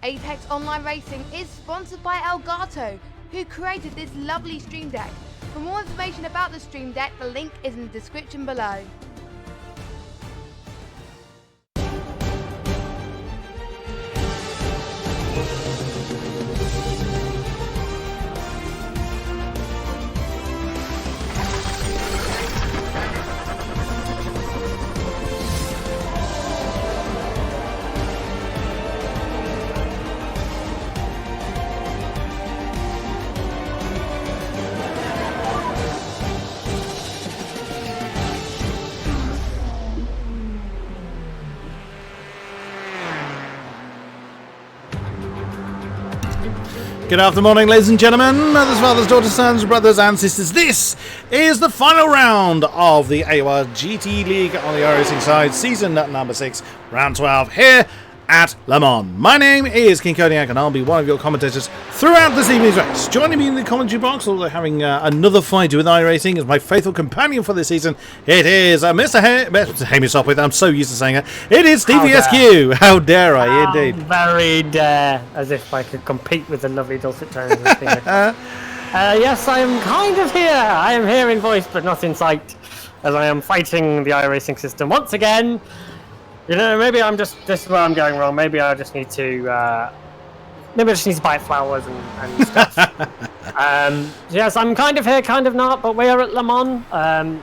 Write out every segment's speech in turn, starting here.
Apex Online Racing is sponsored by Elgato, who created this lovely stream deck. For more information about the stream deck, the link is in the description below. Good afternoon, ladies and gentlemen, mothers, fathers, daughters, sons, brothers and sisters. This is the final round of the AOR GTE League on the iRacing side, season number 6, round 12, here at Le Mans. My name is King-Kodiak and I'll be one of your commentators throughout this evening's race. Joining me in the commentary box, although having another fight with iRacing, is my faithful companion for this season. It is Mr. Hamish Sopwith. I'm so used to saying it. It is StevieSQ. How dare I, indeed. Very dare, as if I could compete with the lovely dulcet tones of yes, I am kind of here. I am here in voice, but not in sight, as I am fighting the iRacing system once again. You know, maybe this is where I'm going wrong. Maybe I just need to, buy flowers and stuff. Yes, I'm kind of here, kind of not, but we're at Le Mans.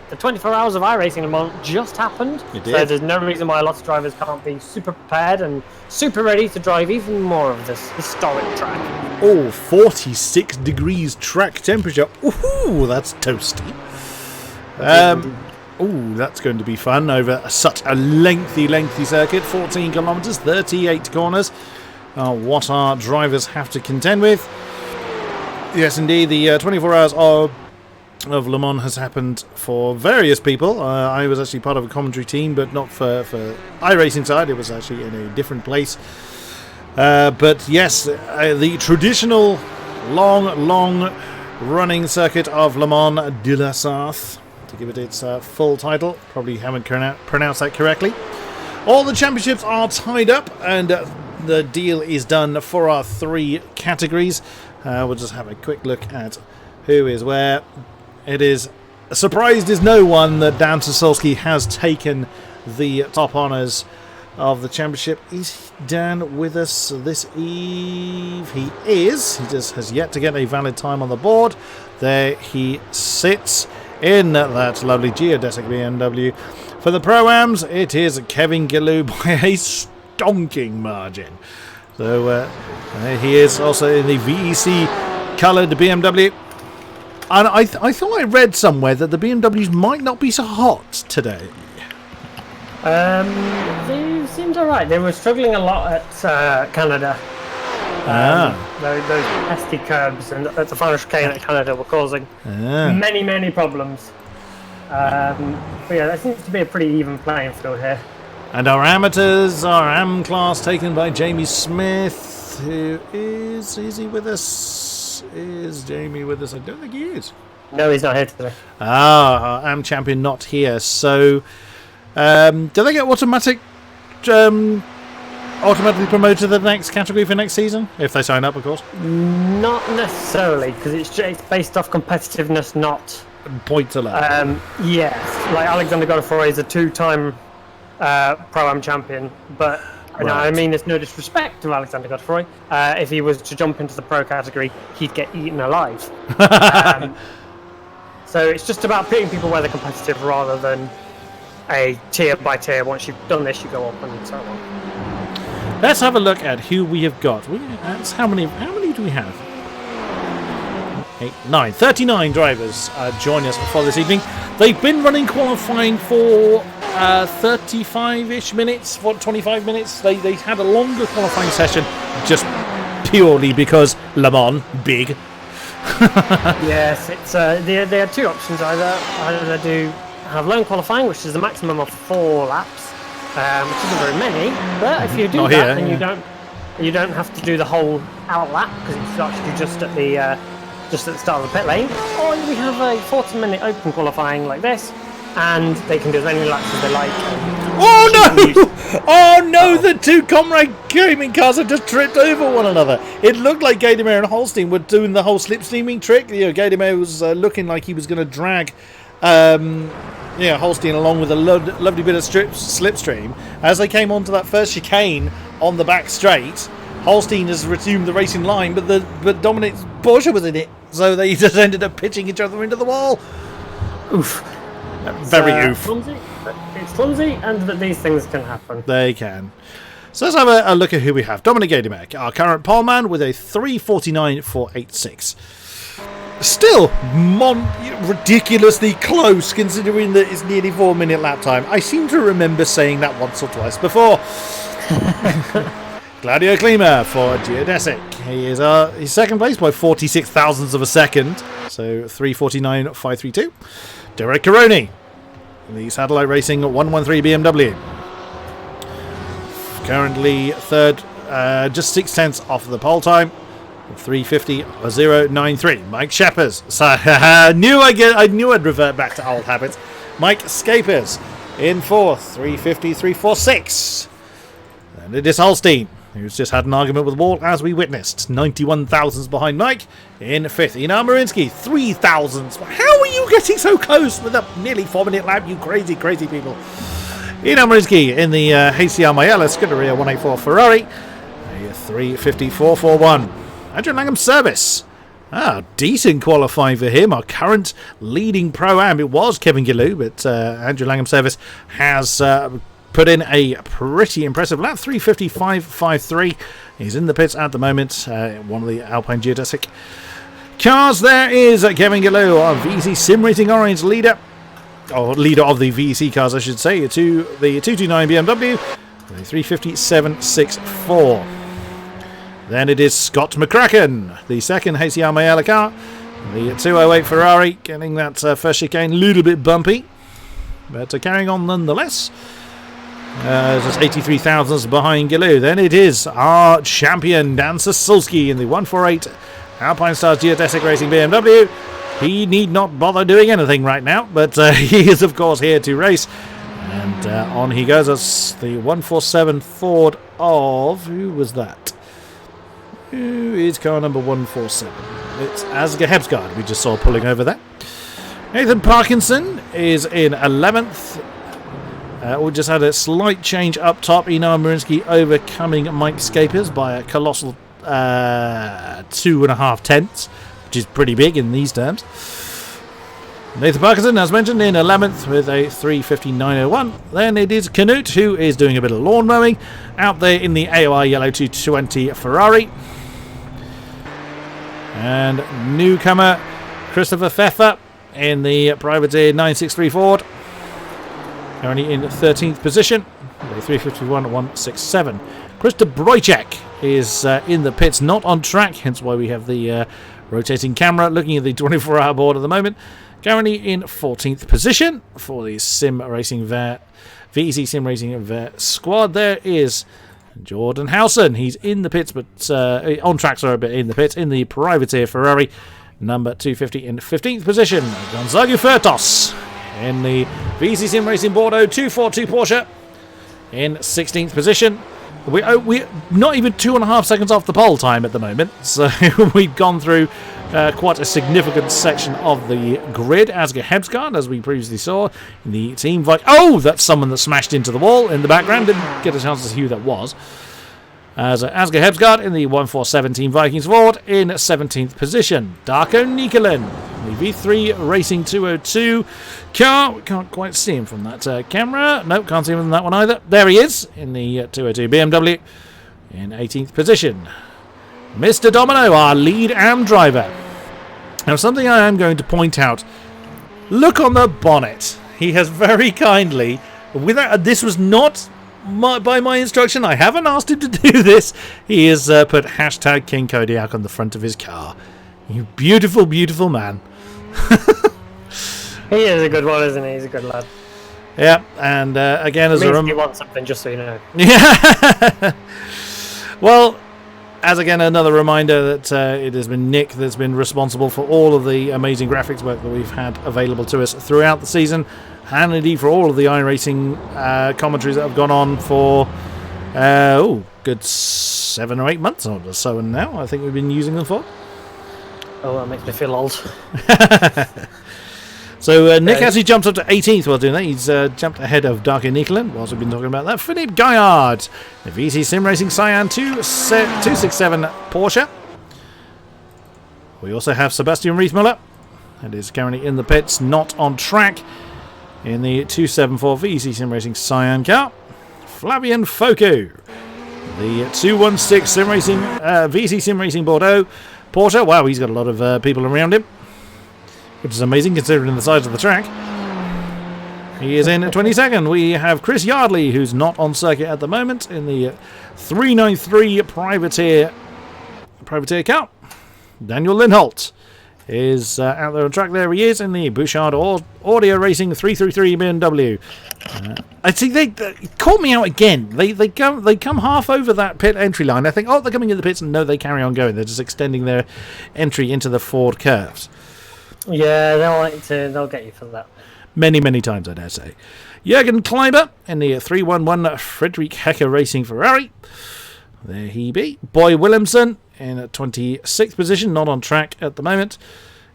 The 24 hours of iRacing Le Mans just happened. It did. So there's no reason why lots of drivers can't be super prepared and super ready to drive even more of this historic track. Oh, 46 degrees track temperature. Ooh, that's toasty. Ooh, that's going to be fun over such a lengthy circuit. 14 kilometres, 38 corners. What our drivers have to contend with. Yes, indeed, the 24 hours of Le Mans has happened for various people. I was actually part of a commentary team, but not for iRacing side. It was actually in a different place. But yes, the traditional long running circuit of Le Mans de la Sarthe, to give it its full title. Probably haven't pronounced that correctly. All the championships are tied up and the deal is done for our 3 categories. We'll just have a quick look at who is where. It is surprised is no one that Dan Sasolski has taken the top honours of the championship. Is Dan with us this eve? He is. He just has yet to get a valid time on the board. There he sits in that lovely geodesic BMW. For the Pro-Ams, it is Kevin Gillou by a stonking margin. So he is also in the VEC coloured BMW. And I thought I read somewhere that the BMWs might not be so hot today. They seemed alright. They were struggling a lot at Canada. Those pesky curbs and at the final chicane at Canada were causing many problems. But yeah, that seems to be a pretty even playing field here. And our amateurs, our AM class taken by Jamie Smith, who is he with us? Is Jamie with us? I don't think he is. No, he's not here today. Our AM champion not here. So, do they get automatically promoted to the next category for next season? If they sign up, of course. Not necessarily, because it's based off competitiveness, not points allowed. Yes, like Alexander Godefroy is a 2-time Pro-Am champion, but Right. I mean there's no disrespect to Alexander Godefroy. If he was to jump into the Pro category, he'd get eaten alive. So it's just about putting people where they're competitive rather than a tier by tier. Once you've done this, you go up and so on. Let's have a look at who we have got. That's how many do we have? 8, 9, 39 drivers join us for this evening. They've been running qualifying for 35-ish minutes, 25 minutes. They had a longer qualifying session just purely because Le Mans, big. Yes, it's they had 2 options. Either do have lone qualifying, which is a maximum of 4 laps, which isn't very many, but if you do then you don't You don't have to do the whole out lap because it's actually just at the start of the pit lane. Or we have a 40-minute open qualifying like this, and they can do as many laps as they like. Oh no! Oh no! The two Comrade gaming cars have just tripped over one another. It looked like Gadamer and Holstein were doing the whole slipstreaming trick. Gadamer was looking like he was going to drag Holstein along with a lovely bit of slipstream. As they came onto that first chicane on the back straight, Holstein has resumed the racing line, but Dominic's Porsche was in it, so they just ended up pitching each other into the wall. Oof. Very oof. Clumsy. It's clumsy, and that these things can happen. They can. So let's have a look at who we have. Dominic Gadamek, our current poleman, with a 3:49.486. Still ridiculously close, considering that it's nearly 4-minute lap time. I seem to remember saying that once or twice before. Claudio Klima for Geodesic. He is he's second place by 46 thousandths of a second, so 3:49.532. Derek Caroni, the Satellite Racing 113 BMW. Currently third, just 6/10 off the pole time. 3:50.093. Mike Sheppers. So I knew I'd revert back to old habits. Mike Scapers in fourth, 3:50.346. And it is Holstein, who's just had an argument with the wall, as we witnessed. 91 thousandths behind Mike in fifth. Inar Marinsky, 3 thousandths. How are you getting so close with a nearly 4-minute lap, you crazy, crazy people? Inar Marinsky in the HCR Mayella Scuderia 184 Ferrari, 3:54.41. Andrew Langham service. Decent qualifying for him. Our current leading Pro-Am. It was Kevin Gillou, but Andrew Langham service has put in a pretty impressive lap. 3:55.53. He's in the pits at the moment. One of the Alpine Geodesic cars. There is Kevin Gillou, our VEC Sim Racing Orange leader. Or leader of the VEC cars, I should say. The 229 BMW. 3:57.64. Then it is Scott McCracken, the second HCR Mayella car. The 208 Ferrari, getting that first chicane a little bit bumpy, but carrying on nonetheless. Just 83 thousandths behind Gillou. Then it is our champion, Dan Sasulski, in the 148 Alpine Stars Geodesic Racing BMW. He need not bother doing anything right now, but he is, of course, here to race. And on he goes. As the 147 Ford of... Who was that? Who is car number 147? It's Asger Hebsgaard we just saw pulling over there. Nathan Parkinson is in 11th. We just had a slight change up top. Inar Marinsky overcoming Mike Scapers by a colossal 2.5 tenths, which is pretty big in these terms. Nathan Parkinson, as mentioned, in 11th with a 3:59.01. Then it is Canute, who is doing a bit of lawn mowing out there in the AOR Yellow 220 Ferrari. And newcomer Christopher Pfeffer in the Privateer 963 Ford, currently in 13th position, 3:51.167. Krista Brojcek is in the pits, not on track, hence why we have the rotating camera looking at the 24-hour board at the moment. Currently in 14th position for the VEC Sim Racing squad. There is Jordan Howson. He's in the pits, but on track, sorry, but in the pits in the Privateer Ferrari, number 250 in 15th position. Gonzaga Furtos in the VEC Sim Racing Bordeaux 242 Porsche in 16th position. We're not even 2.5 seconds off the pole time at the moment, so we've gone through quite a significant section of the grid. Asger Hebsgaard, as we previously saw, in the team Viking. Oh, that's someone that smashed into the wall in the background. Didn't get a chance to see who that was. As Asger Hebsgaard in the 147 Team Vikings Ford in 17th position. Darko Nikolen, the V3 Racing 202 car. We can't quite see him from that camera. Nope, can't see him from that one either. There he is in the 202 BMW in 18th position. Mr. Domino, our lead AM driver. Now, something I am going to point out. Look on the bonnet. He has very kindly, this was not by my instruction, I haven't asked him to do this. He has put hashtag King-Kodiak on the front of his car. You beautiful, beautiful man. He is a good one, isn't he? He's a good lad. Yeah, and again, as a you want something, just so you know. Yeah. Well, as again, another reminder that it has been Nick that's been responsible for all of the amazing graphics work that we've had available to us throughout the season, and indeed for all of the iRacing commentaries that have gone on for good 7 or 8 months or so now. I think we've been using them for. Oh, that makes me feel old. So Nick actually jumped up to 18th while doing that. He's jumped ahead of Darky Nicolan whilst we've been talking about that. Philippe Gaillard, the VC Sim Racing Cyan 267 Porsche. We also have Sebastian Riesmuller, that is currently in the pits, not on track, in the 274 VC Sim Racing Cyan car. Flavien Foku, the 216 Sim Racing VC Sim Racing Bordeaux Porsche. Wow, he's got a lot of people around him, which is amazing considering the size of the track. He is in 22nd. We have Chris Yardley, who's not on circuit at the moment, in the 393 Privateer car. Daniel Lindholt is out there on track. There he is in the Bouchard Audio Racing 333 BMW. I think they caught me out again. They come half over that pit entry line. I think, oh, they're coming in the pits, and no, they carry on going. They're just extending their entry into the Ford curves. Yeah, they'll get you for that. Many, many times, I dare say. Jürgen Kleiber in the 311 Friedrich Hecker Racing Ferrari. There he be. Boy Williamson in a 26th position, not on track at the moment,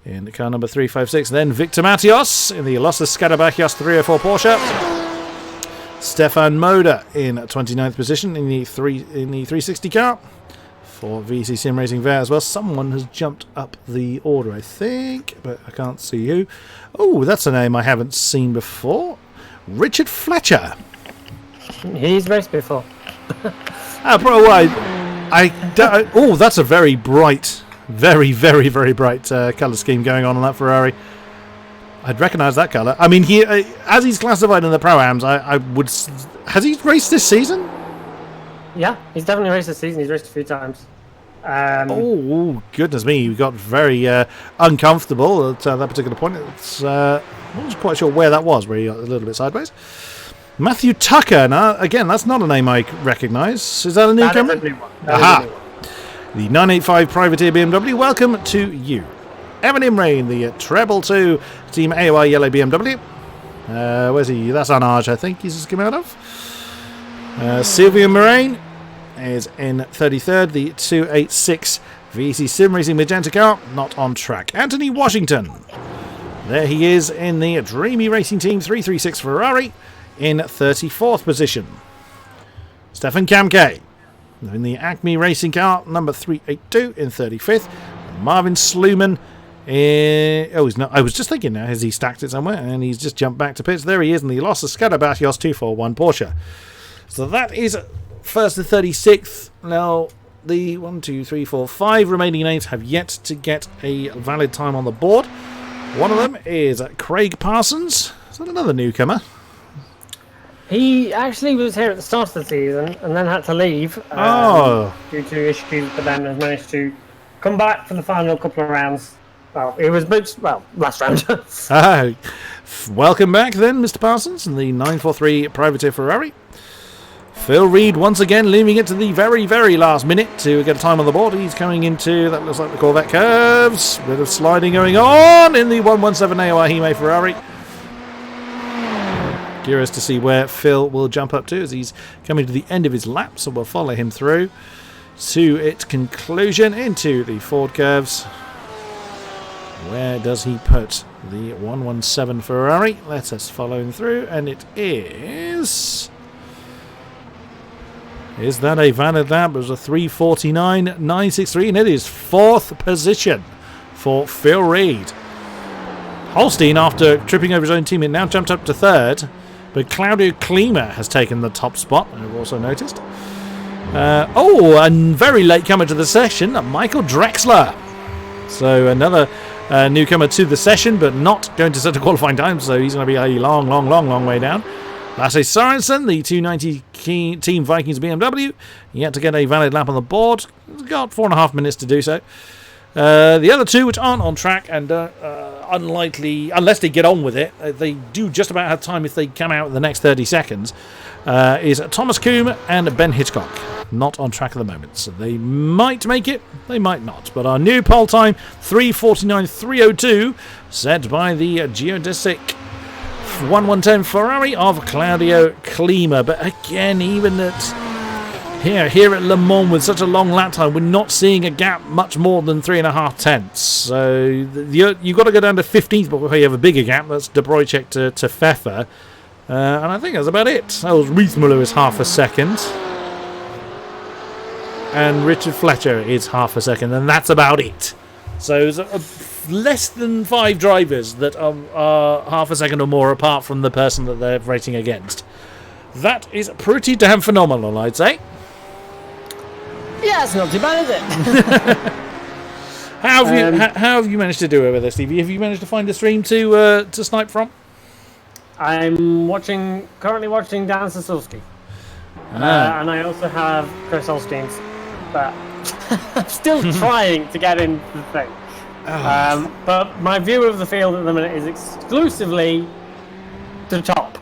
in the car number 356. Then Victor Matios in the Losses Scarabachios 304 Porsche. Stefan Moder in 29th position in the 360 car. For VC Sim Racing there as well. Someone has jumped up the order, I think, but I can't see who. Oh, that's a name I haven't seen before. Richard Fletcher. He's raced before. That's a very bright, very, very, very bright colour scheme going on that Ferrari. I'd recognise that colour. I mean, he, as he's classified in the Pro-Ams, I would... Has he raced this season? Yeah, he's definitely raced this season. He's raced a few times. Oh, goodness me. We got very uncomfortable at that particular point. I wasn't quite sure where that was, where he got a little bit sideways. Matthew Tucker. Now, again, that's not a name I recognise. Is that a newcomer? Aha! The 985 Privateer BMW. Welcome to you. Evan Imrain, the Treble 2 Team AOR Yellow BMW. Where's he? That's Arnage, I think he's just come out of. Sylvia Moraine is in 33rd, the 286 VC Sim Racing Magenta car, not on track. Anthony Washington, there he is in the Dreamy Racing Team 336 Ferrari, in 34th position. Stefan Kamke in the Acme Racing car, number 382, in 35th. Marvin Sluman, he's not. I was just thinking now, has he stacked it somewhere? And he's just jumped back to pits. There he is in the Losses Scarabachios 241 Porsche. So that is first to 36th. Now, the 1, 2, 3, 4, 5 remaining names have yet to get a valid time on the board. One of them is Craig Parsons. Is that another newcomer? He actually was here at the start of the season and then had to leave due to issues, but then has managed to come back for the final couple of rounds. Well, it was last round. Welcome back then, Mr. Parsons, in the 943 Privateer Ferrari. Phil Reed once again leaving it to the very, very last minute to get a time on the board. He's coming into, that looks like the Corvette curves. Bit of sliding going on in the 117 AOR Hime Ferrari. Curious to see where Phil will jump up to as he's coming to the end of his lap, so we'll follow him through to its conclusion into the Ford curves. Where does he put the 117 Ferrari? Let us follow him through, and it is... Is that a valid lap? It was a 3:49.963, and it is 4th position for Phil Reed. Holstein, after tripping over his own teammate, now jumped up to 3rd, but Claudio Klima has taken the top spot, I've also noticed. A very late comer to the session, Michael Drexler. So another newcomer to the session, but not going to set a qualifying time, so he's going to be a long way down. Lasse Sorensen, the 290 Team Vikings BMW, yet to get a valid lap on the board. He's got 4.5 minutes to do so. The other two, which aren't on track and unlikely, unless they get on with it, they do just about have time if they come out in the next 30 seconds, is Thomas Coombe and Ben Hitchcock. not on track at the moment. So they might make it, they might not. But our new pole time, 3:49.302, set by the geodesic 1110 Ferrari of Claudio Klima. But again, even at here at Le Mans with such a long lap time, we're not seeing a gap much more than 3.5 tenths. So you've got to go down to 15th before you have a bigger gap. That's De Bruycheck to Pfeffer. And I think that's about it. That was Riesmuller is half a second. And Richard Fletcher is half a second. And that's about it. So it's less than 5 drivers that are half a second or more apart from the person that they're racing against. That is pretty damn phenomenal, I'd say. Yeah, it's not too bad, is it? How have you managed to do over there, Stevie? Have you managed to find a stream to snipe from? I'm currently watching Dan Sasulski. And I also have Chris Holstein's, but I'm still trying to get into the thing. But my view of the field at the minute is exclusively to the top.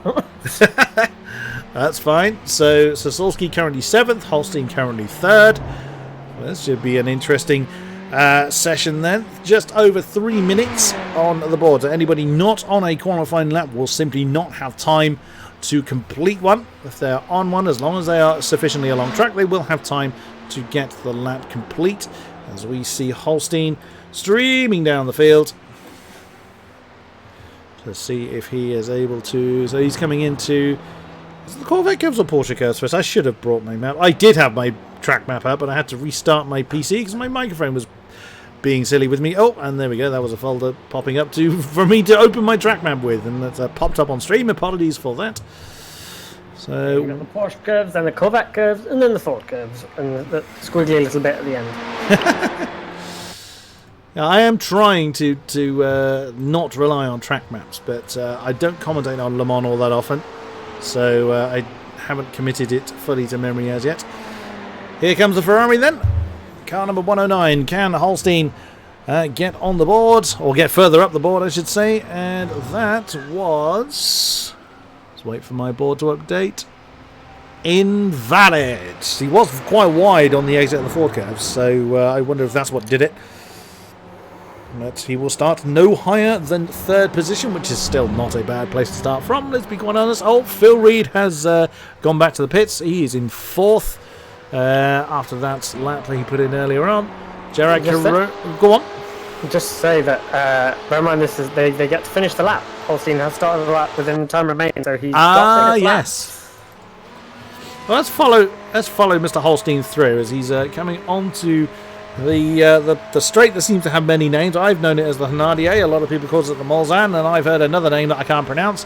That's fine. So Sasulski currently 7th, Holstein currently 3rd. This should be an interesting session then. Just over 3 minutes on the board. So anybody not on a qualifying lap will simply not have time to complete one. If they're on one, as long as they are sufficiently along track, they will have time to get the lap complete. As we see Holstein streaming down the field to see if he is able to. So he's coming into. Is it the Corvette curves or Porsche curves first? I should have brought my map. I did have my track map up, but I had to restart my PC because my microphone was being silly with me. Oh, and there we go. That was a folder popping up for me to open my track map with, and that's popped up on stream. Apologies for that. So you've got the Porsche curves, then the Corvette curves, and then the Ford curves, and the squiggly little bit at the end. Now, I am trying to not rely on track maps, but I don't commentate on Le Mans all that often. So I haven't committed it fully to memory as yet. Here comes the Ferrari then. Car number 109. Can Holstein get on the board? Or get further up the board, I should say. And that was... Let's wait for my board to update. Invalid. He was quite wide on the exit of the Ford curve. So I wonder if that's what did it. But he will start no higher than 3rd position, which is still not a bad place to start from, let's be quite honest. Oh, Phil Reed has gone back to the pits. He is in 4th after that lap that he put in earlier on. Gerard Carrero, go on. Just say that, bear in mind, this is they get to finish the lap. Holstein has started the lap within time remaining, so he's got to finish yes. Well, let's follow Mr. Holstein through as he's coming onto the straight that seems to have many names. I've known it as the Hanadier. A lot of people call it the Mulsanne, and I've heard another name that I can't pronounce.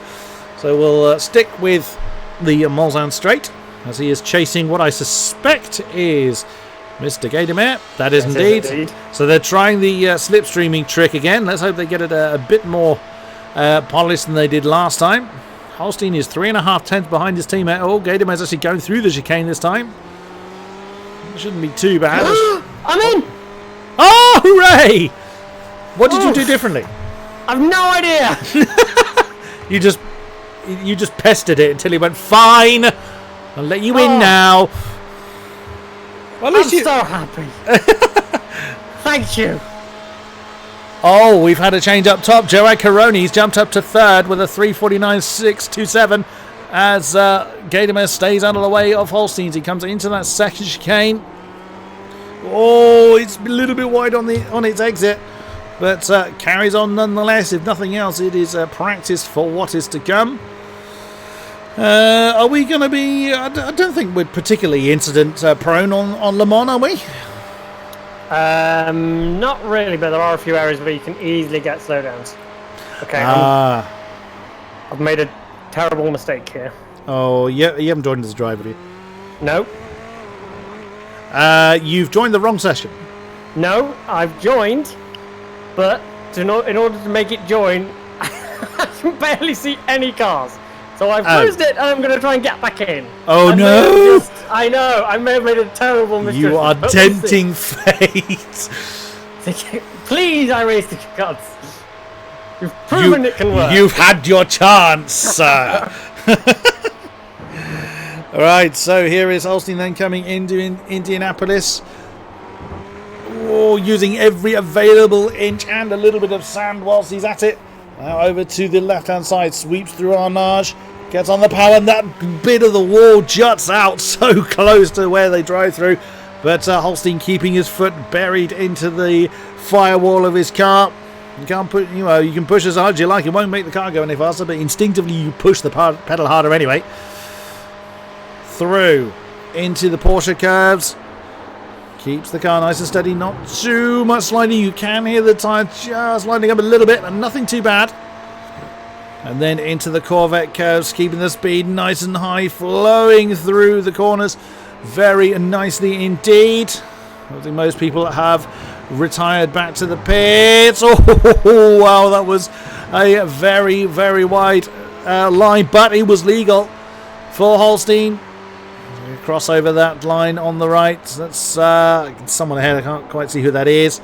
So we'll stick with the Mulsanne straight as he is chasing what I suspect is Mr. Gaydemeyer. That is indeed. So they're trying the slipstreaming trick again. Let's hope they get it a bit more polished than they did last time. Holstein is 3.5 tenths behind his teammate. Oh, Gaydemeyer's actually going through the chicane this time. It shouldn't be too bad. I'm in! Oh, hooray! What did you do differently? I've no idea! You just pestered it until he went, fine! I'll let you in now. Well, I'm so happy. Thank you. Oh, we've had a change up top. Joad Caroni's jumped up to 3rd with a 3:49.627 as Gaydemeyer stays out of the way of Holstein's. He comes into that second chicane. Oh, it's a little bit wide on its exit, but carries on nonetheless. If nothing else, it is practice for what is to come. Are we going to be... I don't think we're particularly incident-prone on Le Mans, are we? Not really, but there are a few areas where you can easily get slowdowns. Okay, I've made a terrible mistake here. Oh, yeah, you haven't joined as a driver, have you? No. You've joined the wrong session. No, I've joined, but in order to make it join, I can barely see any cars. So I've closed it, and I'm going to try and get back in. Oh, no! I know, I may have made a terrible mistake. You are tempting fate. Please, iRacing gods. You've proven it can work. You've had your chance, sir. All right, so here is Holstein then coming into Indianapolis. Oh, using every available inch and a little bit of sand whilst he's at it. Now over to the left-hand side, sweeps through Arnage, gets on the power, and that bit of the wall juts out so close to where they drive through. But Holstein keeping his foot buried into the firewall of his car. You can't put, you can push as hard as you like. It won't make the car go any faster, but instinctively you push the pedal harder anyway. Through into the Porsche curves. Keeps the car nice and steady, not too much sliding. You can hear the tyre just sliding up a little bit, and nothing too bad. And then into the Corvette curves, keeping the speed nice and high, flowing through the corners very nicely indeed. I think most people have retired back to the pits. Oh, wow, that was a very, very wide line, but it was legal for Holstein. Cross over that line on the right. That's someone ahead. I can't quite see who that is.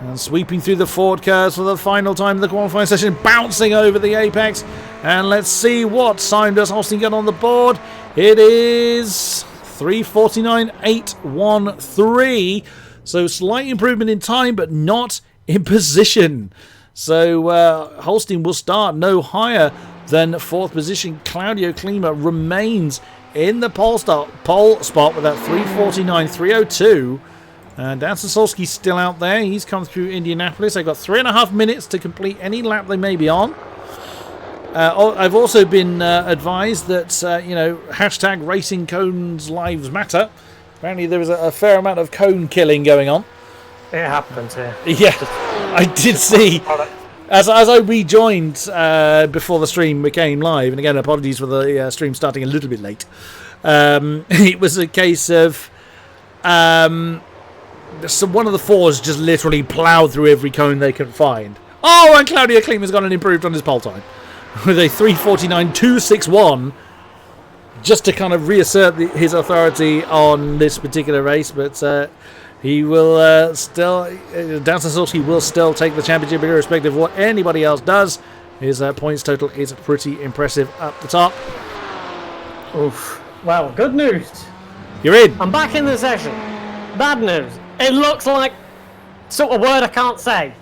And sweeping through the Ford curves for the final time in the qualifying session, bouncing over the apex. And let's see what time does Holstein get on the board. It is 3:49.813. So slight improvement in time, but not in position. So Holstein will start no higher than 4th position. Claudio Klima remains in the pole spot with that 3:49.302. And Dan Sasolski's still out there. He's come through Indianapolis. They've got 3.5 minutes to complete any lap they may be on. I've also been advised that, hashtag Racing Cones Lives Matter. Apparently there is a fair amount of cone killing going on. It happens here. Yeah, I did see. As I rejoined before the stream became live, and again, apologies for the stream starting a little bit late, it was a case of one of the fours just literally ploughed through every cone they could find. Oh, and Claudio Klima's got an improved on his pole time with a 3:49.261 just to kind of reassert his authority on this particular race, but he will still, Dan Sasolski will still take the championship irrespective of what anybody else does. His points total is pretty impressive up the top. Oof. Well, good news. You're in. I'm back in the session. Bad news. It looks like sort of word I can't say.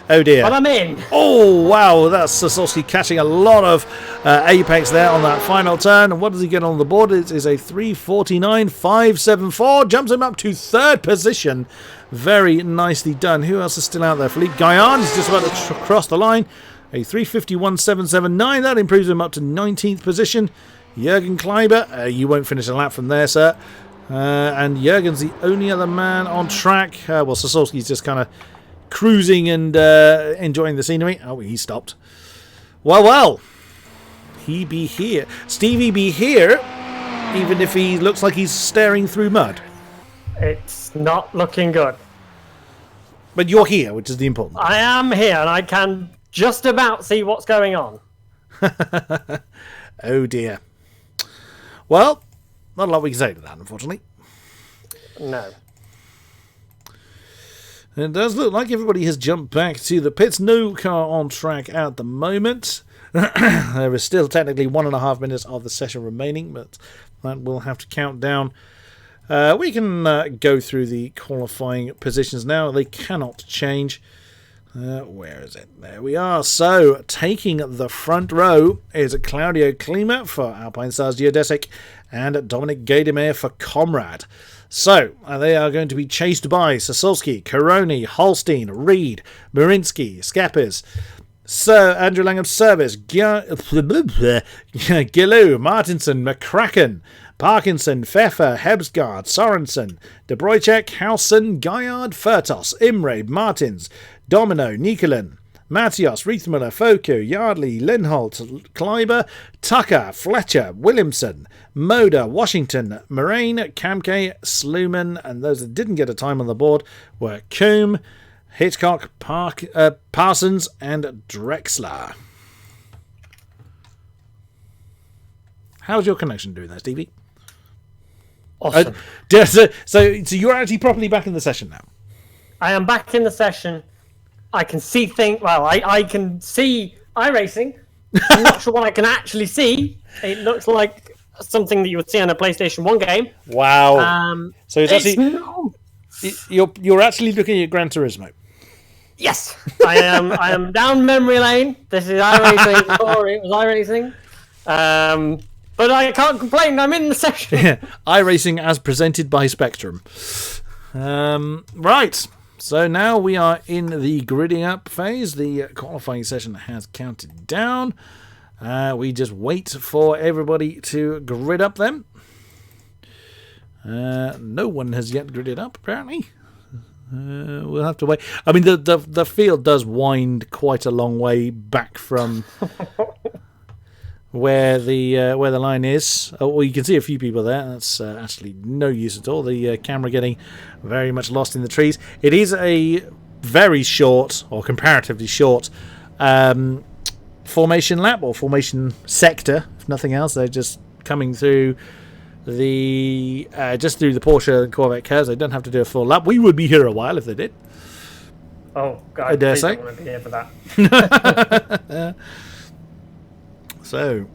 Oh dear. But I'm in. Oh wow, that's Sasolski catching a lot of apex there on that final turn. And what does he get on the board? It is a 3:49.574. Jumps him up to 3rd position. Very nicely done. Who else is still out there? Philippe Gaillard is just about to cross the line. A 3:51.779. That improves him up to 19th position. Jürgen Kleiber, you won't finish a lap from there, sir. And Jürgen's the only other man on track. Well, Sasolski's just kind of cruising and enjoying the scenery. Oh, he stopped. Well. He be here. Stevie be here, even if he looks like he's staring through mud. It's not looking good. But you're here, which is the important thing. I am here, and I can just about see what's going on. Oh, dear. Well, not a lot we can say to that, unfortunately. No. It does look like everybody has jumped back to the pits. No car on track at the moment. There is still technically 1.5 minutes of the session remaining, but that will have to count down. We can go through the qualifying positions now. They cannot change. Where is it? There we are. So, taking the front row is Claudio Klima for Alpine Stars Geodesic and Dominic Gaidemeyer for Comrade. So, they are going to be chased by Sasolski, Caroni, Holstein, Reed, Marinsky, Scappers, Sir Andrew Langham Service, Gillou, Martinson, McCracken, Parkinson, Pfeffer, Hebsgaard, Sorensen, De Bruychek, Hausen, Gaillard, Furtos, Imre, Martins, Domino, Nicolin, Matthias, Riethmüller, Foucault, Yardley, Linholt, Kleiber, Tucker, Fletcher, Williamson, Moda, Washington, Moraine, Kamke, Sluman, and those that didn't get a time on the board were Coombe, Hitchcock, Parsons, and Drexler. How's your connection doing there, Stevie? Awesome. So you're actually properly back in the session now? I am back in the session. I can see things. Well, I can see iRacing. I'm not sure what I can actually see. It looks like something that you would see on a PlayStation 1 game. Wow. So it's actually you're actually looking at Gran Turismo. Yes, I am down memory lane. This is iRacing. It was iRacing. But I can't complain. I'm in the session. Yeah, iRacing as presented by Spectrum. Right. So now we are in the gridding up phase. The qualifying session has counted down. We just wait for everybody to grid up then. No one has yet gridded up, apparently. We'll have to wait. I mean, the field does wind quite a long way back from where the line is. Well, you can see a few people there. That's actually no use at all. The camera getting very much lost in the trees. It is a very short, or comparatively short, formation lap or formation sector. If nothing else, they're just coming through the just through the Porsche and Corvette curves. They don't have to do a full lap. We would be here a while if they did. Oh God, I dare say. don't want to be here for that. So,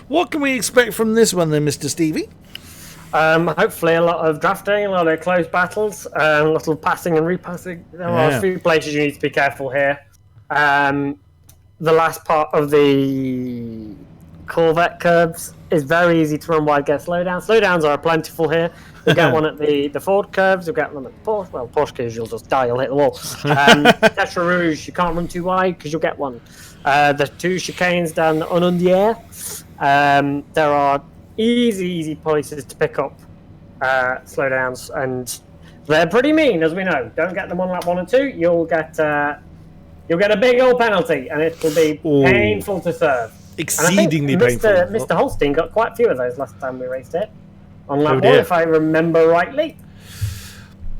what can we expect from this one then, Mr. Stevie? Hopefully a lot of drafting, a lot of close battles, a lot of passing and repassing. There are a few places you need to be careful here. The last part of the Corvette curves is very easy to run wide, get slowdowns. Slowdowns are plentiful here. You'll get one at the Ford curves, you'll get them at the Porsche. Well, Porsche curves, you'll just die, you'll hit the wall. Tetra Rouge, you can't run too wide because you'll get one. The two chicanes down Onundier, there are easy places to pick up slowdowns, and they're pretty mean, as we know. Don't get them on lap 1 and 2, you'll get a big old penalty, and it will be painful to serve. Exceedingly painful. Mr. Holstein got quite a few of those last time we raced it. On lap 1, if I remember rightly.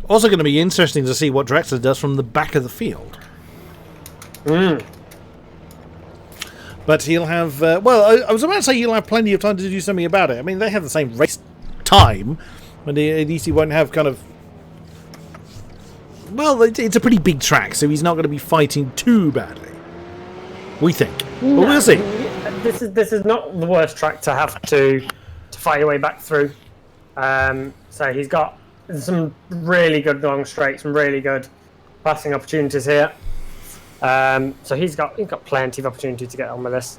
Also going to be interesting to see what Drexler does from the back of the field. But he'll have... I was about to say he'll have plenty of time to do something about it. I mean, they have the same race time, but at least he won't have kind of... Well, it's a pretty big track, so he's not going to be fighting too badly. We think. But we'll see. This is not the worst track to have to fight your way back through. So he's got some really good long straights, some really good passing opportunities here. So he's got plenty of opportunity to get on with this.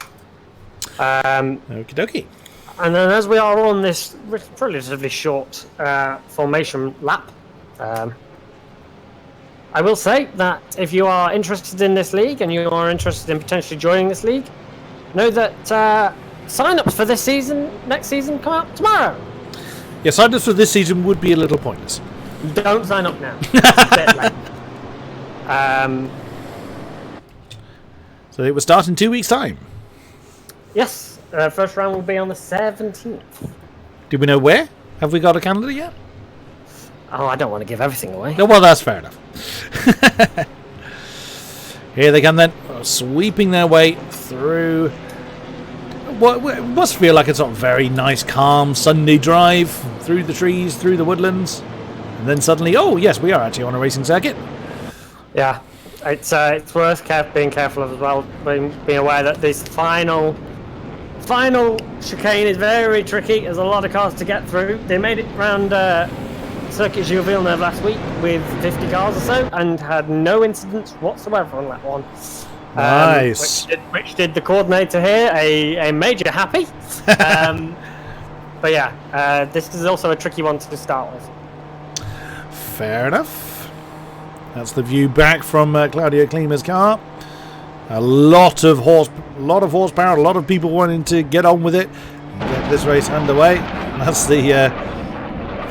Okie dokie. And then as we are on this relatively short formation lap, I will say that if you are interested in this league and you are interested in potentially joining this league, know that sign-ups for this season, next season, come out tomorrow. Yeah, sign-ups for this season would be a little pointless. Don't sign up now. It's a bit late. So it will start in 2 weeks' time. Yes, first round will be on the 17th. Do we know where? Have we got a calendar yet? Oh, I don't want to give everything away. No, well, that's fair enough. Here they come then, sweeping their way through what must feel like a sort of very nice, calm Sunday drive through the trees, through the woodlands, and then suddenly, oh yes, we are actually on a racing circuit. Yeah, it's worth being careful of as well, being aware that this final chicane is very tricky. There's a lot of cars to get through. They made it round Circuit Gilles Villeneuve last week with 50 cars or so and had no incidents whatsoever on that one. Nice. Which did the coordinator here a major happy. But yeah, this is also a tricky one to start with. Fair enough. That's the view back from Claudio Klima's car. A lot of horsepower, a lot of people wanting to get on with it and get this race underway. That's the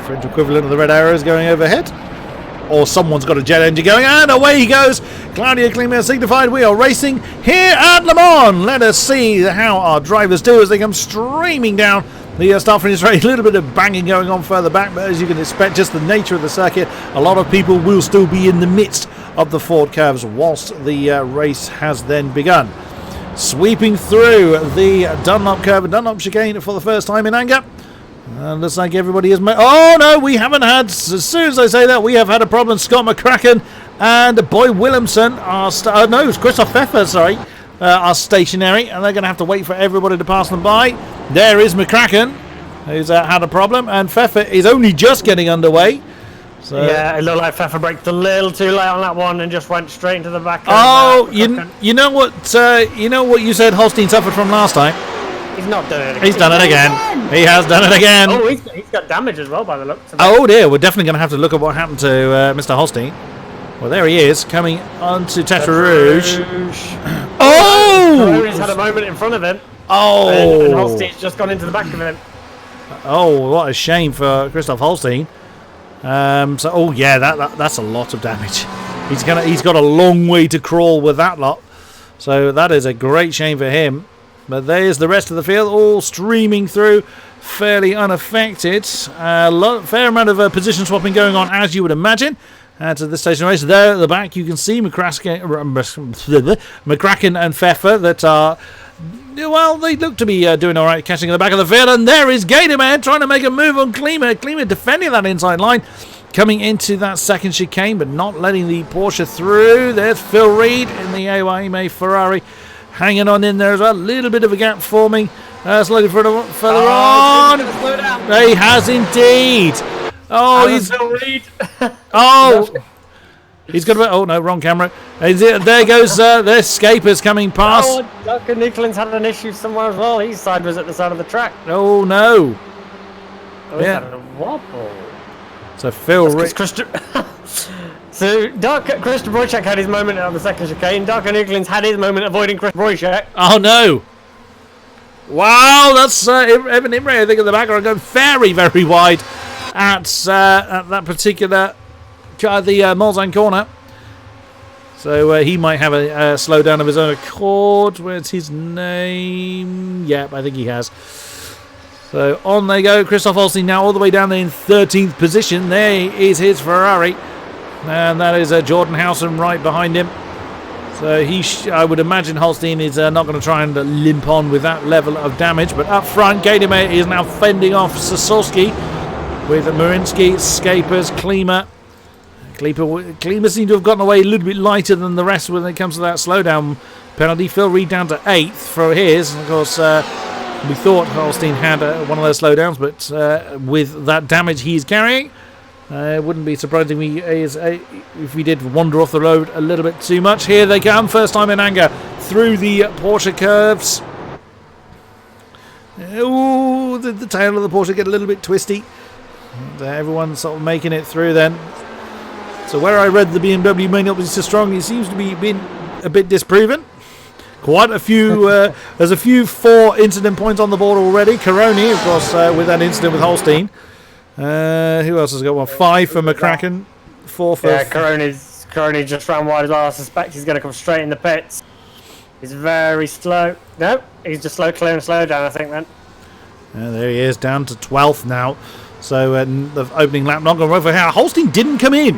French equivalent of the red arrows going overhead. Or someone's got a jet engine going, and away he goes. Claudio Klima signified we are racing here at Le Mans. Let us see how our drivers do as they come streaming down the start-finish straight. A little bit of banging going on further back, but as you can expect, just the nature of the circuit, a lot of people will still be in the midst of the Ford curves whilst the race has then begun. Sweeping through the Dunlop curve and Dunlop chicane for the first time in anger. Looks like everybody is... Oh, no, we haven't had... As soon as I say that, we have had a problem. Scott McCracken and Boy Williamson are... no, it's Christoph Pfeffer, sorry, are stationary, and they're going to have to wait for everybody to pass them by. There is McCracken, who's had a problem, and Pfeffer is only just getting underway. So, yeah, it looked like Pfeffer braked a little too late on that one and just went straight into the back. Oh, you know what you said Holstein suffered from last time? He's not done it again. He's done it again. He has done it again. Oh, he's got damage as well by the looks of it. Oh dear, we're definitely going to have to look at what happened to Mr. Holstein. Well, there he is, coming onto Tetra Rouge. Oh! He's had a moment in front of him. Oh! And Holstein's just gone into the back of him. Oh, what a shame for Christoph Holstein. So, that's a lot of damage. He's got a long way to crawl with that lot. So that is a great shame for him. But there's the rest of the field, all streaming through, fairly unaffected. Fair amount of position swapping going on, as you would imagine. To this stage of the race, there at the back, you can see McCracken and Pfeffer that are, well, they look to be doing all right, catching in the back of the field. And there is Gatorman trying to make a move on Klima. Klima defending that inside line, coming into that second chicane, but not letting the Porsche through. There's Phil Reed in the AOR Ferrari, hanging on in there as well. A little bit of a gap forming. Slightly further on. He has indeed. Oh, he's. Oh, he's got. Oh no, wrong camera. There goes. There's Scapers coming past. Oh, Duncan Nicklin's had an issue somewhere as well. His side was at the side of the track. Oh no. Oh, he's had a wobble. So Phil. So Christian Wojciech had his moment on the second chicane. Duncan Nicklin's had his moment avoiding Chris Wojciech. Oh no. Wow, that's Evan Imre, I think, in the background, going very, very wide at that particular the Mulsanne corner. So he might have a slowdown of his own accord. Where's his name? Yep, I think he has. So on they go. Christoph Holstein now all the way down there in 13th position. There is his Ferrari. And that is Jordan Howson right behind him. So I would imagine Holstein is not going to try and limp on with that level of damage. But up front, Gatorman is now fending off Sosowski with Marinsky, Scapers, Klima. Klima seemed to have gotten away a little bit lighter than the rest when it comes to that slowdown penalty. Phil Reed down to 8th for his. And of course, we thought Holstein had one of those slowdowns, but with that damage he's carrying, it wouldn't be surprising if we did wander off the road a little bit too much. Here they come, first time in anger, through the Porsche curves. Ooh, the tail of the Porsche get a little bit twisty. And, everyone's sort of making it through then. So where I read the BMW may not be so strong, it seems to be being a bit disproven. Quite a few, there's a few 4 incident points on the board already. Caroni, of course, with that incident with Holstein. Who else has got one? 5 for McCracken, 4 for... Yeah, Caroni just ran wide as well. I suspect he's going to come straight in the pits. He's very slow. No, he's just clearing slow down, I think, then. There he is, down to 12th now. So the opening lap not going to work for him. Holstein didn't come in,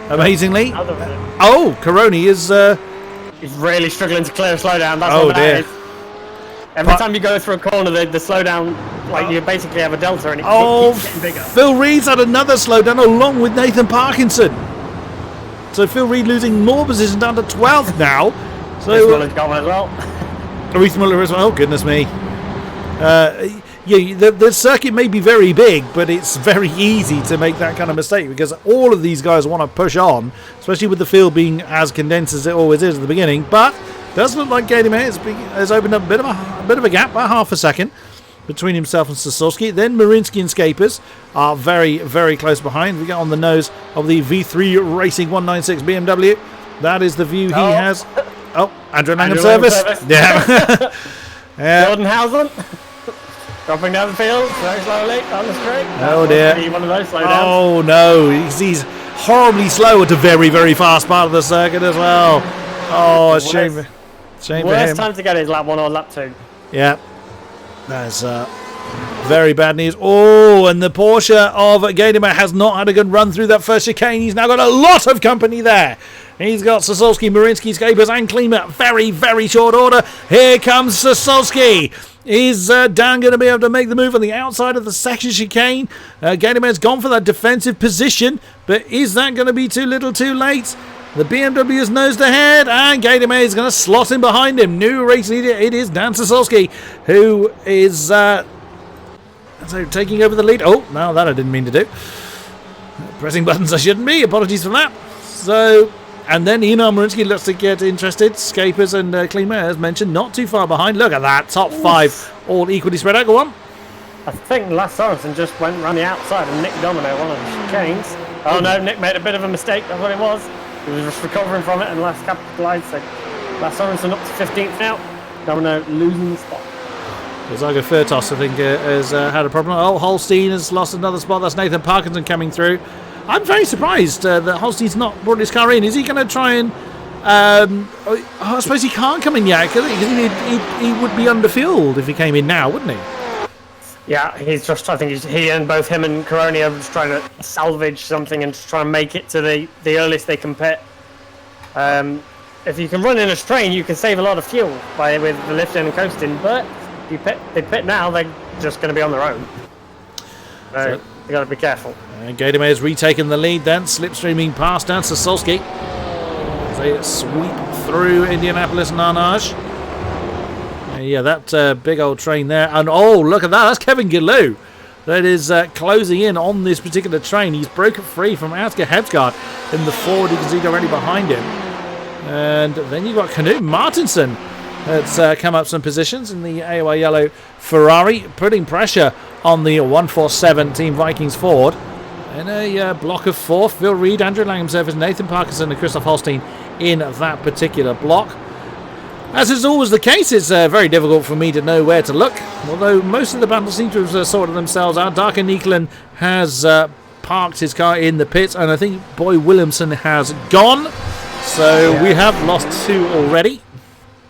amazingly. Oh, Caroni is... He's really struggling to clear a slowdown. That's what that dear. is. Every time you go through a corner, the slowdown, like you basically have a delta, and it keeps getting bigger. Phil Reed's had another slowdown along with Nathan Parkinson. So Phil Reed losing more position down to 12th now. So Reese Miller's got one as well. Reese Miller as well. Oh goodness me. The circuit may be very big, but it's very easy to make that kind of mistake because all of these guys want to push on, especially with the field being as condensed as it always is at the beginning. But it does look like Gatorman has opened up a bit of a gap, about half a second, between himself and Sosowski. Then Marinsky and Scapers are very, very close behind. We get on the nose of the V3 Racing 196 BMW. That is the view he has. Oh, Andrew Langham service. Yeah. Jordan Howson. Dropping down the field very slowly on the straight. Oh dear. One of those slowdowns. Oh no. He's horribly slow at a very, very fast part of the circuit as well. Oh, a shame. Shame for him. Worst time to get his lap 1 or lap 2. Yeah. That's very bad news. Oh, and the Porsche of Gatorman has not had a good run through that first chicane. He's now got a lot of company there. He's got Sosowski, Marinsky, Scapers, and Klima. Very, very short order. Here comes Sosowski. Is Dan going to be able to make the move on the outside of the section chicane? Gatorman's gone for that defensive position, but is that going to be too little too late? The BMW has nosed ahead, and Gatormay is going to slot in behind him. New race leader, it is Dan Sosowski, who is so taking over the lead. Oh, no, that I didn't mean to do. Pressing buttons I shouldn't be. Apologies for that. So, and then Ian Marinsky looks to get interested. Scapers and Clean Air, as mentioned, not too far behind. Look at that. Top 5 all equally spread out. Go on. I think Lars Sorensen just went round the outside and Nick Domino one of the chicanes. Oh no, Nick made a bit of a mistake. That's what it was. He was just recovering from it and last capitalised. So Lars Sorensen up to 15th now. Domino losing the spot. Zago Furtos, I think, has had a problem. Oh, Holstein has lost another spot. That's Nathan Parkinson coming through. I'm very surprised that Holstein's not brought his car in. Is he going to try and... I suppose he can't come in yet, because he would be underfueled if he came in now, wouldn't he? Yeah, he's just. I think he and both him and Coroni are just trying to salvage something and just try and make it to the earliest they can pit. If you can run in a strain, you can save a lot of fuel with the lifting and coasting. But if they pit now, they're just going to be on their own. So you got to be careful. And Gatormay has retaken the lead then, slipstreaming past Dan Sosowski. They sweep through Indianapolis and Arnage. Yeah, that big old train there. And oh, look at that. That's Kevin Gillou. That is closing in on this particular train. He's broken free from Asger Hebsgaard in the forward. You can see directly behind him. And then you've got Knut Martinsen that's come up some positions in the AOR yellow Ferrari, putting pressure on the 147 Team Vikings Ford. In a block of 4, Phil Reed, Andrew Langham Service, Nathan Parkinson and Christoph Holstein in that particular block. As is always the case, it's very difficult for me to know where to look, although most of the battles seem to have sorted themselves out. Darker Niekelen has parked his car in the pits, and I think Boy Williamson has gone, so we have lost 2 already.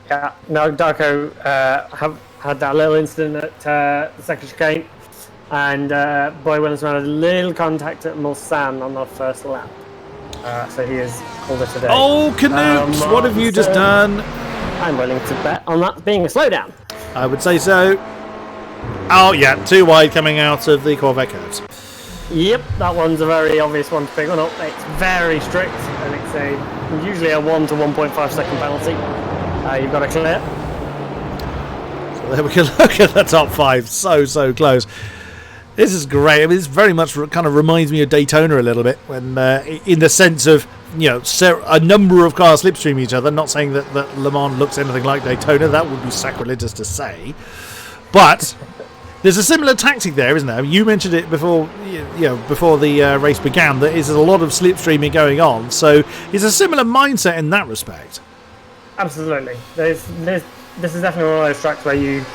Yeah, no, Darko had that little incident at the second chicane, and Boy Williamson had a little contact at Mulsanne on the first lap, so he has called it a day. Oh, Knut, what have you just done? I'm willing to bet on that being a slowdown. I would say so. Oh, yeah, 2 wide coming out of the Corvette curves. Yep, that one's a very obvious one to pick one up. It's very strict, and it's usually a 1 to 1.5 second penalty. You've got to clear. So there we can look at the top 5. So close. This is great. I mean, this very much kind of reminds me of Daytona a little bit, when in the sense of, you know, a number of cars slipstream each other. Not saying that Le Mans looks anything like Daytona. That would be sacrilegious to say. But there's a similar tactic there, isn't there? You mentioned it before, before the race began, that there's a lot of slipstreaming going on. So it's a similar mindset in that respect. Absolutely. This is definitely one of those tracks where you've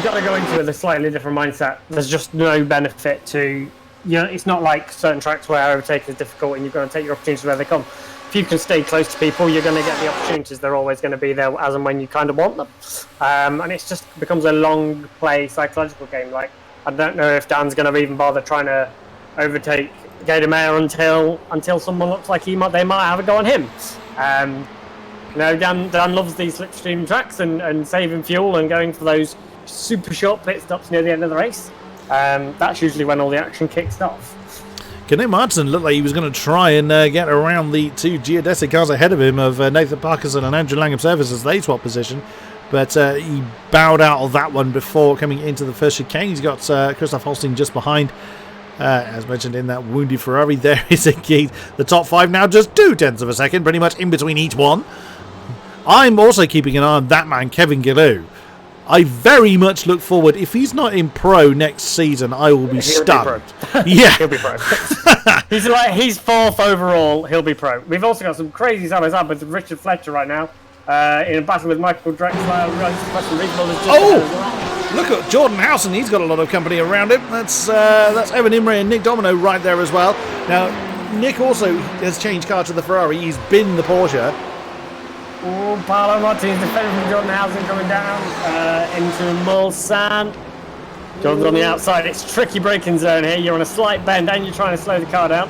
got to go into it with a slightly different mindset. There's just no benefit to, it's not like certain tracks where overtaking is difficult and you've got to take your opportunities where they come. If you can stay close to people, you're going to get the opportunities. They're always going to be there as and when you kind of want them. And it just becomes a long play psychological game. Like, I don't know if Dan's going to even bother trying to overtake Gatormay until someone looks like they might have a go on him. Dan loves these slipstream tracks and saving fuel and going for those super short pit stops near the end of the race. That's usually when all the action kicks off. Knut Martinsen looked like he was going to try and get around the 2 geodesic cars ahead of him of Nathan Parkinson and Andrew Langham Service as they swap position, but he bowed out of that one before coming into the first chicane. He's got Christoph Holstein just behind, as mentioned in that wounded Ferrari. There is indeed the top 5 now, just 0.2 of a second, pretty much in between each one. I'm also keeping an eye on that man, Kevin Gillou. I very much look forward. If he's not in pro next season, I will be stunned. Yeah, he'll be pro. He's 4th overall. He'll be pro. We've also got some crazy stuff up with Richard Fletcher right now in a battle with Michael Drexler. Look at Jordan Howson. He's got a lot of company around him. That's Evan Imre and Nick Domino right there as well. Now, Nick also has changed car to the Ferrari. He's been the Porsche. Oh, Paolo Martinez defending from Jordan Howson coming down into Mulsanne. Jordan's on the outside. It's tricky braking zone here. You're on a slight bend and you're trying to slow the car down.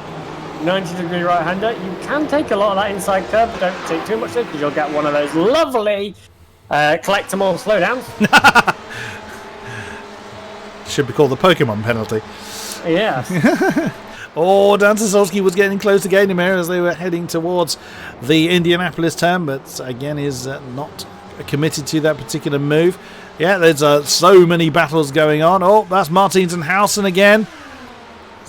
90-degree right-hander. You can take a lot of that inside curve, but don't take too much of it because you'll get one of those lovely collect them all slowdowns. Should be called the Pokemon penalty. Yes. Oh, Dan Sosowski was getting close to Gaydemir as they were heading towards the Indianapolis turn, but again is not committed to that particular move. Yeah, there's so many battles going on. Oh, that's Martins and Howson again.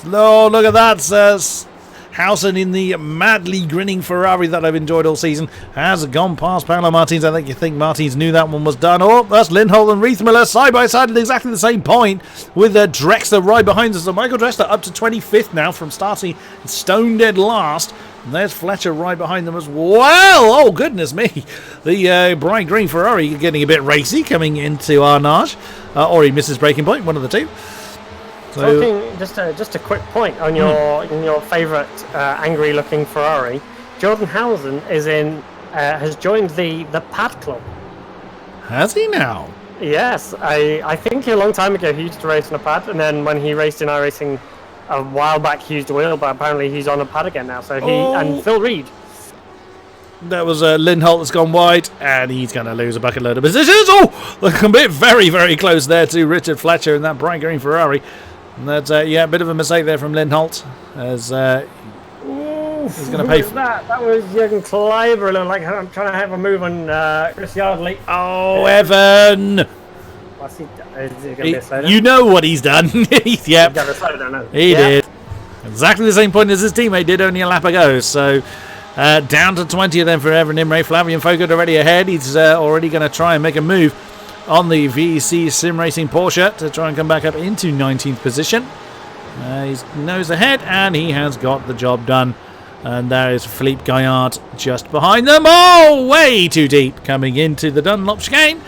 Oh, look at that. Howson in the madly grinning Ferrari that I've enjoyed all season has gone past Paolo Martins. I think you think Martins knew that one was done. Oh, that's Lindholm and Riethmiller side by side at exactly the same point with Drexler right behind us. So Michael Drexler up to 25th now from starting stone dead last. And there's Fletcher right behind them as well. Oh, goodness me. The bright green Ferrari getting a bit racy coming into Arnage. Or he misses breaking point, one of the two. So, talking just a quick point on your favourite angry-looking Ferrari. Jordan Housen has joined the Pad Club. Has he now? Yes, I think a long time ago he used to race on a pad, and then when he raced in iRacing a while back he used a wheel, but apparently he's on a pad again now. So and Phil Reed. That was Lindholt that's gone wide, and he's going to lose a bucket load of positions. Oh, look a bit very, very close there to Richard Fletcher in that bright green Ferrari. And that's a bit of a mistake there from Lindholt, as he's going to pay for that. That was Jürgen Kleiber, like I'm trying to have a move on Chris Yardley. Oh, Evan! What's he done? Is he going to be a slowdown? You know what he's done. Yep. He's got a slowdown, He did. Exactly the same point as his teammate did only a lap ago. So down to 20th then for Evan Imre. Flavian Fogert already ahead. He's already going to try and make a move on the VEC Sim Racing Porsche to try and come back up into 19th position. He's nose ahead, and he has got the job done. And there is Philippe Gaillard just behind them. Oh, way too deep coming into the Dunlop chicane.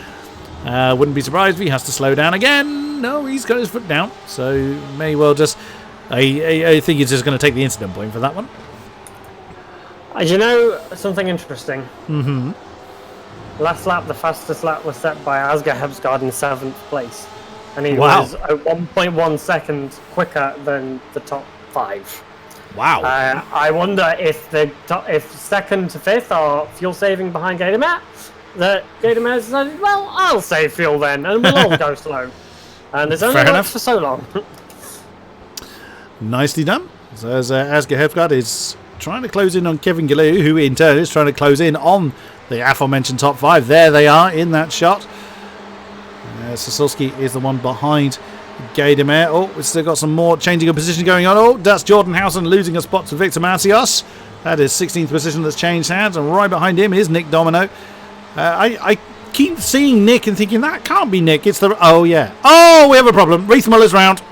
Wouldn't be surprised if he has to slow down again. No, he's got his foot down, so may well just... I think he's just going to take the incident point for that one. You know something interesting? Mm-hmm. Last lap, the fastest lap was set by Asger Hebsgaard in 7th place. And he Wow. was 1.1 seconds quicker than the top 5. Wow. I wonder if if 2nd to 5th are fuel saving behind Gaydemir. That Gaydemir decided, well, I'll save fuel then, and we'll all go slow. And it's only Fair worked enough. for so long. Nicely done. So as Asger Hebsgaard is trying to close in on Kevin Galoo, who in turn is trying to close in on the aforementioned top 5. There they are in that shot. Sosowski is the one behind Gaydemir. Oh, we've still got some more changing of position going on. Oh, that's Jordan Housen losing a spot to Victor Masios. That is 16th position that's changed hands, and right behind him is Nick Domino. I keep seeing Nick and thinking that can't be Nick. It's the... Oh, yeah. Oh, we have a problem. Riethmiller's round.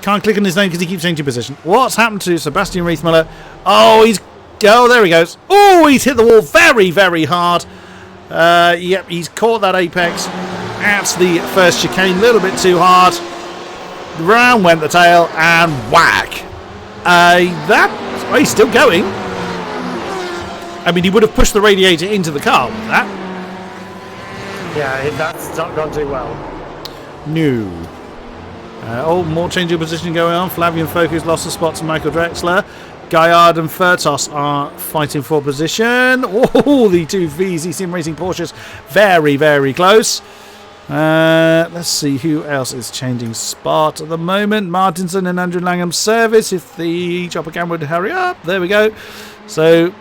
Can't click on his name because he keeps changing position. What's happened to Sebastian Riethmiller? Oh, there he goes. Oh, he's hit the wall very, very hard. Yep, he's caught that apex at the first chicane. A little bit too hard. Round went the tail, and whack. He's still going. I mean, he would have pushed the radiator into the car with that. Yeah, that's not gone too well. No. More change of position going on. Flavian Focus lost a spot to Michael Drexler. Gaillard and Furtos are fighting for position. Oh, the two VZ Sim Racing Porsches very, very close. Let's see who else is changing spot at the moment. Martinson and Andrew Langham service. If the chopper cam would hurry up. There we go. So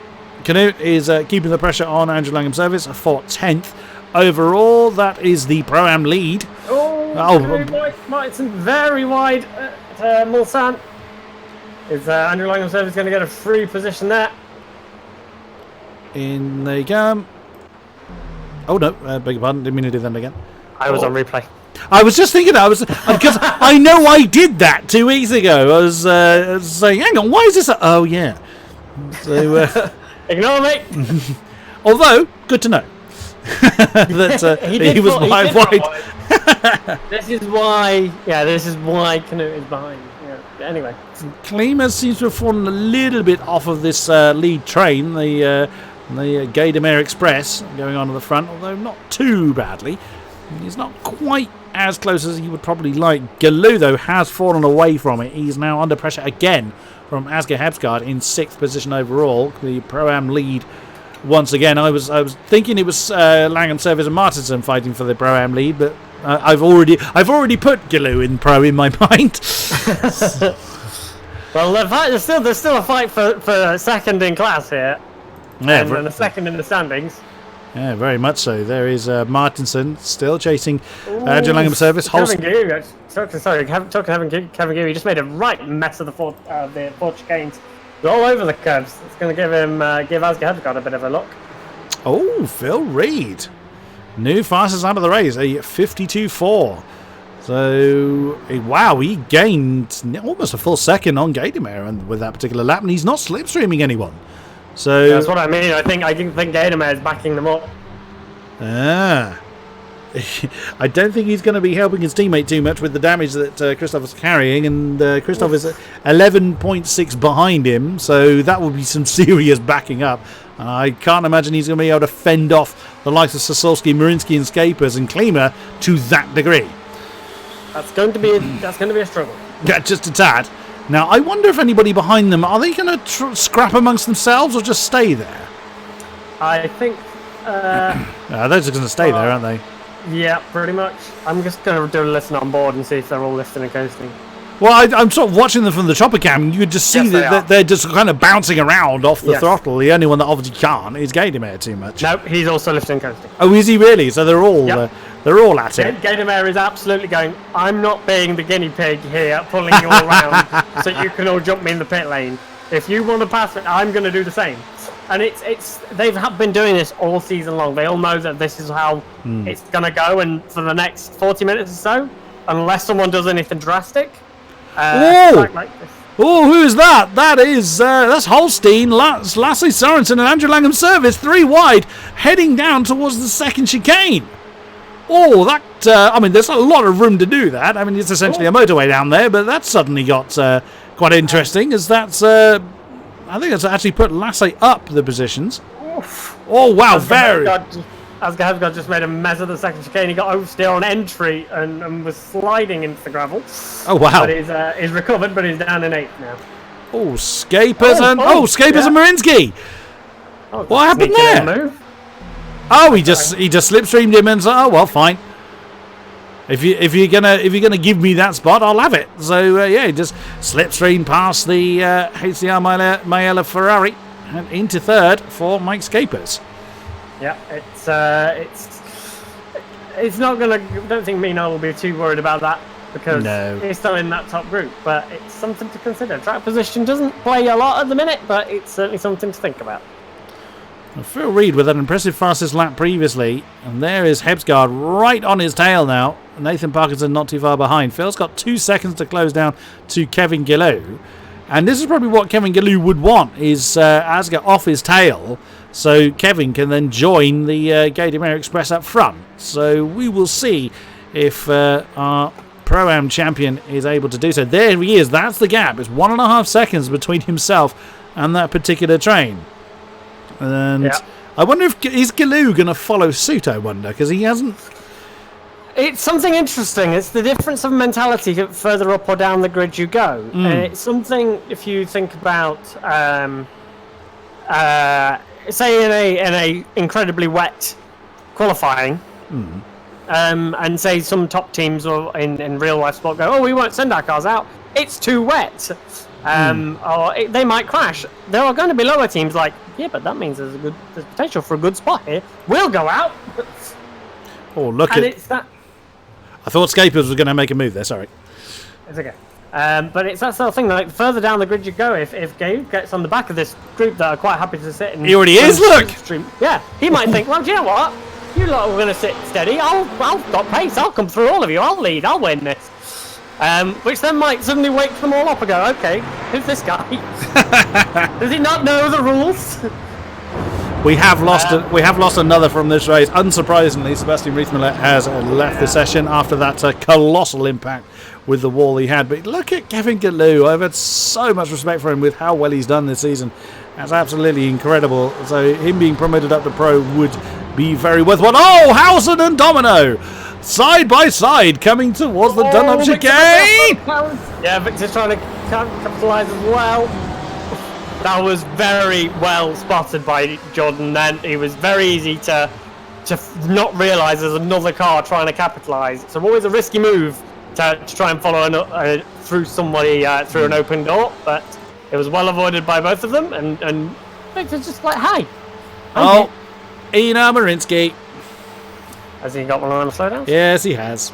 Canute is keeping the pressure on Andrew Langham service for 10th. Overall, that is the Pro-Am lead. Martinson very wide at Mulsanne. Is Andrew Langham service going to get a free position there? In they come. Oh no, beg your pardon, didn't mean to do that again. I was on replay. I was just thinking, because I know I did that 2 weeks ago. I was saying, hang on, why is this? Oh yeah. So ignore me. Although, good to know that he was wide. This is why. Yeah, this is why Canute is behind. Yeah. Anyway, Klima seems to have fallen a little bit off of this lead train, the Gaydemir Express, going on at the front, although not too badly. He's not quite as close as he would probably like. Galoo, though, has fallen away from it. He's now under pressure again from Asger Hebsgaard in 6th position overall. The Pro-Am lead once again. I was thinking it was Langham Service and Martinson fighting for the Pro-Am lead, but I've already put Galoo in Pro in my mind. Well, there's still a fight for second in class here, Yeah, and a second in the standings. Yeah, very much so. There is Martinson still chasing Adrian Langham service. Kevin Geary, Kevin Geary just made a right mess of the four chicanes. All over the curves. It's going to give Asger Hedegaard a bit of a look. Oh, Phil Reed. New fastest lap of the race, a 52.4. So, wow, he gained almost a full second on Gadamer with that particular lap, and he's not slipstreaming anyone. So that's what I mean. I think Gadamer is backing them up. I don't think he's going to be helping his teammate too much with the damage that Christoph is carrying, and Christoph is 11.6 behind him, so that will be some serious backing up. I can't imagine he's going to be able to fend off the likes of Sasolski, Marinsky and Scapers and Klima to that degree. That's going to be a struggle. Yeah, just a tad. Now, I wonder if anybody behind them, are they going to scrap amongst themselves or just stay there? I think... they're just going to stay there, aren't they? Yeah, pretty much. I'm just going to do a listen on board and see if they're all lifting and coasting. Well, I'm sort of watching them from the chopper cam. You could just see that they're just kind of bouncing around off the throttle. The only one that obviously can't is Gadamer too much. No, he's also lifting and coasting. Oh, is he really? So they're all at it. Gadamer is absolutely going, I'm not being the guinea pig here, pulling you all around so you can all jump me in the pit lane. If you want to pass it, I'm going to do the same. And they've been doing this all season long. They all know that this is how it's going to go, and for the next 40 minutes or so, unless someone does anything drastic. Like this. Oh, who is that? That's Holstein, Lasse Sorensen and Andrew Langham service, 3 wide, heading down towards the second chicane. Oh, there's a lot of room to do that. I mean, it's essentially a motorway down there, but that suddenly got quite interesting, as that's... I think it's actually put Lasse up the positions. Oof. Oh, wow, very... Asger Hedegaard just made a mess of the second chicane. He got oversteer on entry and was sliding into the gravel. Oh, wow. But he's recovered, but he's down in 8th now. Oh, Scapers and Marinsky. Oh, what happened there? Move. Oh, he just slipstreamed him and said, "Oh well, fine. If you're gonna give me that spot, I'll have it." So he just slipstreamed past the HCR Maiella Ferrari and into 3rd for Mike Scapers. Yeah, it's not gonna. I don't think Mino will be too worried about that because he's still in that top group. But it's something to consider. Track position doesn't play a lot at the minute, but it's certainly something to think about. Phil Reed with an impressive fastest lap previously, and there is Hebsgaard right on his tail now. Nathan Parkinson not too far behind. Phil's got 2 seconds to close down to Kevin Gillou, and this is probably what Kevin Gillou would want, is Asger off his tail, so Kevin can then join the Gadamer Express up front. So we will see if our Pro-Am champion is able to do so. There he is, that's the gap. It's 1.5 seconds between himself and that particular train. And I wonder if is Gillou going to follow suit, I wonder, because he hasn't... It's something interesting. It's the difference of mentality further up or down the grid you go. It's something, if you think about, say in a incredibly wet qualifying, and say some top teams or in real life sport go, oh, we won't send our cars out. It's too wet. Or they might crash. There are going to be lower teams like, yeah, but that means there's potential for a good spot here. We'll go out. Oh, look and at... it's that. I thought Scapers was going to make a move there, sorry. It's okay. But it's that sort of thing, like, further down the grid you go, if Gabe gets on the back of this group that are quite happy to sit and... He already is, look! Yeah, he might think, well, do you know what? You lot are going to sit steady. I'll got pace. I'll come through all of you. I'll lead. I'll win this. Which then might suddenly wake them all up and go, okay, who's this guy? Does he not know the rules? We have lost another from this race. Unsurprisingly, Sebastian Riethmiller has left the session after that colossal impact with the wall he had. But look at Kevin Gillou. I've had so much respect for him with how well he's done this season. That's absolutely incredible. So him being promoted up to pro would be very worthwhile. Oh, Howson and Domino! Side by side, coming towards the Dunlop chicane! Yeah, Victor's trying to capitalise as well. That was very well spotted by Jordan then. It was very easy to not realise there's another car trying to capitalise. So always a risky move to try and follow through somebody through an open door, but it was well avoided by both of them, and it was just like, hi. Oh, Ina Marinsky. Has he got one of them slowdowns? Yes, he has.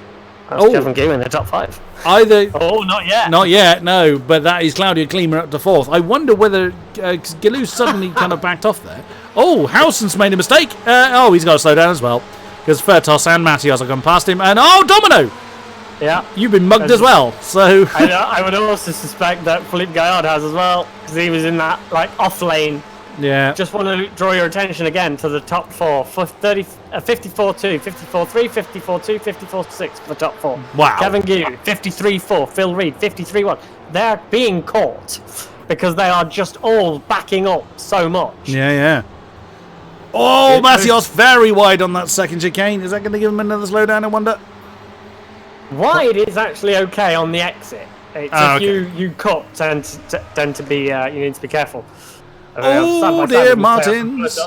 That's Kevin Gu in the top 5. Either. Oh, not yet. Not yet, no. But that is Claudia Klima up to 4th. I wonder whether Gilou suddenly kind of backed off there. Oh, Howson's made a mistake. He's got to slow down as well. Because Furtos and Matios have gone past him. And Domino! Yeah. You've been mugged as well, so... I would also suspect that Philippe Gaillard has as well. Because he was in that, off lane. Yeah. Just want to draw your attention again to the top 4. 54-2, 54-3, 54-2, 54-6 for the top 4. Wow. Kevin Gu, 53-4. Phil Reed, 53-1. They're being caught because they are just all backing up so much. Yeah. Oh, Matios very wide on that second chicane. Is that going to give him another slowdown, I wonder? Wide is actually okay on the exit. It's if you cut, tend to be, you need to be careful. Oh dear, Martins.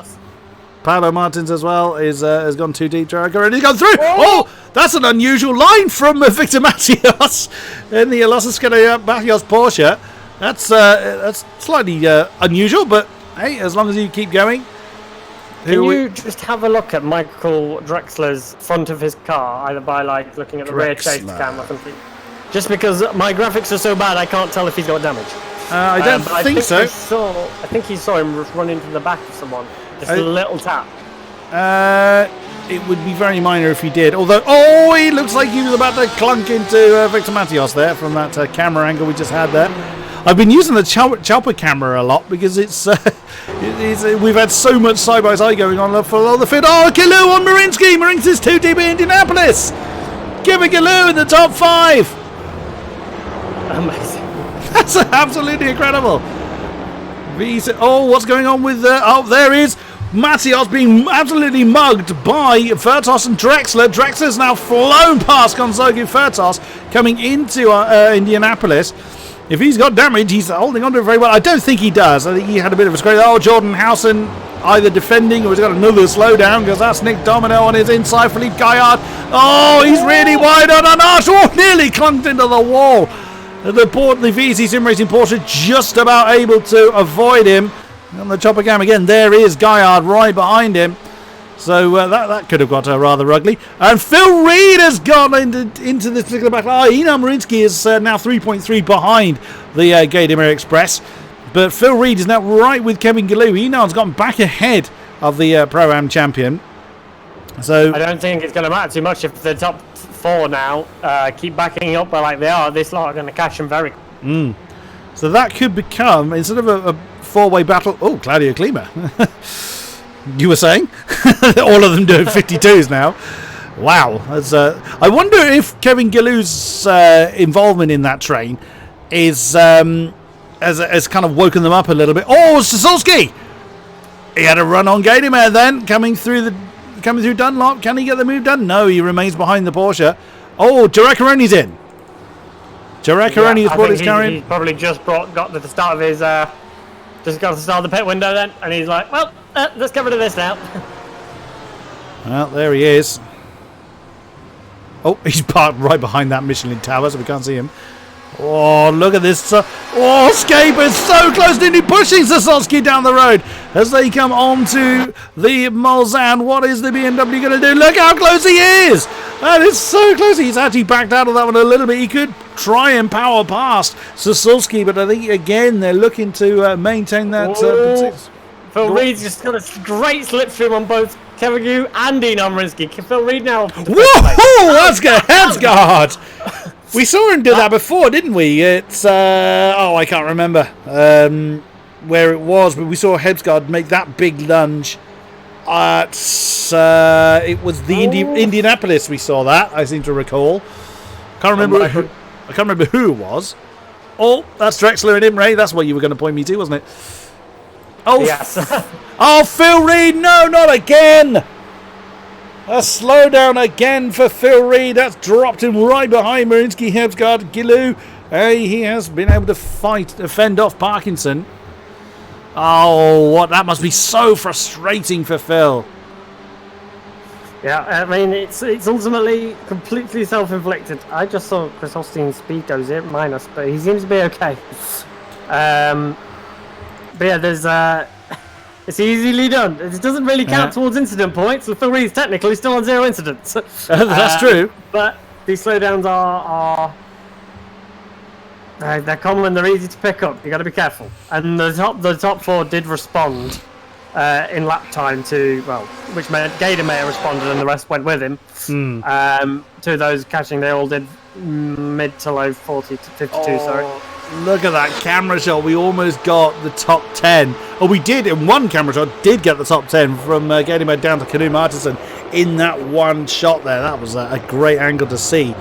Paolo Martins as well has gone too deep. Jericho, and he's gone through. Oh, that's an unusual line from Victor Matios in the Losascada Matios Porsche. That's slightly unusual, but hey, as long as you keep going. Can you just have a look at Michael Drexler's front of his car, either by looking at the rear chase cam or something? Just because my graphics are so bad, I can't tell if he's got damage. I don't think so. I think he saw him run into the back of someone. Just a little tap. It would be very minor if he did. Although, he looks like he was about to clunk into Victor Matios there from that camera angle we just had there. I've been using the chopper camera a lot because we've had so much side-by-side going on for the fit. Oh, Gilou on Marinsky. Marinsky's too deep in Indianapolis. Give it Gilou in the top 5. Amazing. That's absolutely incredible. What's going on with... there is Matios being absolutely mugged by Furtos and Drexler. Drexler's now flown past Gonzaga Furtos coming into Indianapolis. If he's got damage, he's holding on to it very well. I don't think he does. I think he had a bit of a scrape. Jordan Howson either defending or he's got another slowdown because that's Nick Domino on his inside. Philippe Gaillard. He's really wide on an arch. Nearly clunked into the wall. The VC Sim Racing Porsche just about able to avoid him. On the chopper cam again, there is Gaillard right behind him. So that could have got rather ugly. And Phil Reed has gone into this particular battle. Ina Marinsky is now 3.3 behind the Gaydemir Express. But Phil Reed is now right with Kevin Gilou. Inan's gone back ahead of the Pro-Am champion. So I don't think it's going to matter too much if the top 4 now keep backing up like they are. This lot are going to catch them very quick. So that could become, instead of a 4-way battle... Oh, Claudio Klima. You were saying? All of them doing 52s now. Wow. That's, I wonder if Kevin Gilou's involvement in that train is has kind of woken them up a little bit. Oh, Sasulski! He had a run on Gaydemir then, coming through Dunlop. Can he get the move done? No, he remains behind the Porsche. Oh, Giacaroni's in. Giacaroni has brought his car in. He's probably just got to the start of his... just got to the start of the pit window then, and he's like, well, let's get rid of this now. Well, there he is. Oh, he's parked right behind that Michelin tower, so we can't see him. Oh, look at this. Scape is so close to pushing Sasolski down the road as they come onto the Mulsanne. What is the BMW going to do? Look how close he is. That is so close. He's actually backed out of that one a little bit. He could try and power past Sasolski, but I think, again, they're looking to maintain that. Phil Reed's just got a great slipstream on both Kevin Gu and Ina Marinsky. Phil Reed now. Whoa! That's good. Headsguard. We saw him do that before, didn't we? It's I can't remember where it was, but we saw Headsguard make that big lunge. It was the Indianapolis. We saw that. I seem to recall. I can't remember who it was. Oh, that's Drexler and Imre. That's what you were going to point me to, wasn't it? Oh, yes. Oh, Phil Reed! No, not again. A slowdown again for Phil Reed. That's dropped him right behind Marinsky, Headsguard, Gilou. He has been able to fend off Parkinson. Oh, that must be so frustrating for Phil. Yeah, I mean, it's ultimately completely self-inflicted. I just saw Chris Holstein's speed goes in minus, but he seems to be okay. But yeah, there's it's easily done. It doesn't really count towards incident points. So Phil Reed's technically still on 0 incidents. That's true. But these slowdowns are they're common and they're easy to pick up. You got to be careful. And the top 4 did respond in lap time to, well, which meant Gator may have responded and the rest went with him. To those catching, they all did mid to low 40 to 52. Sorry. Look at that camera shot. We almost got the top 10. Oh, we did in one camera shot. Did get the top 10 from Gator down to Canoe Martinson in that one shot there. That was a great angle to see.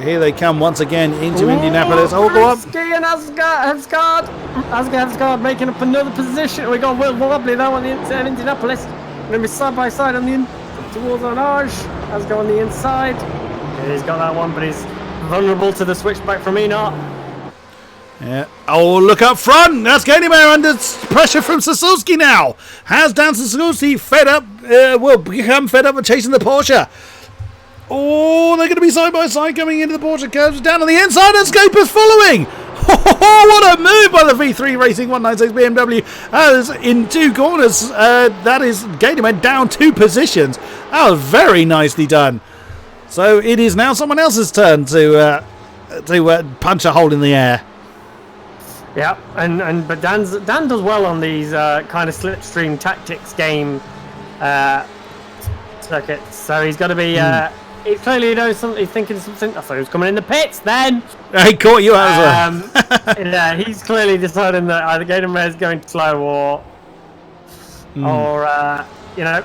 Here they come once again into Indianapolis. Oh, go up. And Asgard making up another position. We got Will Wobbly now on the inside of Indianapolis. Going to be side by side on the towards Onage. Asgard on the inside. Yeah, he's got that one, but he's vulnerable to the switchback from Enoch. Yeah. Oh, look up front. That's Gator under pressure from Sasuke now. Has Dan Sasuke fed up, will become fed up with chasing the Porsche. Oh, they're going to be side by side coming into the Porsche curves down on the inside, and Scaper's following. Oh, what a move by the V3 Racing 196 BMW. As in 2 corners, that is Gator down 2 positions. That was very nicely done. So it is now someone else's turn to punch a hole in the air. Yeah, but Dan does well on these kind of slipstream tactics game circuits. So he's got to be. He clearly knows something. He's thinking something. I thought he was coming in the pits. Then he caught you out as well. Yeah, he's clearly deciding that either Gator is going slow or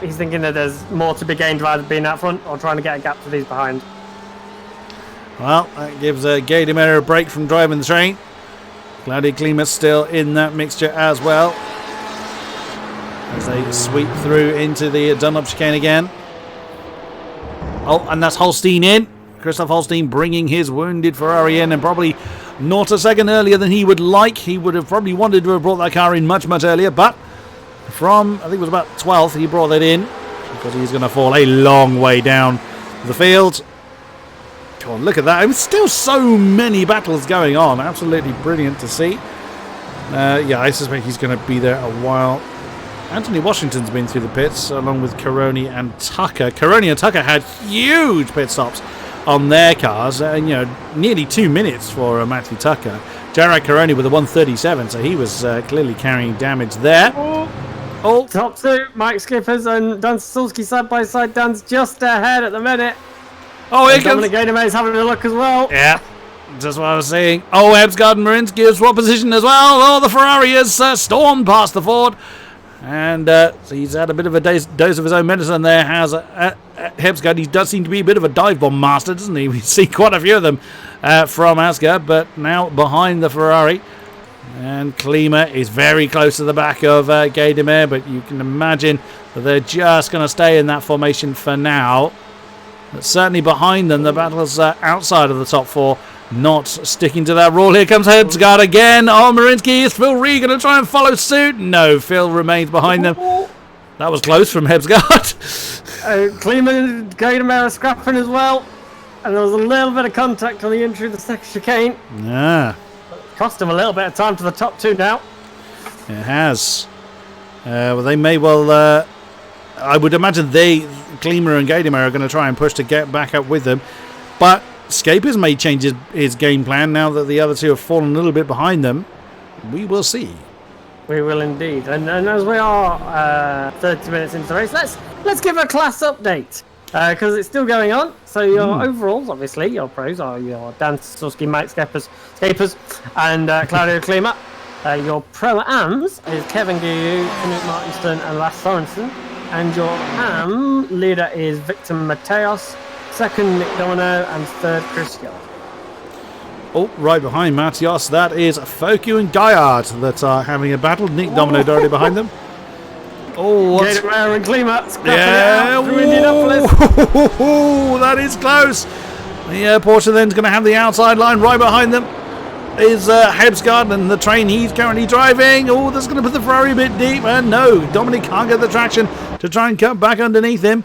he's thinking that there's more to be gained by either being out front or trying to get a gap to these behind. Well, that gives Gator a break from driving the train. Claudio Klima's still in that mixture as well as they sweep through into the Dunlop chicane again. Oh, and that's Holstein in. Christoph Holstein bringing his wounded Ferrari in, and probably not a second earlier than he would like. He would have probably wanted to have brought that car in much, much earlier, but from, I think it was about 12th, he brought that in because he's going to fall a long way down the field. God, look at that. There's still so many battles going on. Absolutely brilliant to see. Yeah, I suspect he's going to be there a while. Anthony Washington's been through the pits along with Caroni and Tucker. Caroni and Tucker had huge pit stops on their cars. Nearly 2 minutes for Matthew Tucker. Jared Caroni with a 137, so he was clearly carrying damage there. Oh, top 2, Mike Skippers and Dan Sasuke side by side. Dan's just ahead at the minute. Oh, here comes. Dominic Gator is having a look as well. Yeah, just what I was saying. Oh, Hebsgaard and Marinsky has swap position as well. Oh, the Ferrari has stormed past the Ford. And so he's had a bit of a dose of his own medicine there. Has Hebsgaard. He does seem to be a bit of a dive bomb master, doesn't he? We see quite a few of them from Asgard, but now behind the Ferrari. And Klima is very close to the back of Gaydemir, but you can imagine that they're just going to stay in that formation for now. But certainly behind them, the battle's outside of the top 4. Not sticking to that rule. Here comes Hebsgaard again. Oh, Marinsky. Is Phil Ree going to try and follow suit? No, Phil remains behind them. That was close from Hebsgaard. Klima and Gaydemir scrapping as well. And there was a little bit of contact on the entry of the second chicane. Yeah. Cost him a little bit of time to the top 2 now. It has. Well, they may well... I would imagine Klima and Gaydemir are going to try and push to get back up with them. But Scapers may change his game plan now that the other 2 have fallen a little bit behind them. We will see. We will indeed. And as we are 30 minutes into the race, let's give a class update. Because it's still going on. So your overalls, obviously, your pros are your Dan Sasuke, Mike Scapers, and Claudio Klima. Your pro-ams is Kevin Guyu, Knut Martinsson, and Lasse Sorensen. And your AM leader is Victor Mateos, second Nick Domino, and third Chris Yard. Oh, right behind Matias, that is Foku and Guyard that are having a battle. Nick Domino directly behind them. Oh, what's... Gator and Klima scrapping yeah, it out through Indianapolis. That is close. The Porsche then's going to have the outside line right behind them. Is Hebsgaard and the train he's currently driving. Oh, that's going to put the Ferrari a bit deep. And no, Dominic can't get the traction to try and cut back underneath him.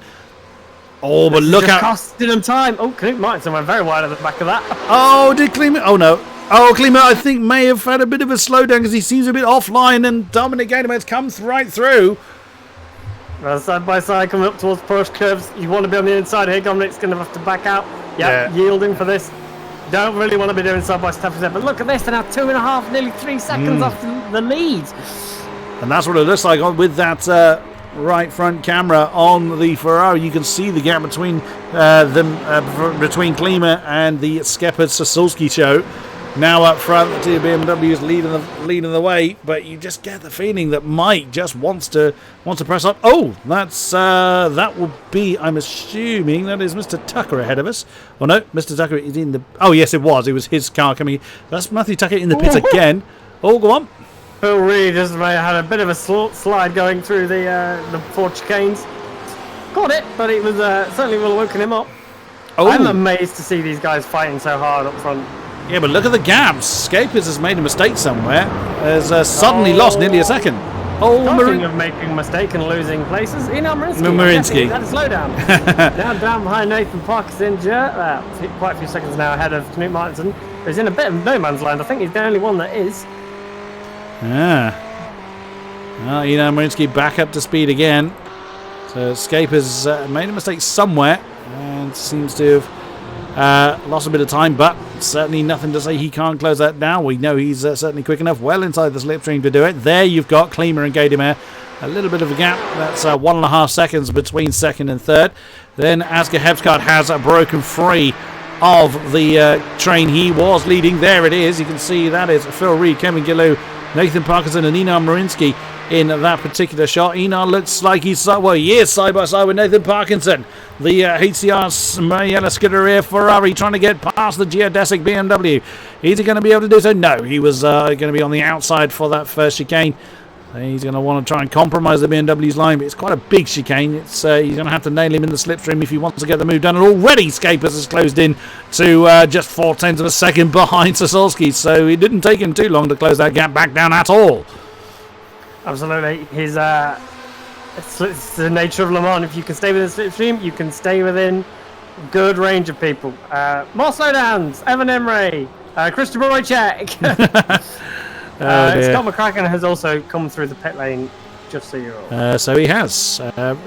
Oh, but look out. Costing him time. Oh, Knut Martinson went very wide at the back of that. Oh, did Klima? Oh, no. Oh, Klima, I think, may have had a bit of a slowdown because he seems a bit offline, and Dominic Gadamer's comes right through. Well, side by side, coming up towards Porsche curves. You want to be on the inside here. Dominic's going to have to back out. Yep, yielding for this. Don't really want to be doing side by side. But look at this. They're now 2.5, nearly 3 seconds off the lead. And that's what it looks like with that right front camera on the Ferrari. You can see the gap between between Klima and the Skepper Sasulski show. Now up front, the two BMWs leading the way, but you just get the feeling that Mike just wants to press up. Oh, that will be, I'm assuming, that is Mr. Tucker ahead of us. Well, no, Mr. Tucker is in the. Oh, yes, it was. It was his car coming. That's Matthew Tucker in the pits again. Oh, go on. Phil Reed just had a bit of a slide going through the four chicanes. Got it, but it was certainly will have woken him up. Oh. I'm amazed to see these guys fighting so hard up front. Yeah, but look at the gaps. Scapers has made a mistake somewhere. Has suddenly lost nearly a second. Oh, talking of making a mistake and losing places, Marinsky had a slowdown. Now down behind Nathan Parkinson, quite a few seconds now ahead of Knut Martinson, who's in a bit of no man's land. I think he's the only one that is. Yeah. Well, Marinsky back up to speed again. So Scapers made a mistake somewhere and seems to have lost a bit of time, but certainly nothing to say he can't close that down. We know he's certainly quick enough, well inside the slipstream to do it. There you've got Klima and Gadamer. A little bit of a gap. That's 1.5 seconds between second and third. Then Asger Hebsgaard has broken free of the train he was leading. There it is. You can see that is Phil Reed, Kevin Gillou, Nathan Parkinson and Einar Marinsky in that particular shot. Einar looks like he is side by side with Nathan Parkinson. The HCR Mariella Scuderia Ferrari trying to get past the geodesic BMW. Is he going to be able to do so? No, he was going to be on the outside for that first chicane. He's going to want to try and compromise the BMW's line, but it's quite a big chicane. He's going to have to nail him in the slipstream if he wants to get the move done. And already Scapers has closed in to just 0.4 of a second behind Sasulski, so it didn't take him too long to close that gap back down at all. Absolutely. It's the nature of Le Mans. If you can stay within the slipstream, you can stay within good range of people. More slowdowns. Evan Emre, Christopher Wojciech. Scott McCracken has also come through the pit lane, just so you're all. So he has.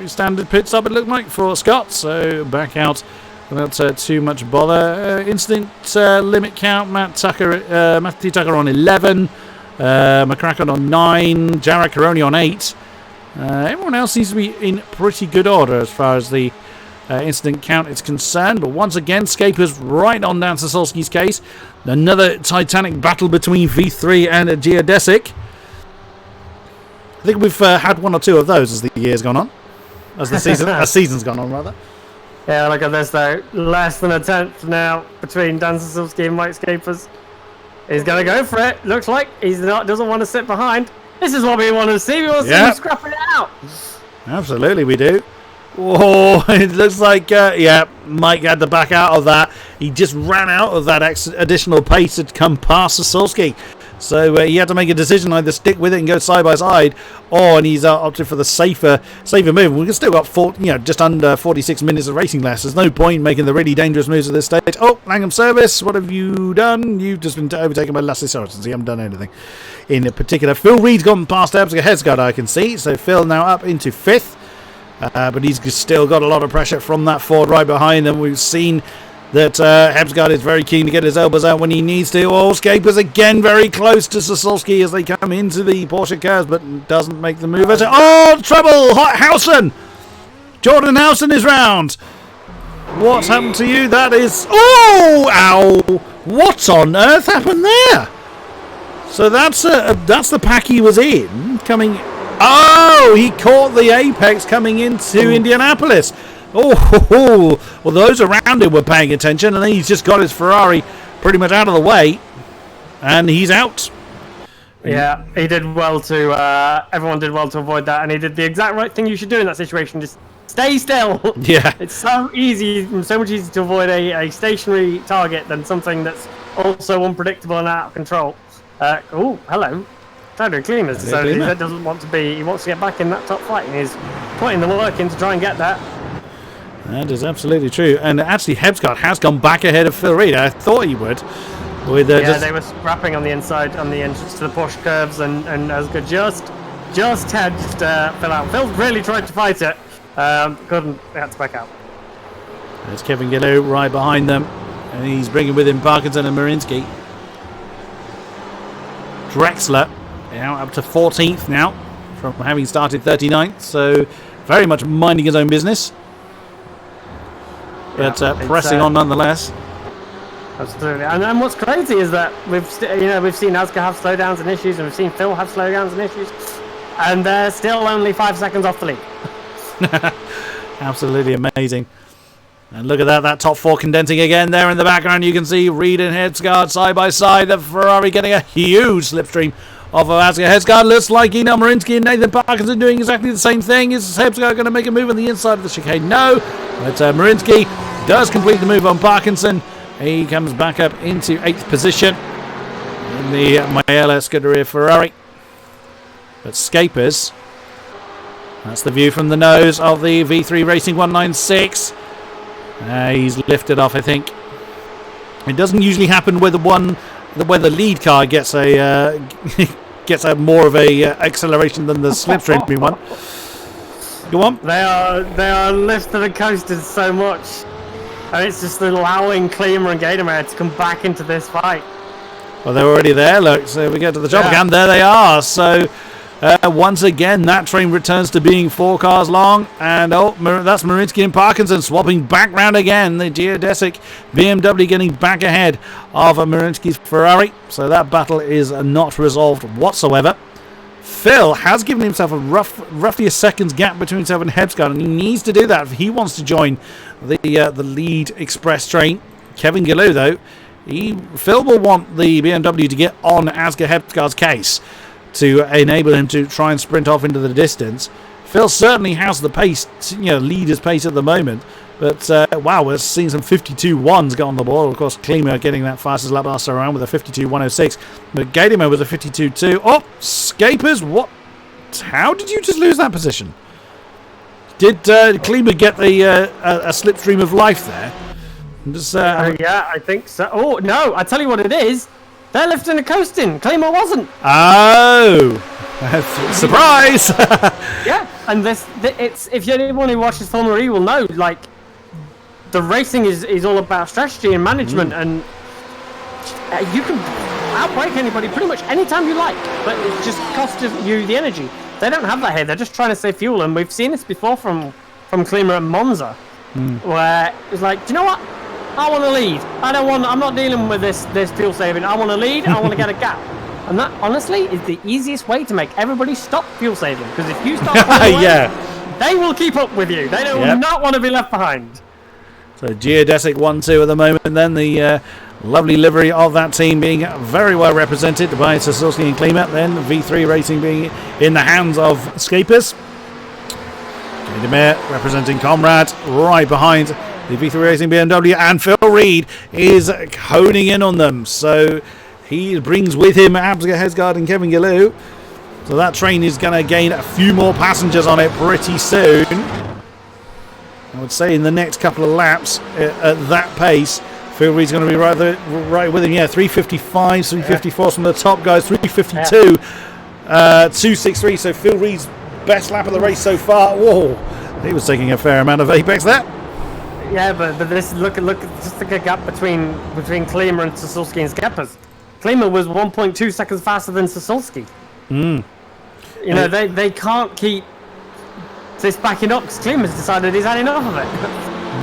Standard pit stop, it looked like, for Scott. So back out without too much bother. Instant limit count. Matthew Tucker on 11. McCracken on 9. Jarek Caroni on 8. Everyone else seems to be in pretty good order as far as the incident count is concerned. But once again, Scapers right on down Sasulski's case. Another titanic battle between V3 and a geodesic. I think we've had one or two of those as the year's gone on. As the season's gone on, rather. Yeah, look at this though. Less than a tenth now between Dan Sasulski and Mike Scapers. He's going to go for it. Looks like doesn't want to sit behind. This is what we want to see. We want to see him scrapping it out. Absolutely, we do. Oh, it looks like, Mike had to back out of that. He just ran out of that additional pace to come past Sasulski. So he had to make a decision, either stick with it and go side by side, and he's opted for the safer move. We've still got just under 46 minutes of racing left. There's no point making the really dangerous moves at this stage. Oh, Langham Service, what have you done? You've just been overtaken by Lassie Sorensen. You haven't done anything in particular. Phil Reed's gone past Hebsgaard, I can see. So Phil now up into 5th. But he's still got a lot of pressure from that Ford right behind them. We've seen that Hebsgaard is very keen to get his elbows out when he needs to. Scapers again very close to Sasulski as they come into the Porsche curves, but doesn't make the move. Trouble! Howson! Jordan Howson is round. What's happened to you? That is... Oh! Ow! What on earth happened there? So that's the pack he was in, coming... Oh, he caught the apex coming into Indianapolis. Well, those around him were paying attention, and then he's just got his Ferrari pretty much out of the way, and he's out. Yeah, he did well to. Everyone did well to avoid that, and he did the exact right thing you should do in that situation. Just stay still. Yeah, it's so much easier to avoid a stationary target than something that's also unpredictable and out of control. Hello. Totally clean as that doesn't want to be. He wants to get back in that top fight, and he's putting the work in to try and get that. That is absolutely true. And actually, Hebscott has gone back ahead of Phil Reed. I thought he would. With, they were scrapping on the inside, on the entrance to the Porsche curves, and Asger just hedged Phil out. Phil really tried to fight it. Couldn't. They had to back out. There's Kevin Gillou right behind them. And he's bringing with him Parkinson and Marinsky. Drexler now up to 14th now from having started 39th. So very much minding his own business. But pressing on nonetheless. Absolutely. And what's crazy is that we've seen Asger have slowdowns and issues, and we've seen Phil have slowdowns and issues, and they're still only 5 seconds off the lead. Absolutely amazing. And look at that top four condensing again there in the background. You can see Reed and Hedsgaard side by side. The Ferrari getting a huge slipstream off of Asger. Hedsgaard looks like Eno Marinsky and Nathan Parkinson doing exactly the same thing. Is Hedsgaard going to make a move on the inside of the chicane? No. But Marinsky does complete the move on Parkinson. He comes back up into 8th position in the Maella Scuderia Ferrari. But Scapers, that's the view from the nose of the V3 Racing 196. He's lifted off, I think. It doesn't usually happen where the lead car gets a gets a more of a acceleration than the slipstream one. Go on. They are lifted and coasted so much, and it's just allowing Klima and Gadamer to come back into this fight. Well, they're already there. Look, so we get to the top again. There they are. So. Once again, that train returns to being 4 cars long, and that's Marinsky and Parkinson swapping back round again. The geodesic BMW getting back ahead of Marinsky's Ferrari, so that battle is not resolved whatsoever. Phil has given himself a roughly a second's gap between himself and Hebsgaard, and he needs to do that if he wants to join the lead express train. Kevin Gillou, though, Phil will want the BMW to get on Asger Hebsgaard's case to enable him to try and sprint off into the distance. Phil certainly has the pace, leader's pace at the moment. But, wow, we're seeing some 52.1s go on the ball. Of course, Klima getting that fastest lap after around with a 52.106. But Gadamer with a 52.2. Oh, Scapers, what? How did you just lose that position? Did Klima get a slipstream of life there? Yeah, I think so. Oh, no, I tell you what it is. They're lifting and coasting. Klima wasn't. Oh, surprise! Yeah, and it's if anyone who watches Formula E will know, like, the racing is all about strategy and management, and you can outbrake anybody pretty much anytime you like, but it just costs you the energy. They don't have that here. They're just trying to save fuel, and we've seen this before from Klima and Monza, where it's like, do you know what? I want to lead. I'm not dealing with this fuel saving. I want to lead. I want to get a gap. And that, honestly, is the easiest way to make everybody stop fuel saving. Because if you stop pulling away, they will keep up with you. They do not want to be left behind. So geodesic 1-2 at the moment. And then the lovely livery of that team being very well represented by Sasulski and Klima. Then V3 Racing being in the hands of Scapers. Demir representing Comrade right behind the V3 Racing BMW, and Phil Reed is honing in on them. So he brings with him Asger Hedsgaard and Kevin Gillou. So that train is going to gain a few more passengers on it pretty soon. I would say in the next couple of laps at that pace, Phil Reed's going to be right with him. Yeah, 355, 354 from the top guys, 352, 263. So Phil Reed's best lap of the race so far. Whoa, he was taking a fair amount of apex there. Yeah, but this look just a gap between Klima and Sasulski and Scapers. Klima was 1.2 seconds faster than Sasulski. They can't keep this backing up because Klima's decided he's had enough of it.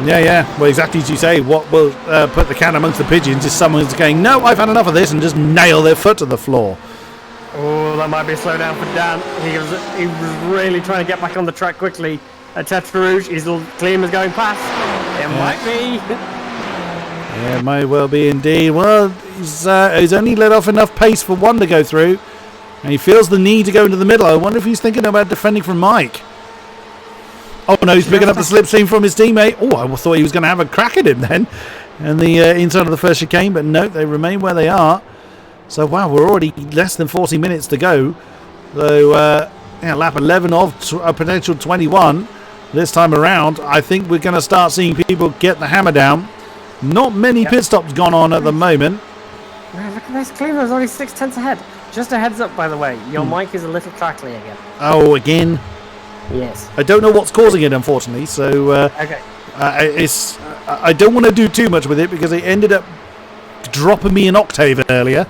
Yeah. Well, exactly as you say, what will put the cat amongst the pigeons is someone who's going, no, I've had enough of this, and just nail their foot to the floor. Oh, that might be a slowdown for Dan. He was really trying to get back on the track quickly. At Tetra Rouge, Klima's going past. It might be. Yeah, it might well be indeed. Well, he's only let off enough pace for one to go through, and he feels the need to go into the middle. I wonder if he's thinking about defending from Mike. Oh no, he's picking up the slipstream from his teammate. Oh, I thought he was going to have a crack at him then, and the inside of the first chicane, but no, they remain where they are. So wow, we're already less than 40 minutes to go. So lap 11 of a potential 21. this time around. I think we're going to start seeing people get the hammer down. Not many pit stops gone on at the moment. Man, look at this. Cleveland's only 6/10 ahead. Just a heads up, by the way. Your mic is a little crackly again. Oh, again? Yes. I don't know what's causing it, unfortunately. So Okay. I don't want to do too much with it because it ended up dropping me an octave earlier.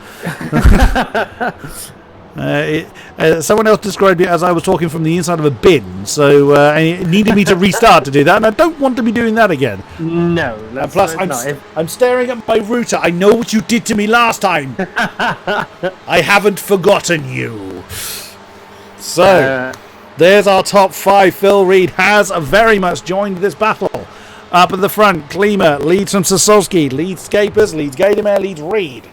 Someone else described it as I was talking from the inside of a bin, so it needed me to restart to do that, and I don't want to be doing that again. No. And plus, I'm staring at my router. I know what you did to me last time. I haven't forgotten you. So, there's our top 5. Phil Reed has very much joined this battle. Up at the front, Klima leads from Sosowski, leads Scapers, leads Gadamer, leads Reed.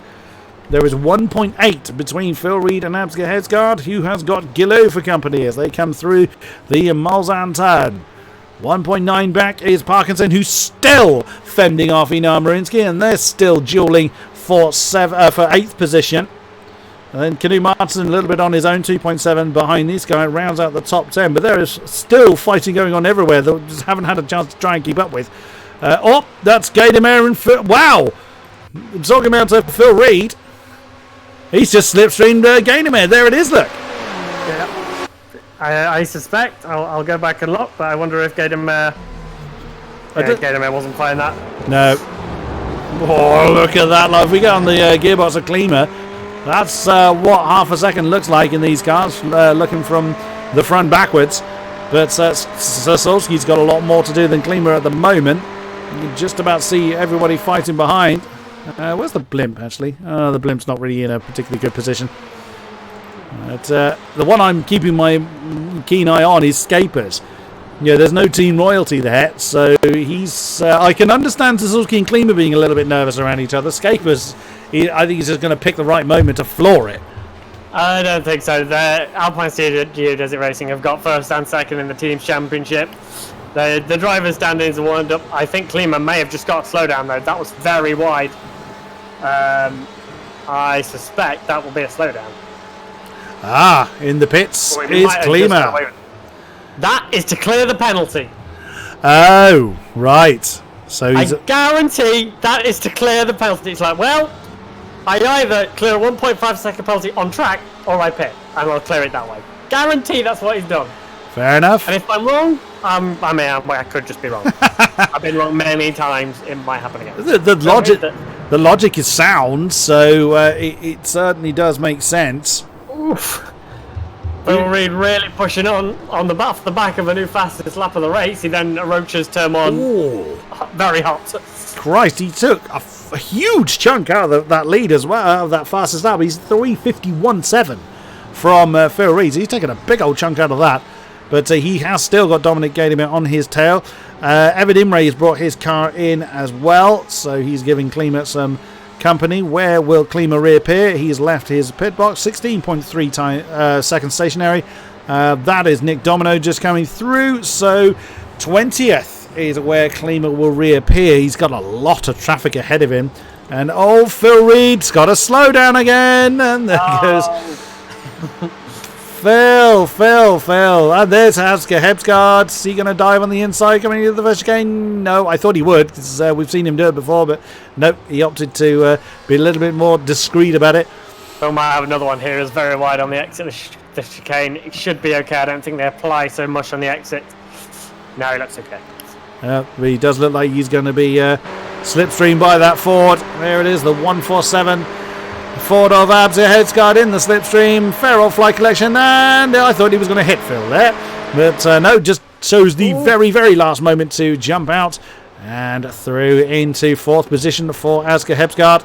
There is 1.8 between Phil Reed and Ansgar Hedsgaard, who has got Gillo for company as they come through the Malzahn turn. 1.9 back is Parkinson, who's still fending off Einar Marinsky, and they're still dueling for 8th position. And then Canoe Martin a little bit on his own, 2.7 behind this guy, rounds out the top 10. But there is still fighting going on everywhere that we just haven't had a chance to try and keep up with. That's Gadamer and Phil. Wow! Talking about Phil Reed. He's just slipstreamed Gadamer. There it is, look. Yeah. I suspect. I'll go back and look, but I wonder if Gadamer... Gadamer wasn't playing that. No. Oh, look at that. Like, if we get on the gearbox of Klima, that's what half a second looks like in these cars, looking from the front backwards. But Sosowski's got a lot more to do than Klima at the moment. You can just about see everybody fighting behind. Where's the blimp, actually? The blimp's not really in a particularly good position. But, the one I'm keeping my keen eye on is Scapers. Yeah, there's no team royalty there, so he's... I can understand Sosowski and Klima being a little bit nervous around each other. Scapers, I think he's just going to pick the right moment to floor it. I don't think so. The Alpine Geodesic Racing have got first and second in the team's championship. The driver's standings are warmed up. I think Klima may have just got a slowdown, though. That was very wide. I suspect that will be a slowdown. In the pits is Klima. That is to clear the penalty. Oh, right. So I guarantee that is to clear the penalty. It's like, well, I either clear a 1.5 second penalty on track or I pit, and I'll clear it that way. Guarantee that's what he's done. Fair enough. And if I'm wrong, I could just be wrong. I've been wrong many times. It might happen again. The logic is sound, so it certainly does make sense. Oof. Phil Reed really pushing on the back of a new fastest lap of the race. He then roaches turn one. Ooh. Very hot. Christ, he took a huge chunk out of that lead as well, of that fastest lap. He's 3:51.7 from Phil Reed. He's taken a big old chunk out of that. But he has still got Dominic Gadamer on his tail. Evan Imre has brought his car in as well, so he's giving Klima some company. Where will Klima reappear? He's left his pit box, 16.3 seconds stationary. That is Nick Domino just coming through, so 20th is where Klima will reappear. He's got a lot of traffic ahead of him. And Phil Reed's got to slow down again, and there goes... Phil. And there's Ansgar Hedsgaard. Is he going to dive on the inside coming into the first chicane? No, I thought he would, because we've seen him do it before, but nope, he opted to be a little bit more discreet about it. Phil might have another one here. It's very wide on the exit of the chicane. It should be okay. I don't think they apply so much on the exit. No, he looks okay. But he does look like he's going to be slipstreamed by that Ford. There it is, the 147. Ford of Ansgar Hedsgaard in the slipstream. Farrell fly collection, and I thought he was going to hit Phil there. But no, just chose the very, very last moment to jump out and through into 4th position for Ansgar Hedsgaard.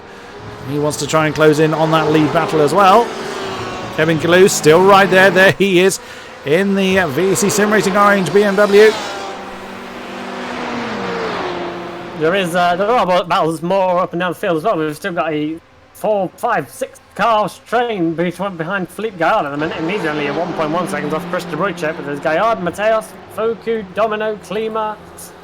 He wants to try and close in on that lead battle as well. Kevin Galoo still right there. There he is in the VEC Sim Racing Orange BMW. There are battles more up and down the field as well. We've still got a 4, 5, 6 cars train behind Philippe Gaillard at the minute, and he's only at 1.1 seconds off Chris de Bruyche, but there's Gaillard, Mateos, Foku, Domino, Klima,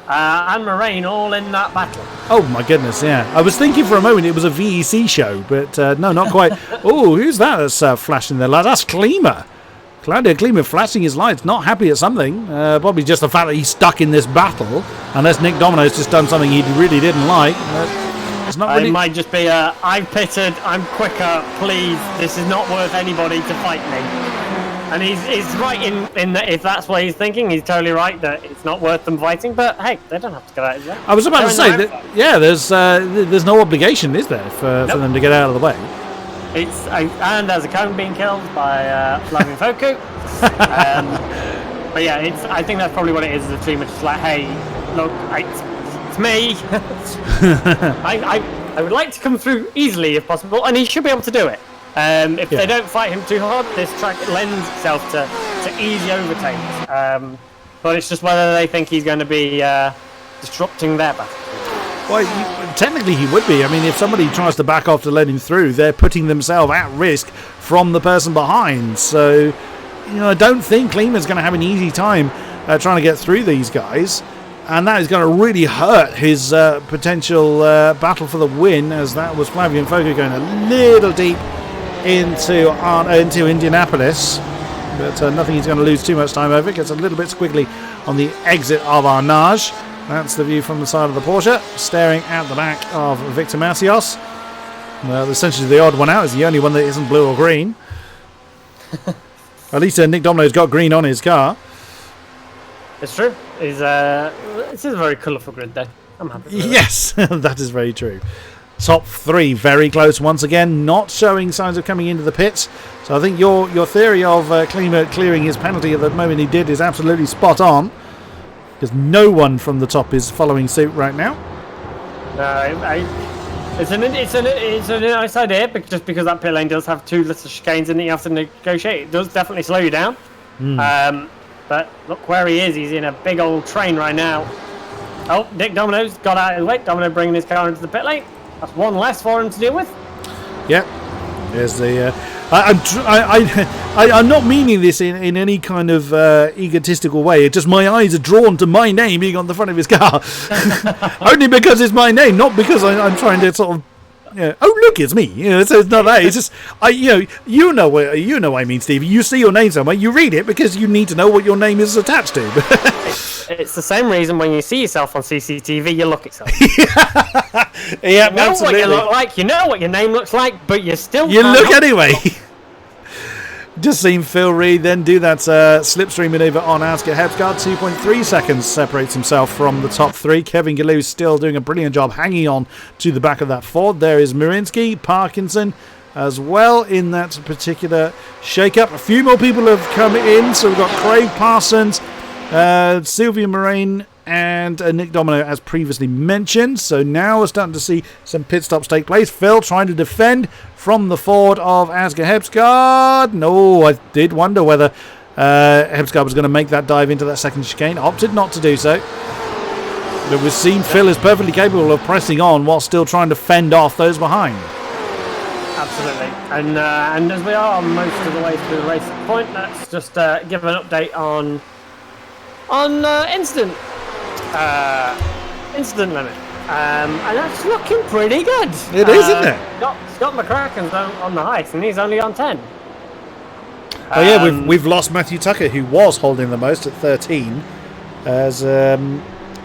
and Moraine all in that battle. Oh my goodness, yeah. I was thinking for a moment it was a VEC show, but no, not quite. Oh, who's that that's flashing there, lads? That's Klima. Claudio Klima flashing his lights, not happy at something. Probably just the fact that he's stuck in this battle. Unless Nick Domino's just done something he really didn't like. It's not really... It might just be I've pitted, I'm quicker, please, this is not worth anybody to fight me. And he's right in that if that's what he's thinking, he's totally right that it's not worth them fighting, but hey, they don't have to get out of there. I was about to say, that, yeah, there's no obligation, is there, for them to get out of the way? And there's a cone being killed by Flavien Foku. But yeah, I think that's probably what it is. The team is just like, hey, look, it's me. I would like to come through easily if possible, and he should be able to do it. If they don't fight him too hard, this track lends itself to easy overtakes. But it's just whether they think he's going to be disrupting their battle. Well, technically he would be. I mean, if somebody tries to back off to let him through, they're putting themselves at risk from the person behind. So, I don't think Klima's going to have an easy time trying to get through these guys. And that is going to really hurt his potential battle for the win, as that was Flavien Foku going a little deep into Indianapolis. But nothing he's going to lose too much time over. It gets a little bit squiggly on the exit of Arnage. That's the view from the side of the Porsche, staring at the back of Victor Masios. Well, essentially the odd one out is the only one that isn't blue or green. At least Nick Domino's got green on his car. It's true. This is a very colourful grid day. I'm happy with Yes, that is very true. Top three, very close once again, not showing signs of coming into the pits. So I think your theory of Klima clearing his penalty at the moment he did is absolutely spot on. Because no one from the top is following suit right now. It's a nice idea, just because that pit lane does have two little chicanes in it you have to negotiate. It does definitely slow you down. But look where he is. He's in a big old train right now. Oh, Nick Domino's got out of his way. Domino bringing his car into the pit lane. That's one less for him to deal with. Yep. There's the... I'm not meaning this in any kind of egotistical way. It's just my eyes are drawn to my name being on the front of his car. Only because it's my name, not because I'm trying to sort of... oh, look, it's me. So it's not that. It's just... You know what I mean, Steve. You see your name somewhere, you read it because you need to know what your name is attached to. It's the same reason when you see yourself on CCTV, you look at yourself. Yeah, you know absolutely. what you look like, you know what your name looks like, but you still You look anyway. Just seen Phil Reed then do that slipstream maneuver on Asger Hepsgaard. 2.3 seconds separates himself from the top three. Kevin Gallou still doing a brilliant job hanging on to the back of that Ford. There is Marinsky, Parkinson as well in that particular shake-up. A few more people have come in. So we've got Craig Parsons, Sylvia Moraine and Nick Domino as previously mentioned. So now we're starting to see some pit stops take place. Phil trying to defend from the Ford of Asger Hepsgaard. No, I did wonder whether Hepsgaard was going to make that dive into that second chicane. Opted not to do so. But we've seen Phil is perfectly capable of pressing on while still trying to fend off those behind. Absolutely. And as we are most of the way through the race point, let's just give an update on incident limit, and that's looking pretty good. It is, isn't it? Scott McCracken's on the heights, and he's only on 10. Oh yeah, we've lost Matthew Tucker, who was holding the most at 13. As I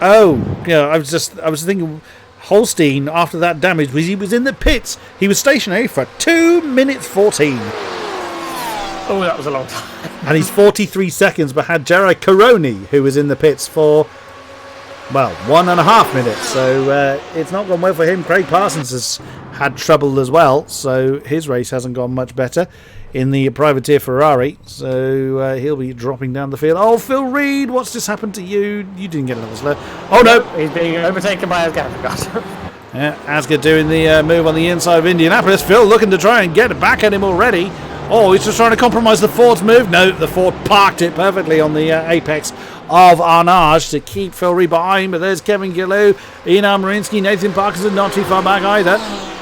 was thinking, Holstein after that damage he was in the pits. He was stationary for 2 minutes 14. Oh, that was a long time. And he's 43 seconds behind Jared Caroni, who was in the pits for, 1.5 minutes. So it's not gone well for him. Craig Parsons has had trouble as well, so his race hasn't gone much better in the privateer Ferrari. So he'll be dropping down the field. Oh, Phil Reed, what's just happened to you? You didn't get another slur. Oh, no. He's being overtaken by Asger. Yeah, Asger doing the move on the inside of Indianapolis. Phil looking to try and get back at him already. Oh, he's just trying to compromise the Ford's move. No, the Ford parked it perfectly on the apex of Arnage to keep Phil Reed behind. But there's Kevin Gallou, Ian Marinsky, Nathan Parkinson not too far back either.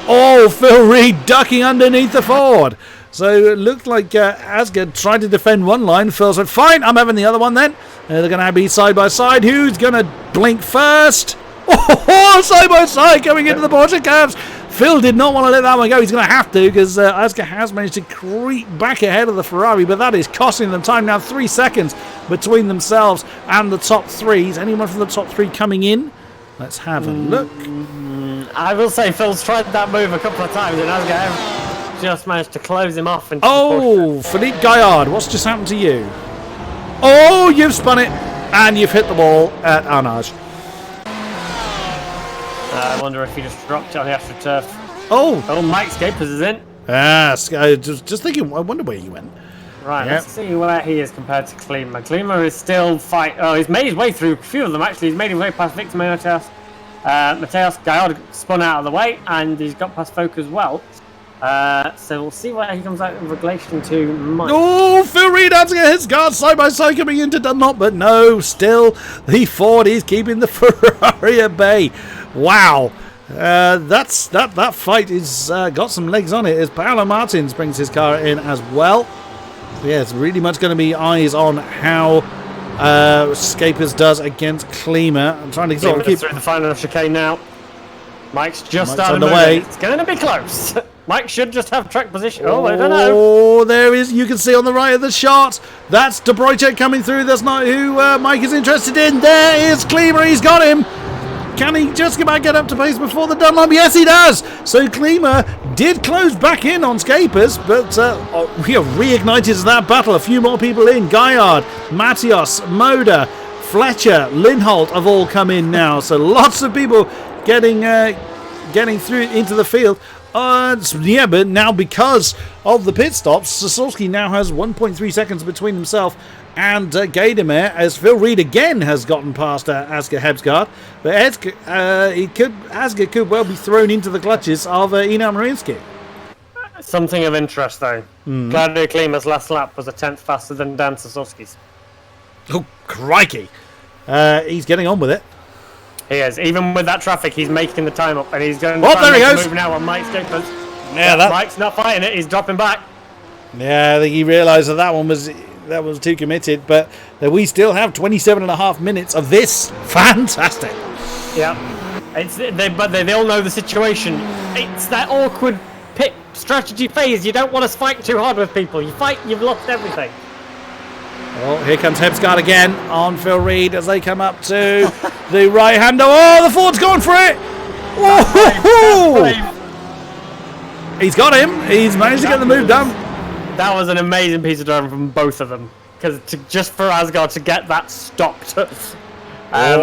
Oh, Phil Reed ducking underneath the Ford. So it looked like Asger tried to defend one line. Phil said, fine, I'm having the other one then. They're going to be side by side. Who's going to blink first? Oh, side by side going into the Porsche cabs. Phil did not want to let that one go. He's going to have to, because Asger has managed to creep back ahead of the Ferrari, but that is costing them time now. 3 seconds between themselves and the top three. Is anyone from the top three coming in? Let's have a look. I will say Phil's tried that move a couple of times, and Asger just managed to close him off. Philippe Gaillard, what's just happened to you? Oh, you've spun it, and you've hit the wall at Arnage. I wonder if he just dropped it on the AstroTurf. Oh, Mike Scapers is in. Just thinking, I wonder where he went. Right, Let's see where he is compared to Klima. Klima is still he's made his way through a few of them, actually. He's made his way past Victor Mateos. Mateos Gaillard spun out of the way, and he's got past Folk as well. So we'll see where he comes out in relation to Mike. Oh, Phil Reed has to get his guard side by side coming into Dunlop, but no, still the Ford is keeping the Ferrari at bay. Wow. That fight is got some legs on it as Paolo Martins brings his car in as well. Yeah, it's really much going to be eyes on how Scapers does against Klima. I'm trying to sort of keep through the final chicane now. Mike's just on the way. It's going to be close. Mike should just have track position. Oh, I don't know. Oh, there is. You can see on the right of the shot. That's De Bruyne coming through. That's not who Mike is interested in. There is Klima. He's got him. Can he just get up to pace before the Dunlop? Yes, he does. So Klima did close back in on Scapers, but we have reignited that battle. A few more people in. Gaillard, Matios, Moda, Fletcher, Linholt have all come in now. So lots of people getting through into the field. But now because of the pit stops, Sosowski now has 1.3 seconds between himself and Gaydemer, as Phil Reed again has gotten past Asger Hebsgaard. But Asger could well be thrown into the clutches of Enar Marinsky. Something of interest, though. Claudio Klima's last lap was a tenth faster than Dan Sosowski's. Oh, crikey. He's getting on with it. He is. Even with that traffic, he's making the time up, and he's going to there he goes. move now on Mike Scapers. Yeah, Mike's not fighting it. He's dropping back. Yeah, I think he realised that was too committed, but we still have 27.5 minutes of this. Fantastic. Yeah. But they all know the situation. It's that awkward pit strategy phase. You don't want to fight too hard with people. You fight, you've lost everything. Oh, here comes Hebsgaard again on Phil Reed as they come up to the right-hander. Oh, the Ford's gone for it. Whoa! He's got him. He's managed to get the move done. That was an amazing piece of driving from both of them. Because just for Asgard to get that stopped. It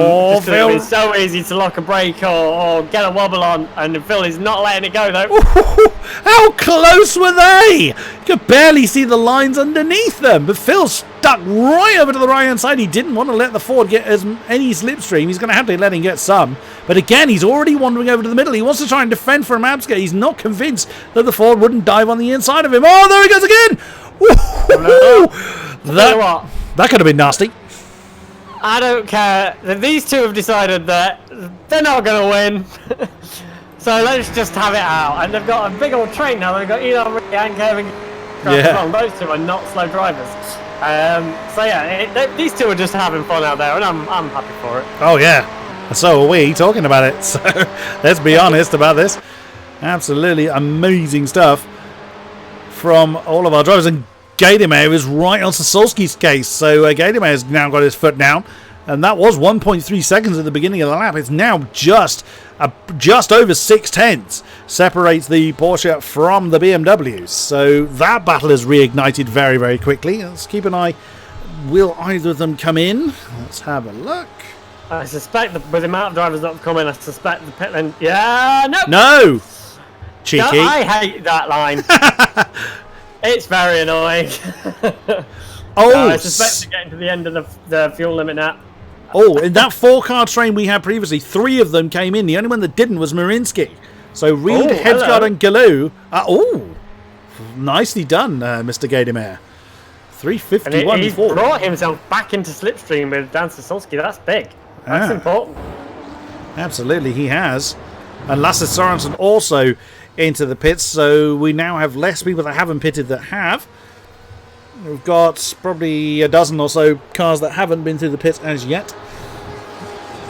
was so easy to lock a brake or get a wobble on, and Phil is not letting it go though. How close were they? You could barely see the lines underneath them, but Phil stuck right over to the right hand side. He didn't want to let the Ford get any slipstream. He's going to have to let him get some, but again he's already wandering over to the middle. He wants to try and defend from Absca. He's not convinced that the Ford wouldn't dive on the inside of him. Oh, there he goes again. That could have been nasty. I don't care. These two have decided that they're not going to win. So let's just have it out. And they've got a big old train now. They've got Elon and Kevin. Yeah. Those two are not slow drivers. So yeah, these two are just having fun out there, and I'm happy for it. Oh yeah. So are we talking about it. So let's be honest about this. Absolutely amazing stuff from all of our drivers. And Gaydemer is right on Sosowski's case. So Gaydemer has now got his foot down. And that was 1.3 seconds at the beginning of the lap. It's now just over 6/10 separates the Porsche from the BMW. So that battle has reignited very, very quickly. Let's keep an eye. Will either of them come in? Let's have a look. I suspect with the amount of drivers that have come in, I suspect the pit lane. Yeah, no. Cheeky. No, I hate that line. It's very annoying. I suspect they're getting to the end of the fuel limit now. Oh, in that 4-car train we had previously, 3 of them came in. The only one that didn't was Marinsky. So Reed, Hebsgaard and Galoo. Nicely done, Mr. Gaydemer. 351. He's brought himself back into slipstream with Dan Sosowski. That's big. That's important. Absolutely, he has. And Lasse Sorensen also into the pits. So we now have less people that haven't pitted that have. We've got probably a dozen or so cars that haven't been through the pits as yet.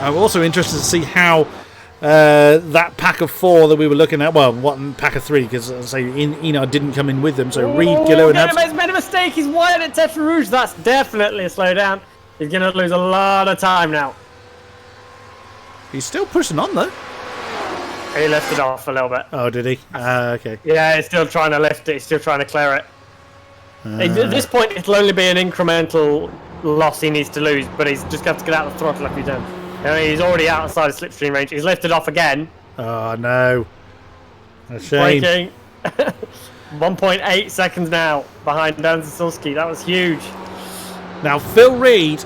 I'm also interested to see how that pack of 4 that we were looking at. Well, what pack of 3, because I say Eno didn't come in with them. So Reed, Gillo, and He's made a mistake. He's wide at Tetra Rouge. That's definitely a slowdown. He's going to lose a lot of time now. He's still pushing on though. He lifted off a little bit. Oh, did he? Okay. Yeah, he's still trying to lift it. He's still trying to clear it. At this point, it'll only be an incremental loss he needs to lose, but he's just got to get out of the throttle if he does. He's already outside of slipstream range. He's lifted off again. Oh, no. A shame. Braking. 1.8 seconds now behind Dan Sasulski. That was huge. Now, Phil Reed,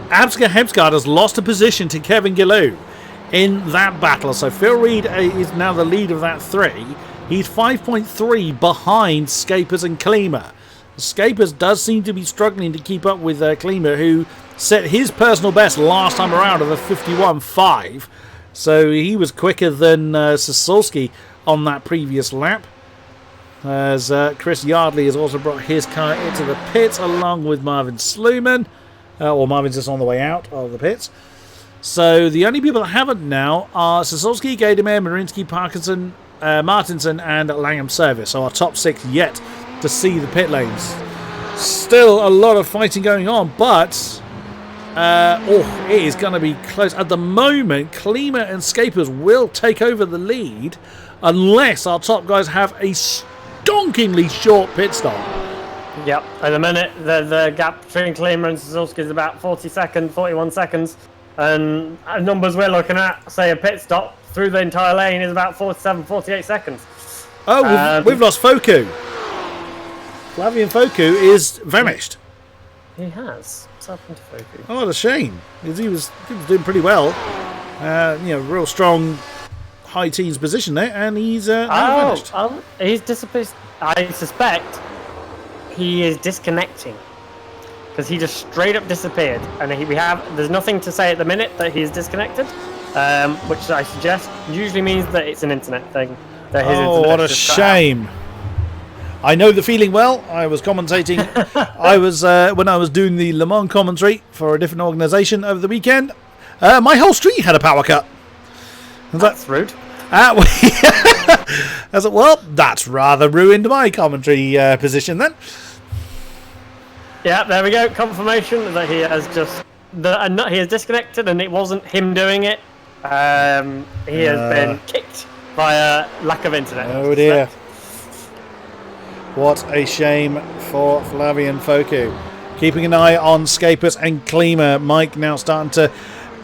Absga Hemsgaard has lost a position to Kevin Gillou in that battle. So Phil Reed is now the lead of that 3. He's 5.3 behind Scapers and Klima. Scapers does seem to be struggling to keep up with Klima, who set his personal best last time around of a 51.5. So he was quicker than Sasulski on that previous lap. As Chris Yardley has also brought his car into the pit along with Marvin Sluman. Or Marvin's just on the way out of the pits. So the only people that haven't now are Sasulski, Gaidemeyer, Marinsky, Parkinson, Martinson and Langham Service. So our top 6 yet to see the pit lanes. Still a lot of fighting going on, but it is going to be close. At the moment, Klima and Scapers will take over the lead unless our top guys have a stonkingly short pit stop. Yep, at the minute, the gap between Klima and Sasulski is about 41 seconds. And numbers we're looking at, say a pit stop through the entire lane, is about 48 seconds. Oh, we've lost Foku. Flavian Foku is vanished. He has. What's happened to Foku? Oh, what a shame. He was doing pretty well. Real strong high teens position there, and he's now vanished. He's disappeared. I suspect he is disconnecting. Because he just straight up disappeared, and there's nothing to say at the minute that he's disconnected, which I suggest usually means that it's an internet thing. What a shame! I know the feeling well. I was commentating. When I was doing the Le Mans commentary for a different organisation over the weekend. My whole street had a power cut. That's rude. I said, well, that's rather ruined my commentary position then. Yeah, there we go. Confirmation that he has he has disconnected, and it wasn't him doing it. He has been kicked by a lack of internet. Oh dear! What a shame for Flavian Foku. Keeping an eye on Scapers and Klima. Mike now starting to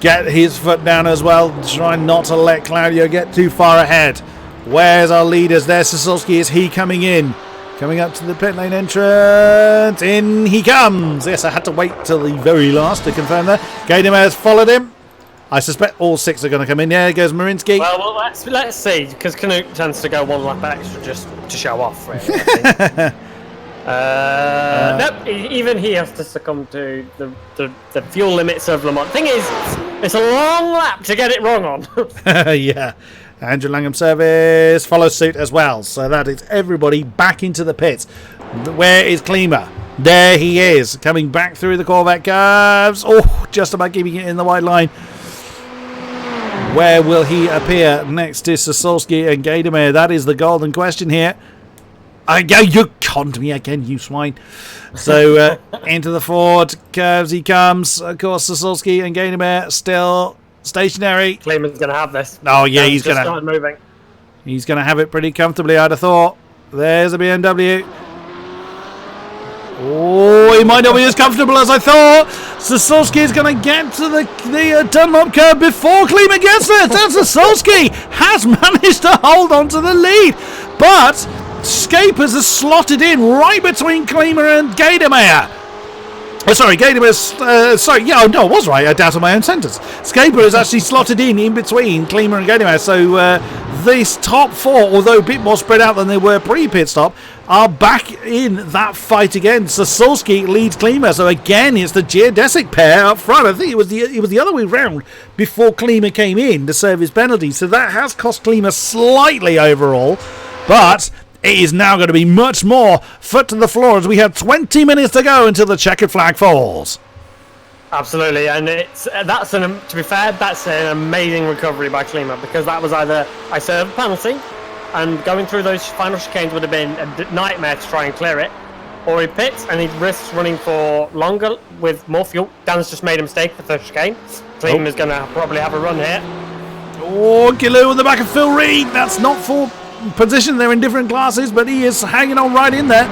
get his foot down as well, trying not to let Claudio get too far ahead. Where's our leaders? There's Sasulski. Is he coming in? Coming up to the pit lane entrance. In he comes. Yes, I had to wait till the very last to confirm that. Gaidemeyer has followed him. I suspect all 6 are going to come in. There goes Marinsky. Well, let's see, because Canute tends to go 1 lap extra just to show off, really. Nope, even he has to succumb to the fuel limits of Le Mans. Thing is, it's a long lap to get it wrong on. Yeah. Andrew Langham Service follows suit as well. So that is everybody back into the pits. Where is Klima? There he is, coming back through the Corvette curves. Oh, just about keeping it in the white line. Where will he appear next to Sasulski and Gaidemeyer? That is the golden question here. You conned me again, you swine. So into the Ford curves he comes. Of course, Sasulski and Gaidemeyer still stationary. Klima's going to have this. Oh yeah, he's going to start moving. He's going to have it pretty comfortably, I'd have thought. There's a BMW. Oh, he might not be as comfortable as I thought. Sasulski is going to get to the Dunlop curve before Klima gets there. Dan Sasulski has managed to hold on to the lead, but Scapers has slotted in right between Klima and Gaidemeyer. I was right. I doubted my own sentence. Scaper is actually slotted in between Klima and Gaidemeyer. So this top 4, although a bit more spread out than they were pre-pit stop, are back in that fight again. Sasulski leads Klima. So again, it's the geodesic pair up front. I think it was the other way round before Klima came in to serve his penalty. So that has cost Klima slightly overall, but it is now going to be much more foot to the floor as we have 20 minutes to go until the checkered flag falls. Absolutely, and to be fair, that's an amazing recovery by Klima, because that was either I served a penalty, and going through those final chicanes would have been a nightmare to try and clear it, or he pits and he risks running for longer with more fuel. Dan's just made a mistake for the third chicane. Klima's going to probably have a run here. Oh, Gilou on the back of Phil Reed. That's not for position. They're in different classes, but he is hanging on right in there.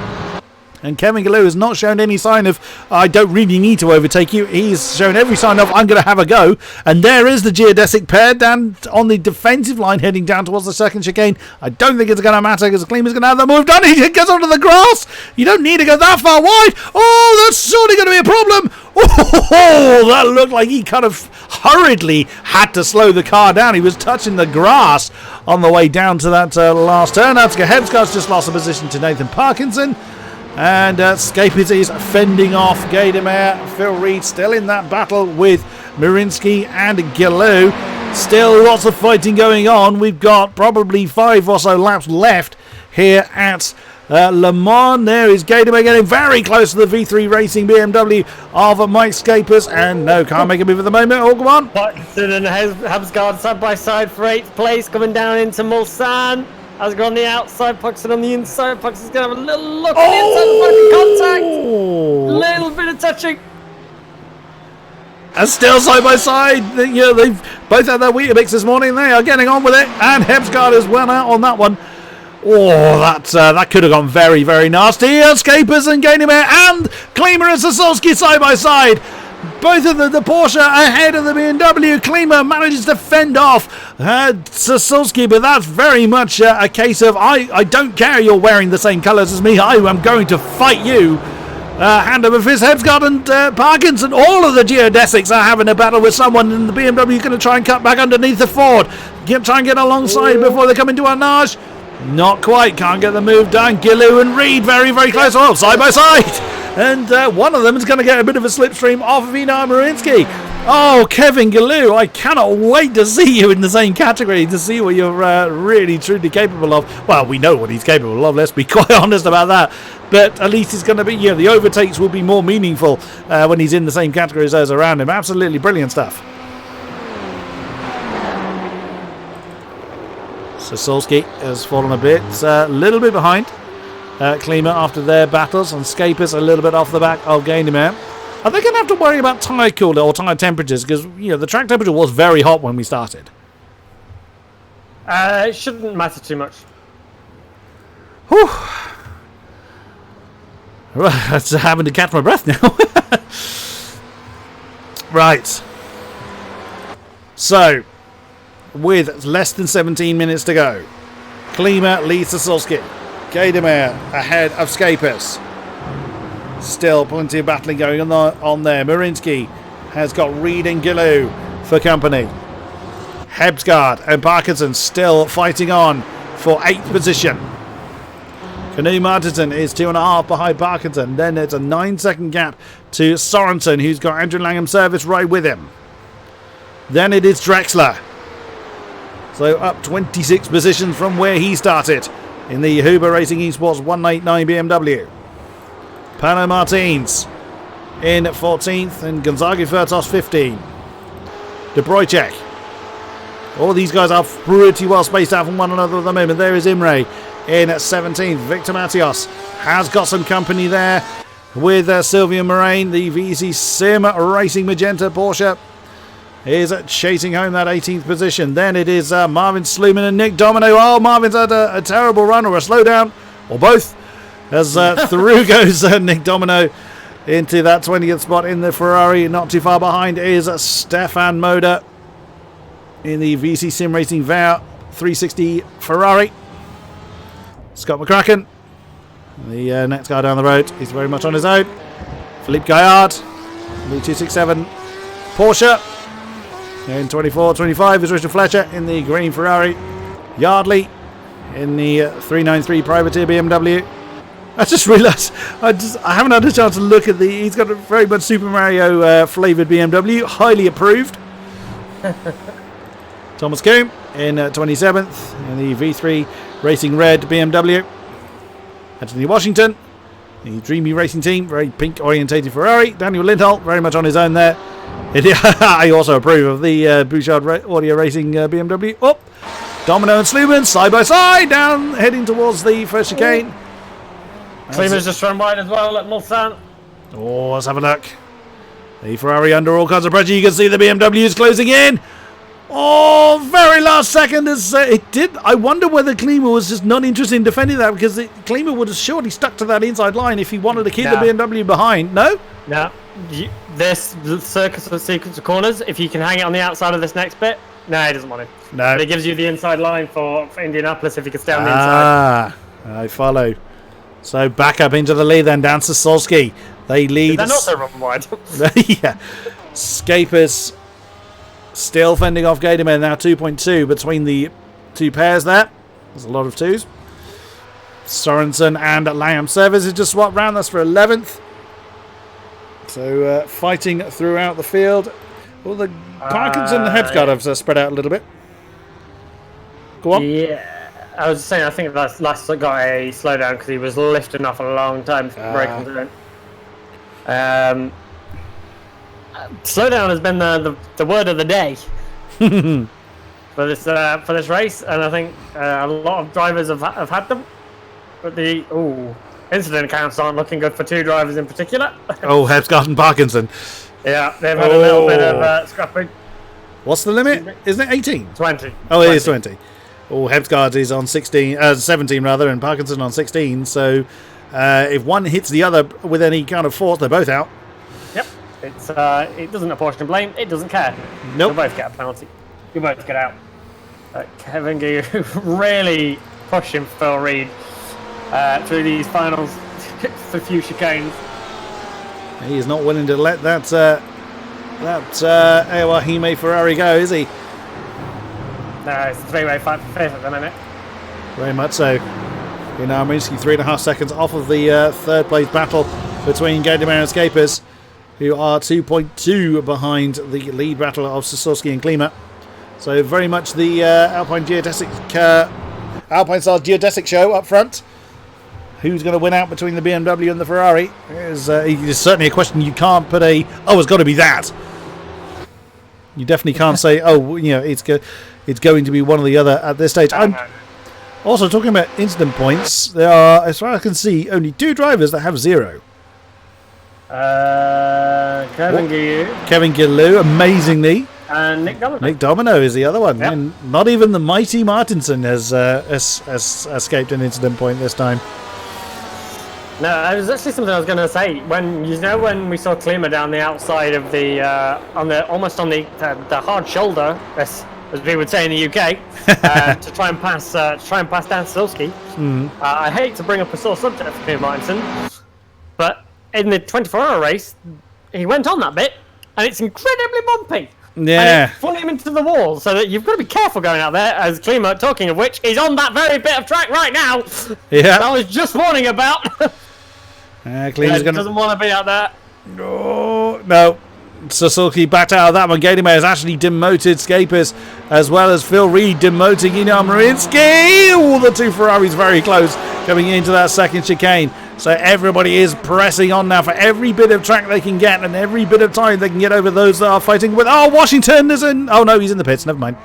And Kevin Gilou has not shown any sign of, I don't really need to overtake you. He's shown every sign of, I'm going to have a go. And there is the geodesic pair down on the defensive line heading down towards the second chicane. I don't think it's going to matter because Klima's going to have the move done. He gets onto the grass. You don't need to go that far wide. Oh, that's surely going to be a problem. Oh, that looked like he kind of hurriedly had to slow the car down. He was touching the grass on the way down to that last turn. Hebscott's just lost a position to Nathan Parkinson. And Scapers is fending off Gaidemeyer. Phil Reed still in that battle with Marinsky and Gilou. Still lots of fighting going on. We've got probably 5 or so laps left here at Le Mans. There is Gaidemeyer getting very close to the V3 Racing BMW of Mike Scapers. And no, can't make a move at the moment. Oh, come on. Watson and Habsgaard side by side for 8th place, coming down into Mulsanne. Asgard on the outside, Puxton on the inside. Puxton's going to have a little look at the inside, contact. Little bit of touching. And still side by side. They've both had their Weetabix this morning. They are getting on with it. And Hebsgaard is well out on that one. Oh, that could have gone very, very nasty. Scapers and Gaidemeyer and Klima and Sasolski side by side. Both of the Porsche ahead of the BMW. Klima manages to fend off Sasolski, but that's very much a case of I don't care you're wearing the same colours as me. I am going to fight you. Hand over fist. Hebsgaard and Parkinson, all of the geodesics are having a battle with someone, and the BMW is going to try and cut back underneath the Ford. Try and get alongside before they come into Arnage. Not quite. Can't get the move done. Gilou and Reed very, very close. Oh, side by side. And one of them is going to get a bit of a slipstream off of Einar Marinsky. Oh, Kevin Gilou, I cannot wait to see you in the same category, to see what you're really, truly capable of. Well, we know what he's capable of, let's be quite honest about that. But at least it's going to be, the overtakes will be more meaningful when he's in the same category as those around him. Absolutely brilliant stuff. Sasolski has fallen a bit, little bit behind Klima after their battles, and Scapers a little bit off the back of Gaidemeyer. Are they going to have to worry about tyre cooler or tyre temperatures? Because the track temperature was very hot when we started. It shouldn't matter too much. Whew. I'm having to catch my breath now. Right. So, with less than 17 minutes to go, Klima leads Sasolski. Gaidemeyer ahead of Scapers. Still plenty of battling going on there. Marinsky has got Reed and Gilou for company. Hebsgaard and Parkinson still fighting on for 8th position. Canoe Martinson is 2.5 behind Parkinson. Then it's a 9-second gap to Sorensen, who's got Andrew Langham service right with him. Then it is Drexler. So up 26 positions from where he started in the Huber Racing Esports 189 BMW. Pano Martins in 14th and Gonzaga Furtos 15. De Bruycek. All of these guys are pretty well spaced out from one another at the moment. There is Imre in 17th. Victor Matios has got some company there with Sylvia Moraine. The VC Sim Racing Magenta Porsche is chasing home that 18th position. Then it is Marvin Sluman and Nick Domino. Oh, Marvin's had a terrible run or a slowdown, or both, as through goes Nick Domino into that 20th spot in the Ferrari. Not too far behind is Stefan Moda in the VC Sim Racing VAR 360 Ferrari. Scott McCracken, the next guy down the road, is very much on his own. Philippe Gaillard, the 267 Porsche. In 24-25 is Richard Fletcher in the green Ferrari. Yardley in the 393 Privateer BMW. I just realised I haven't had a chance to look at he's got a very much Super Mario flavoured BMW, highly approved. Thomas Coombe in 27th in the V3 Racing Red BMW. Anthony Washington The Dreamy Racing Team, very pink orientated Ferrari. Daniel Lindholt, very much on his own there. I also approve of the Bouchard Audio Racing BMW. Up, Domino and Sluman side by side, down, heading towards the first chicane. Klima's just run wide as well at Mulsanne. Oh, let's have a look. The Ferrari under all kinds of pressure. You can see the BMW is closing in. Oh, very last second. It did. I wonder whether Klima was just not interested in defending that, because Klima would have surely stuck to that inside line if he wanted to keep the BMW behind. No? No. This sequence of corners, if you can hang it on the outside of this next bit, no, he doesn't want it. No. But it gives you the inside line for Indianapolis if you can stay on the inside. I follow. So back up into the lead then, down to Solski. They lead. They're not so run wide. Yeah. Scapers still fending off Gatorman, now 2.2 between the two pairs there. There's a lot of twos. Sorensen and Lamb Service is just swapped round. That's for 11th. So fighting throughout the field. Well, the Parkinson and Hebsgaard have spread out a little bit. Go on. Yeah. I was saying, I think that's last got a slowdown because he was lifting off a long time for breaking through. Slowdown has been the word of the day for this race, and I think a lot of drivers have had them. But the incident accounts aren't looking good for two drivers in particular. Oh, Hebsgaard and Parkinson. Yeah, they've had a little bit of scrapping. What's the limit? Isn't it 18? 20. Oh, it is 20. Oh, Hebsgaard is on 17 rather, and Parkinson on 16. So if one hits the other with any kind of force, they're both out. Yep. It doesn't apportion blame. It doesn't care. Nope. You'll both get a penalty. You both get out. Kevin Gu really pushing Phil Reed through these finals for few chicanes. He is not willing to let that AOR Hime Ferrari go, is he? No, it's a three-way fight for fifth at the minute. Very much so. You know, Minsky 3.5 seconds off of the third place battle between Gatorman and Scapers, who are 2.2 behind the lead battle of Sosowski and Klima. So very much the Alpine Stars geodesic show up front. Who's going to win out between the BMW and the Ferrari? It's certainly a question you can't put it's got to be that. You definitely can't say, it's going to be one or the other at this stage. I'm also talking about incident points. There are, as far as I can see, only two drivers that have 0. Kevin Gilou, amazingly. And Nick Domino. Nick Domino is the other one. Yep. And not even the mighty Martinson has escaped an incident point this time. No, it was actually something I was going to say. When we saw Klima down the outside of the almost on the hard shoulder, as we would say in the UK, to try and pass Dan Silski. I hate to bring up a sore subject for Klima Martinson, but in the 24-hour race, he went on that bit, and it's incredibly bumpy. Yeah. And it flung him into the wall, so that you've got to be careful going out there, as Klima, talking of which, is on that very bit of track right now. Yeah. I was just warning about. Doesn't want to be out there. No. Suzuki backed out of that one. Gatorman has actually demoted Scapers, as well as Phil Reed demoting Inar Marinsky. All the two Ferraris very close coming into that second chicane. So everybody is pressing on now for every bit of track they can get and every bit of time they can get over those that are fighting with. Oh, Washington is in. Oh no, he's in the pits. Never mind.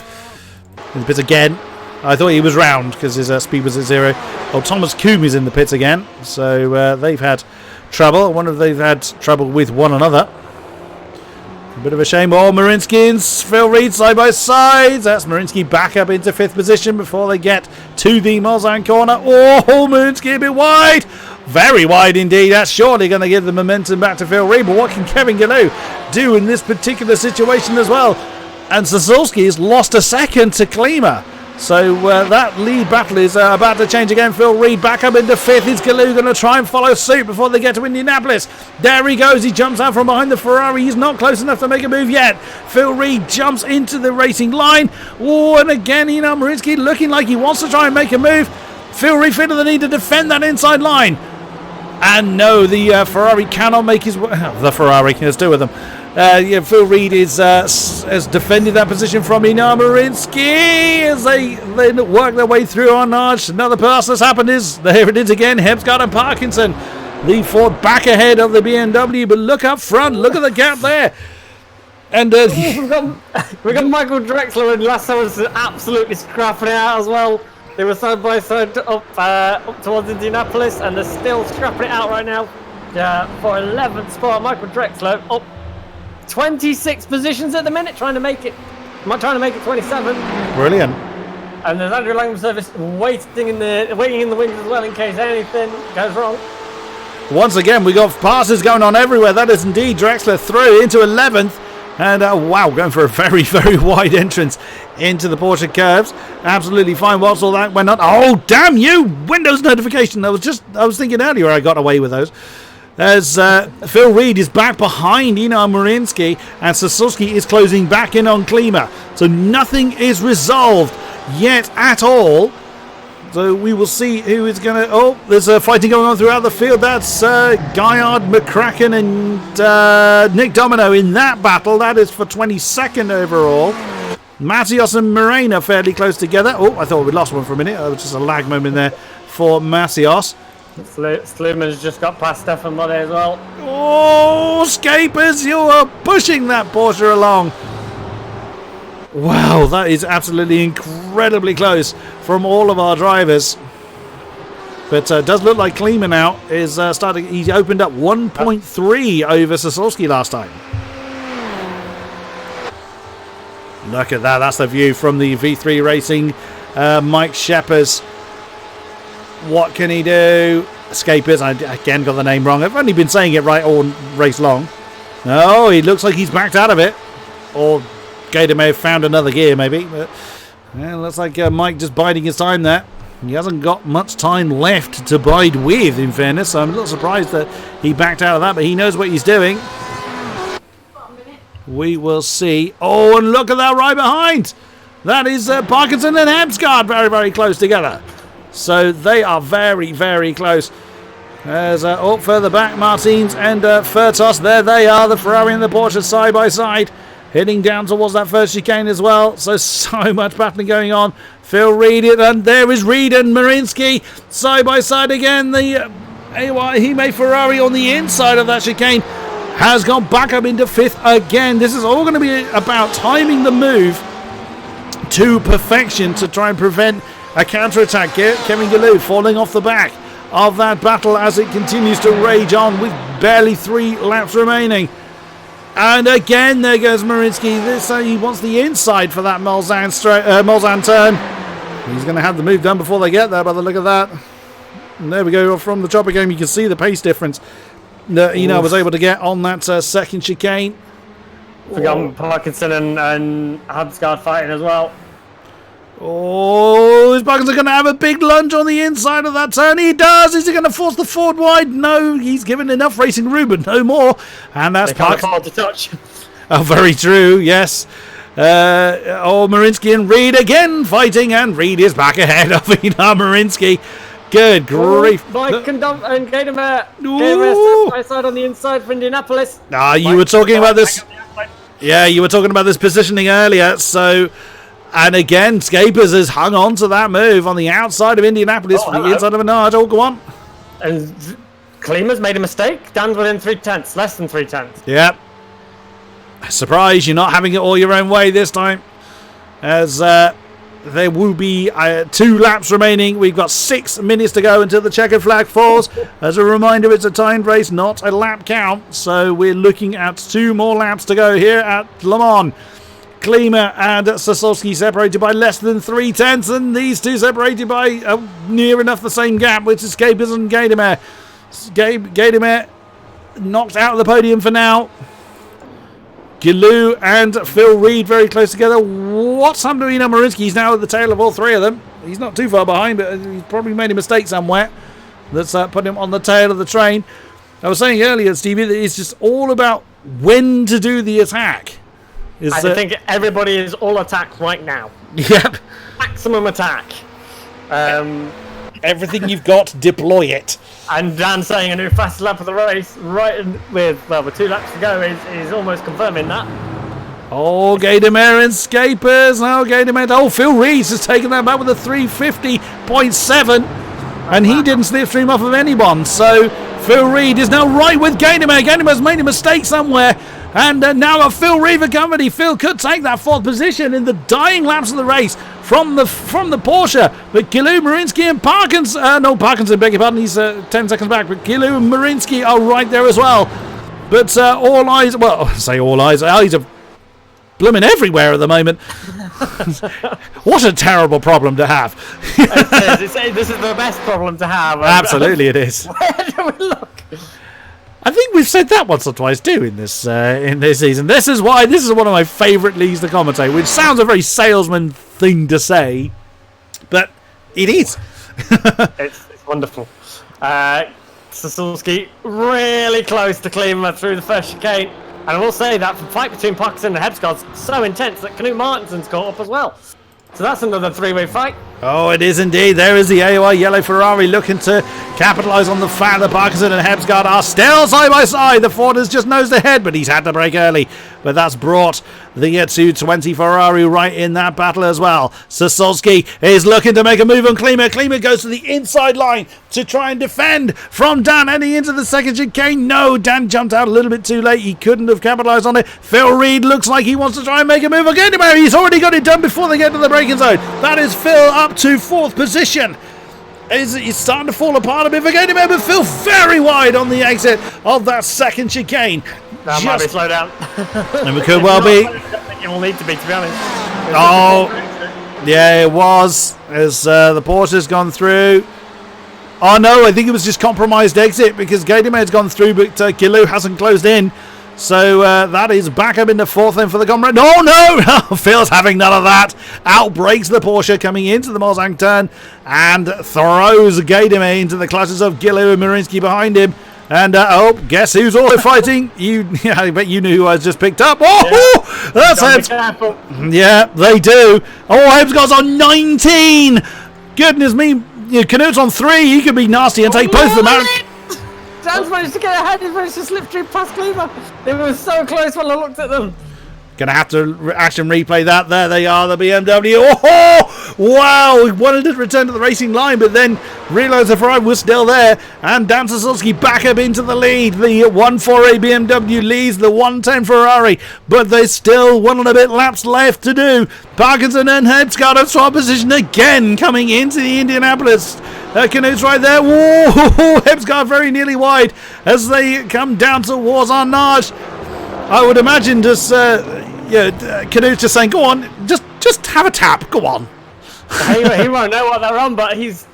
In the pits again. I thought he was round because his speed was at 0. Oh, Thomas Coombe is in the pits again. So they've had trouble. I wonder if they've had trouble with one another. A bit of a shame. Oh, Marinsky and Phil Reed side by side. That's Marinsky back up into 5th position before they get to the Mulsanne corner. Oh, Marinsky a bit wide. Very wide indeed. That's surely going to give the momentum back to Phil Reed. But what can Kevin Gilou do in this particular situation as well? And Sosowski has lost a second to Klima. So that lead battle is about to change again. Phil Reed back up into 5th. Is Gilou going to try and follow suit before they get to Indianapolis? There he goes. He jumps out from behind the Ferrari. He's not close enough to make a move yet. Phil Reed jumps into the racing line. Oh, and again, Inar Marinsky looking like he wants to try and make a move. Phil Reed feeling the need to defend that inside line. And no, the Ferrari cannot make his way. The Ferrari, there's two of them. Phil Reed has defended that position from Inar Marinsky as they work their way through on Arch. Another pass that's happened is, there it is again, Hebsgaard and Parkinson. the Ford back ahead of the BMW, but look up front, look at the gap there. And we've got Michael Drexler and Lasso was absolutely scrapping it out as well. They were side by side up towards Indianapolis, and they're still scrapping it out right now. For 11th spot, Michael Drexler up 26 positions at the minute, trying to make it 27. Brilliant. And there's Andrew Langham Service waiting in the wings as well in case anything goes wrong. Once again, we got passes going on everywhere. That is indeed Drexler through into 11th. And wow, going for a very, very wide entrance into the Porsche curves. Absolutely fine whilst all that went on. Oh, damn you! Windows notification. I was thinking earlier I got away with those. As Phil Reed is back behind Einar Marinsky, and Sosowski is closing back in on Klima. So nothing is resolved yet at all. So we will see who is going to... Oh, there's fighting going on throughout the field. That's Guyard, McCracken and Nick Domino in that battle. That is for 22nd overall. Macios and Morena fairly close together. Oh, I thought we lost one for a minute. It was just a lag moment there for Macios. Sluman's just got past Stefan Modde as well. Oh, Scapers, you are pushing that Porsche along. Wow, that is absolutely incredibly close from all of our drivers. But does look like Klima now is starting. He opened up 1.3 over Sosowski last time. Look at that. That's the view from the V3 Racing Mike Sheppers. What can he do? Escapers. I again got the name wrong. I've only been saying it right all race long. No, he looks like he's backed out of it. Or Gator may have found another gear, maybe. But yeah, looks like Mike just biding his time there. He hasn't got much time left to bide with, in fairness. So I'm a little surprised that he backed out of that, but he knows what he's doing. We will see. Oh, and look at that right behind. That is Parkinson and Hemsgaard very, very close together. So they are very, very close. There's further back, Martins and Furtos. There they are, the Ferrari and the Porsche side by side. Heading down towards that first chicane as well. So much battling going on. Phil Reed, and there is Reed and Marinsky side by side again. The AOR Hime Ferrari on the inside of that chicane has gone back up into 5th again. This is all going to be about timing the move to perfection to try and prevent a counter-attack. Kevin Galou falling off the back of that battle as it continues to rage on with barely 3 laps remaining. And again, there goes Marinsky. He wants the inside for that Mulsanne turn. He's going to have the move done before they get there, by the look of that. And there we go. From the chopper game, you can see the pace difference that Eno was able to get on that second chicane. Forgotten Parkinson and Habsgaard fighting as well. Oh, is Parkinson going to have a big lunge on the inside of that turn? He does. Is he going to force the Ford wide? No, he's given enough racing room, but no more. And that's Parkinson to touch. Oh, very true. Yes. Marinsky and Reed again fighting, and Reed is back ahead of Einar Marinsky. Good grief. Mike and Gadamer side by side on the inside for Indianapolis. You were talking about this. Yeah, you were talking about this positioning earlier. So, and again, Scapers has hung on to that move on the outside of Indianapolis for the inside of Menard. Oh, go on. And Klima's made a mistake. Dan's within 3/10, less than 3/10. Yep. Surprise, you're not having it all your own way this time. As there will be 2 laps remaining. We've got 6 minutes to go until the checkered flag falls. As a reminder, it's a timed race, not a lap count. So we're looking at 2 more laps to go here at Le Mans. Klima and Sosowski separated by less than 3/10, and these two separated by near enough the same gap, which is Scapers and Gadamer. Gadamer knocked out of the podium for now. Gilou and Phil Reed very close together. What's happened to Einar Marinsky? He's now at the tail of all 3 of them. He's not too far behind, but he's probably made a mistake somewhere that's put him on the tail of the train. I was saying earlier, Stevie, that it's just all about when to do the attack. I think everybody is all attack right now. Yep. Maximum attack. Everything you've got, deploy it. And Dan saying a new fast lap of the race, with 2 laps to go, is almost confirming that. Oh, Gadamer and Scapers. Oh, Gadamer. Oh, Phil Rees has taken that back with a 350.7. And he didn't slipstream off of anyone. So Phil Reed is now right with Gaydemer. Gaydemer's made a mistake somewhere. And now got Phil Reed for company. Phil could take that 4th position in the dying laps of the race from the Porsche. But Gilou, Marinsky and Parkinson, beg your pardon, he's 10 seconds back. But Gilou and Marinsky are right there as well. But all eyes, well, I say all eyes are blooming everywhere at the moment. What a terrible problem to have. This is the best problem to have. Absolutely it is. Where do we look? I think we've said that once or twice too in this season. This is one of my favourite leagues to commentate, which sounds a very salesman thing to say, but it is. It's wonderful. Sosulski really close to Klima through the first chicane, and I will say that the fight between Parkinson and Hebscott's so intense that Knut Martinson's caught up as well. So that's another 3-way fight. Oh, it is indeed. There is the AOR yellow Ferrari looking to capitalise on the fact that Parkinson and Hebscott are still side by side. The Ford has just nosed ahead, but he's had to brake early. But that's brought the 220 Ferrari right in that battle as well. Sosulski is looking to make a move on Klima. Klima goes to the inside line to try and defend from Dan heading into the second chicane. No, Dan jumped out a little bit too late. He couldn't have capitalised on it. Phil Reed looks like he wants to try and make a move on Gaydemer. He's already got it done before they get to the braking zone. That is Phil up to 4th position. It's starting to fall apart a bit for Gaydemer, but Phil very wide on the exit of that second chicane. That might be slow down. And it could well be. It will need to be honest. Oh, yeah, it was. As the Porsche's gone through. Oh, no, I think it was just compromised exit because Gaydemer has gone through, but Gilou hasn't closed in. So that is back up into 4th then for the comrade. No! Phil's having none of that. Outbreaks the Porsche coming into the Mozang turn and throws Gaydemer into the clutches of Gilou and Marinsky behind him. And guess who's also fighting? I bet you knew who I just picked up. Oh, that's it. Yeah, they do. Oh, Hebscott's on 19. Goodness me, Knut's on 3. He could be nasty and take both of them out. Dan's managed to get ahead. He's managed to slip through past Klima. They were so close when I looked at them. Gonna have to action replay that. There they are, the BMW. Oh, wow! He wanted to return to the racing line, but then realised the Ferrari was still there. And Dan Sosulski back up into the lead. The 148 BMW leads the 110 Ferrari, but there's still 1 and a bit laps left to do. Parkinson and Hebscott have swapped position again, coming into the Indianapolis. Knut's right there. Whoa! Hebscott very nearly wide as they come down towards Arnage. I would imagine just Knut's just saying, "Go on, just have a tap. Go on." He won't know what they're on, but he's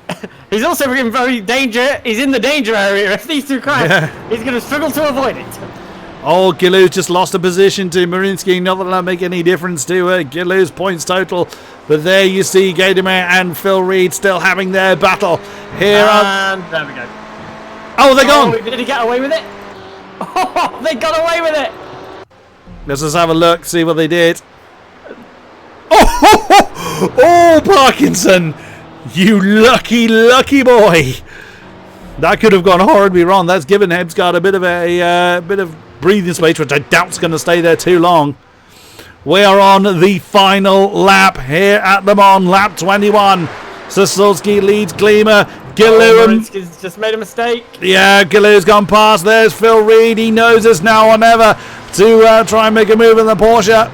also in very danger. He's in the danger area. If these two crash, he's going to struggle to avoid it. Oh, Gilou's just lost a position to Marinsky. Not that that'll make any difference to Gilou's points total. But there you see Gaydemer and Phil Reed still having their battle. Here and there we go. Oh, they're gone. Did he get away with it? Oh, they got away with it. Let's just have a look, see what they did. Oh, Parkinson, you lucky boy. That could have gone horribly wrong. That's given Hebscott a bit of breathing space, which I doubt's going to stay there too long. We are on the final lap here at Le Mans, lap 21. Sosulski leads Klima. Marinsky's just made a mistake. Yeah, Gilou's gone past. There's Phil Reed. He knows it's now or never to try and make a move in the Porsche.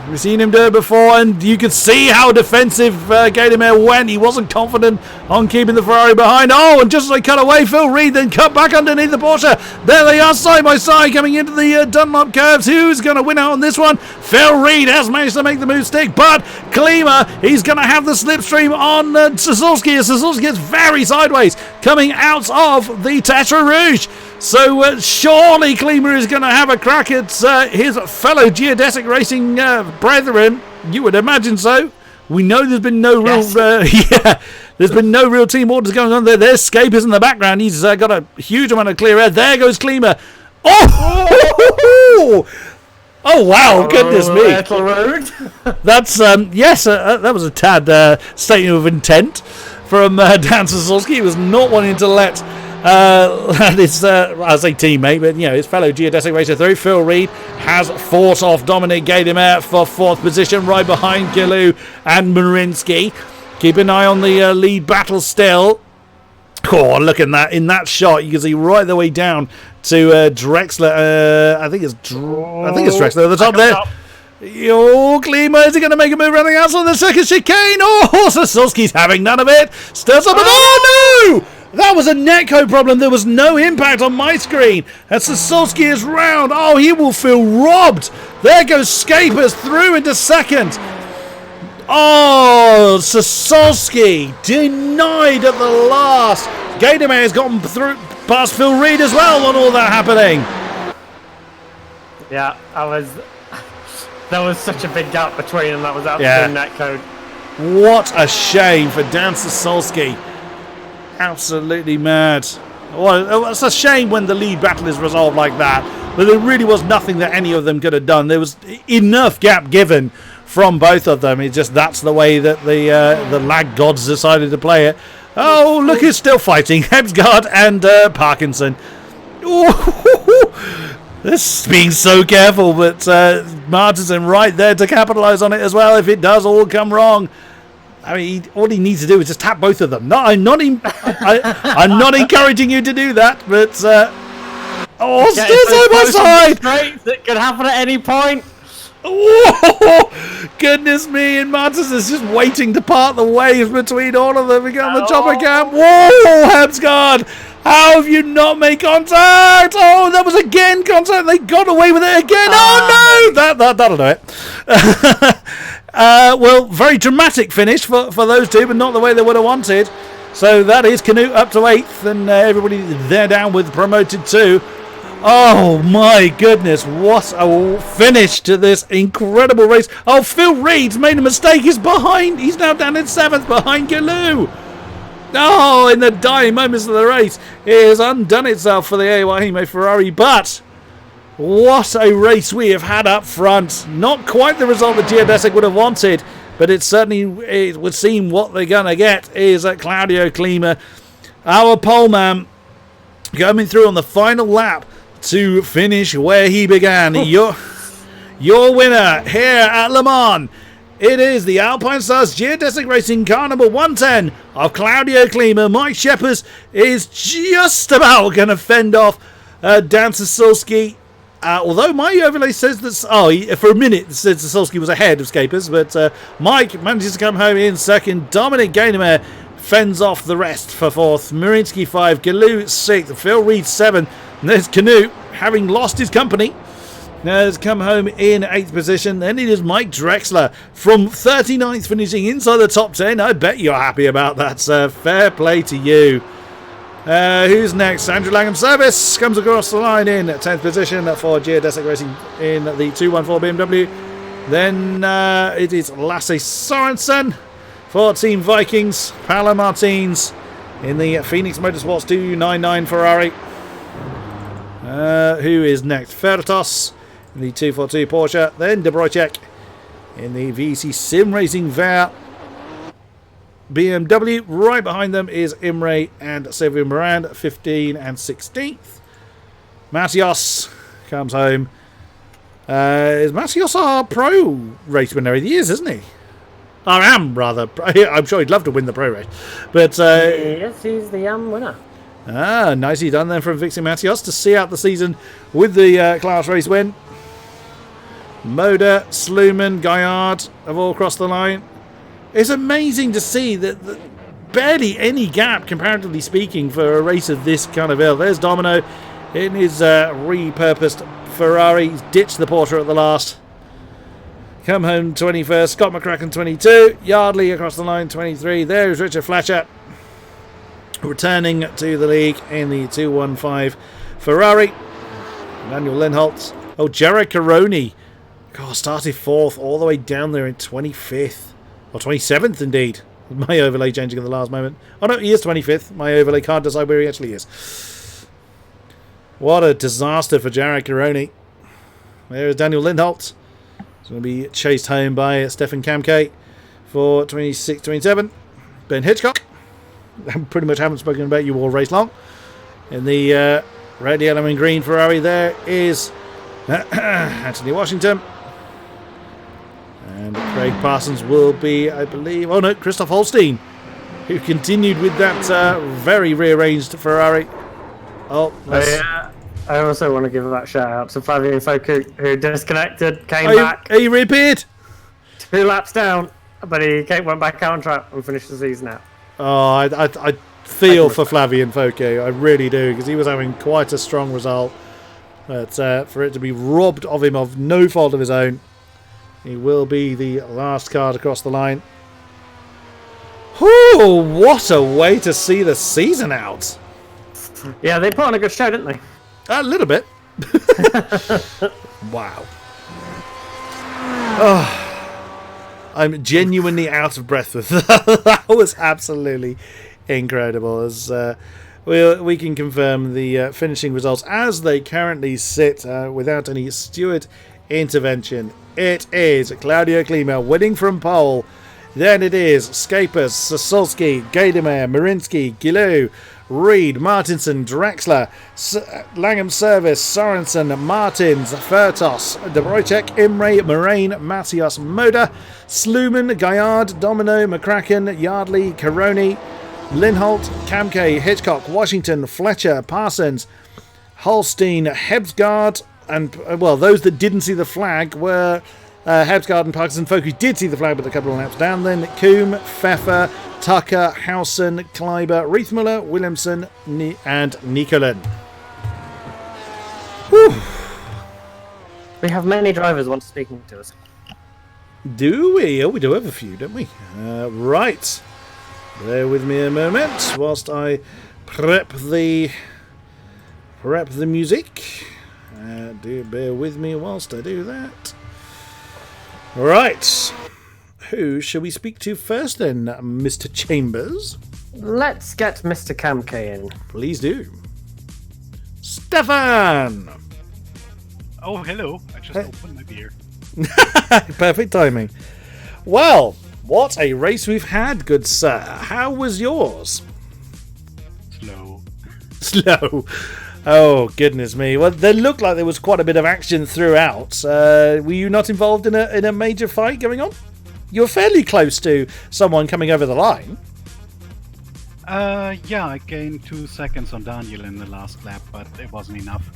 We've seen him do it before, and you could see how defensive Gaydemer went. He wasn't confident on keeping the Ferrari behind. Oh, and just as they cut away, Phil Reed then cut back underneath the Porsche. There they are, side by side, coming into the Dunlop curves. Who's going to win out on this one? Phil Reed has managed to make the move stick, but Klima, he's going to have the slipstream on Sosulski. Sosulski gets very sideways, coming out of the Tetra Rouge. So surely Klima is going to have a crack at his fellow geodesic racing brethren. You would imagine so. We know there's been no real, there's been no real team orders going on there. There's Scapers in the background. He's got a huge amount of clear air. There goes Klima. Oh! Oh wow! Goodness me! That's yes, that was a tad statement of intent from Dan Sosulski. He was not wanting to let his, I say teammate, but his fellow geodesic racer through. Phil Reed has fought off Dominic Gaydemer for 4th position, right behind Gilou and Marinsky. Keep an eye on the lead battle still. Oh, look at that. In that shot, you can see right the way down to Drexler. I think it's Drexler at the top there. Oh, Klima, is he going to make a move around the outside of the second chicane? Oh, Sasolski's having none of it. Stirs up. Oh, no! That was a netcode problem. There was no impact on my screen. And Sasolski is round. Oh, he will feel robbed. There goes Scapers through into second. Oh, Sasolski denied at the last. Gaidermay has gotten through past Phil Reed as well on all that happening. Yeah, there was such a big gap between them. That was absolutely netcode. What a shame for Dan Sasolski. Absolutely mad. Well, it's a shame when the lead battle is resolved like that. But there really was nothing that any of them could have done. There was enough gap given from both of them. It's just that's the way that the lag gods decided to play it. Oh, look who's still fighting. Hebsgaard and Parkinson. This being so careful, but Martinson right there to capitalise on it as well if it does all come wrong. I mean, all he needs to do is just tap both of them. No, I'm not encouraging you to do that, but still side by side. That could happen at any point. Oh, goodness me, and Martinson is just waiting to part the waves between all of them. We got the chopper cam. Whoa, Hebsgaard. How have you not made contact? Oh, that was again contact. They got away with it again. Oh, no. That'll do it. Well, very dramatic finish for those two, but not the way they would have wanted. So that is Canute up to 8th, and everybody there down with promoted 2. Oh, my goodness. What a finish to this incredible race. Oh, Phil Reed's made a mistake. He's behind. He's now down in 7th behind Galoo. Oh, in the dying moments of the race, it has undone itself for the AOR Ferrari, but what a race we have had up front. Not quite the result that Geodesic would have wanted, but it would seem what they're going to get is Claudio Klima, our pole man, coming through on the final lap to finish where he began. Your winner here at Le Mans. It is the Alpine Stars Geodesic Racing car number 110 of Claudio Klima. Mike Sheppers is just about going to fend off Dan Sasolski. Although my overlay says that, for a minute it says Sasolski was ahead of Scapers, but Mike manages to come home in second. Dominic Gainemer fends off the rest for 4th. Marinsky 5, Galoo 6th, Phil Reed 7. And there's Canute, having lost his company, has come home in 8th position. Then it is Mike Drexler from 39th, finishing inside the top 10. I bet you're happy about that, sir. Fair play to you. Who's next? Andrew Langham Service comes across the line in 10th position for Geodesic Racing in the 214 BMW. Then it is Lasse Sorensen for Team Vikings. Paolo Martins in the Phoenix Motorsports 299 Ferrari. Who is next? Fertos in the 242 Porsche. Then De Bruyck in the VEC Sim Racing Ver BMW. Right behind them is Imre and Silvio Moran, 15 and 16th. Matios comes home. Is Matios our pro race winner? He is, isn't he? I am, rather. I'm sure he'd love to win the pro race. But yes, he's the winner. Nicely done then from Vixie Matios to see out the season with the class race win. Moda, Sluman, Gaillard have all crossed the line. It's amazing to see that barely any gap, comparatively speaking, for a race of this kind of ilk. There's Domino in his repurposed Ferrari. He's ditched the Porsche at the last. Come home 21st. Scott McCracken 22. Yardley across the line 23. There's Richard Fletcher returning to the league in the 215 Ferrari. Manuel Lindholtz. Oh, Jared Caroni. God, started 4th all the way down there in 25th. Or 27th, indeed. My overlay changing at the last moment. Oh, no, he is 25th. My overlay can't decide where he actually is. What a disaster for Jared Caroni. There is Daniel Lindholtz. He's going to be chased home by Stefan Kamke for 26-27. Ben Hitchcock. I pretty much haven't spoken about you all race long. In the red, yellow and green Ferrari there is Anthony Washington. And Craig Parsons will be, I believe... Oh no, Christoph Holstein who continued with that very rearranged Ferrari. Oh, I also want to give that shout out to Flavio Foku, who disconnected, came back. He reappeared. 2 laps down, but he went back out on track and finished the season out. Oh, I feel for Flavian Foke, I really do, because he was having quite a strong result. But for it to be robbed of him of no fault of his own, he will be the last car to cross the line. Whew, what a way to see the season out. Yeah, they put on a good show, didn't they? A little bit. Wow. Oh. I'm genuinely out of breath with that. That was absolutely incredible. As we can confirm the finishing results as they currently sit without any steward intervention. It is Claudio Klima winning from pole. Then it is Skapers, Sasolski, Gaidemeyer, Marinsky, Gilou, Reed, Martinson, Draxler, Langham Service, Sorensen, Martins, Furtos, De Bruytek, Imre, Moraine, Matthias Moda, Sluman, Gaillard, Domino, McCracken, Yardley, Caroni, Linholt, Kamke, Hitchcock, Washington, Fletcher, Parsons, Holstein, Hebsgaard, and those that didn't see the flag were Hebsgaard and Parkinson. Folk who did see the flag but a couple of laps down. Then Coombe, Pfeffer, Tucker, Howson, Kleiber, Riethmuller, Williamson, and Nicolin. We have many drivers want speaking to us. Do we? Oh, we do have a few, don't we? Right. Bear with me a moment whilst I prep the music. Do bear with me whilst I do that. Right. Who shall we speak to first then, Mr. Chambers? Let's get Mr. Kamke in. Please do. Stefan! Oh, hello. I just opened my beer. Perfect timing. Well, what a race we've had, good sir. How was yours? Slow. Oh, goodness me. Well, there looked like there was quite a bit of action throughout. Were you not involved in a major fight going on? You were fairly close to someone coming over the line. Yeah, I gained 2 seconds on Daniel in the last lap, but it wasn't enough.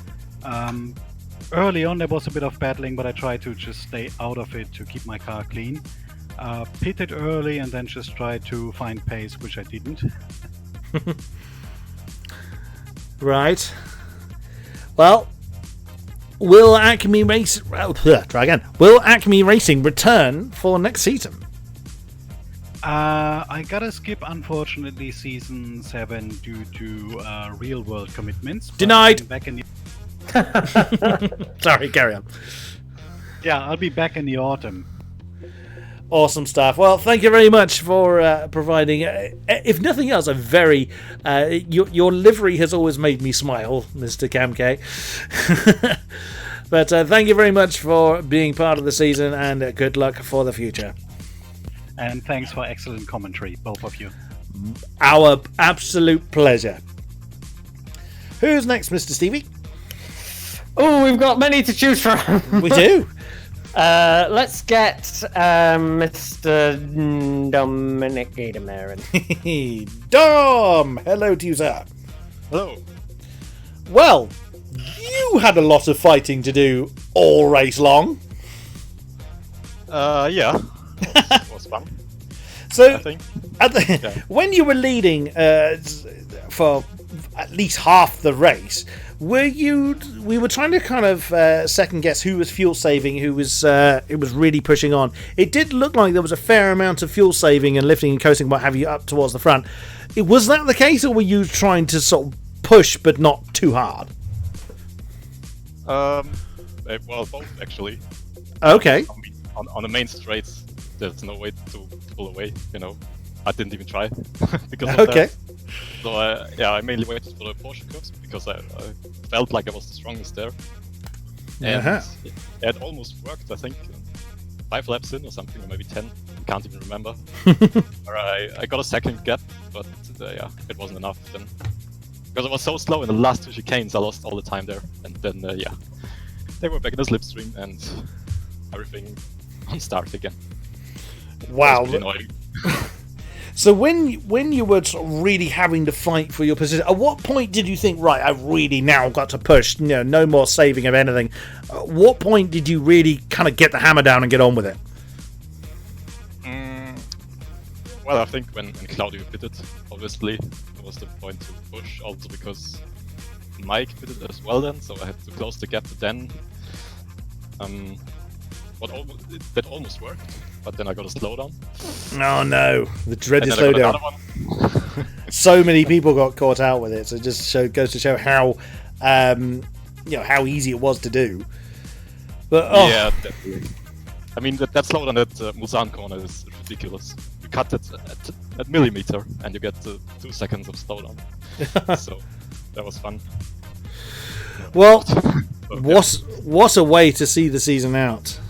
Early on there was a bit of battling, but I tried to just stay out of it to keep my car clean. Pitted early and then just tried to find pace, which I didn't. Right. Well, will Acme Racing return for next season? I gotta skip, unfortunately, season 7 due to real world commitments. Denied. Back in the... Sorry, carry on. Yeah, I'll be back in the autumn. Awesome stuff. Well, thank you very much for providing, if nothing else, a very... your livery has always made me smile, Mr. Kamke. But thank you very much for being part of the season, and good luck for the future. And thanks for excellent commentary, both of you. Our absolute pleasure. Who's next, Mr. Stevie? Oh, we've got many to choose from. We do. Let's get Mr. Dominic Gaidemeyer. Dom! Hello to you, sir. Hello. Well, you had a lot of fighting to do all race long. Yeah. It was fun. So, I think. When you were leading for at least half the race, we were trying to kind of second guess who was fuel saving, who was really pushing on. It did look like there was a fair amount of fuel saving and lifting and coasting, what have you, up towards the front. Was that the case, or were you trying to sort of push but not too hard? Well, both actually. Okay. On the main straights, there's no way to pull away. I didn't even try because of that. So I mainly waited for the Porsche curves because I felt like I was the strongest there. And it almost worked, I think, 5 laps in or something, or maybe 10. I can't even remember. Where I got a second gap, but it wasn't enough then. Because I was so slow in the last 2 chicanes, I lost all the time there. And then, they were back in the slipstream and everything on start again. Wow. Really annoying. So when you were sort of really having to fight for your position, at what point did you think, right, I've really now got to push, no more saving of anything? At what point did you really kind of get the hammer down and get on with it? Well, I think when Claudio pitted, obviously, it was the point to push, also because Mike pitted as well then, so I had to close the gap to Dan. That almost worked, but then I got a slowdown. Oh no, the dreaded slowdown. So many people got caught out with it, so it just goes to show how how easy it was to do. But yeah, definitely. I mean, that slowdown at Mulsanne corner is ridiculous. You cut it at millimeter, and you get 2 seconds of slowdown. So that was fun. Well, what a way to see the season out.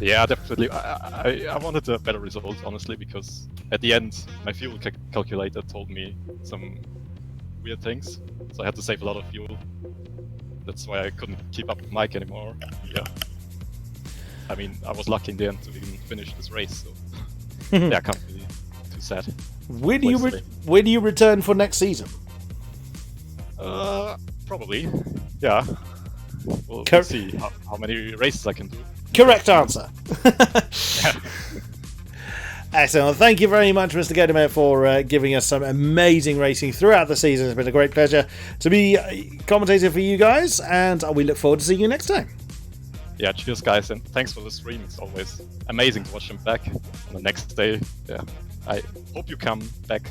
Yeah, definitely. I wanted a better result, honestly, because at the end, my fuel calculator told me some weird things, so I had to save a lot of fuel. That's why I couldn't keep up with Mike anymore. Yeah. I mean, I was lucky in the end to even finish this race, so yeah, I can't be too sad. Where do you return for next season? Probably. Yeah. We'll see how many races I can do. Correct answer. Excellent. Thank you very much, Mr. Gedemir, for giving us some amazing racing throughout the season. It's been a great pleasure to be commentating for you guys, and we look forward to seeing you next time. Yeah, cheers, guys, and thanks for the stream. It's always amazing to watch them back on the next day. Yeah, I hope you come back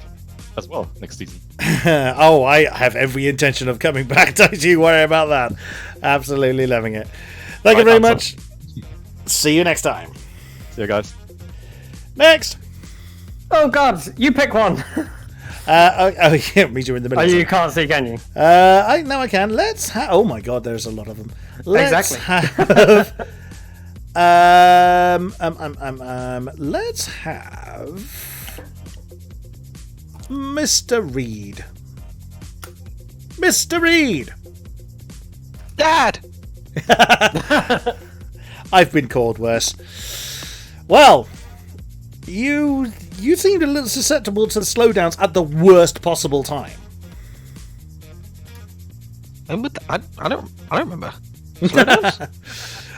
as well next season. Oh, I have every intention of coming back. Don't you worry about that. Absolutely loving it. Thank you very much. See you next time. See you guys. Next. Oh God, you pick one. Yeah, it means you're in the middle. Oh, you can't see, can you? I can. Let's have. Oh my God, there's a lot of them. Let's have. Let's have Mr. Reed. Mr. Reed. Dad. I've been called worse. Well, you seemed a little susceptible to the slowdowns at the worst possible time. I don't remember. Slowdowns?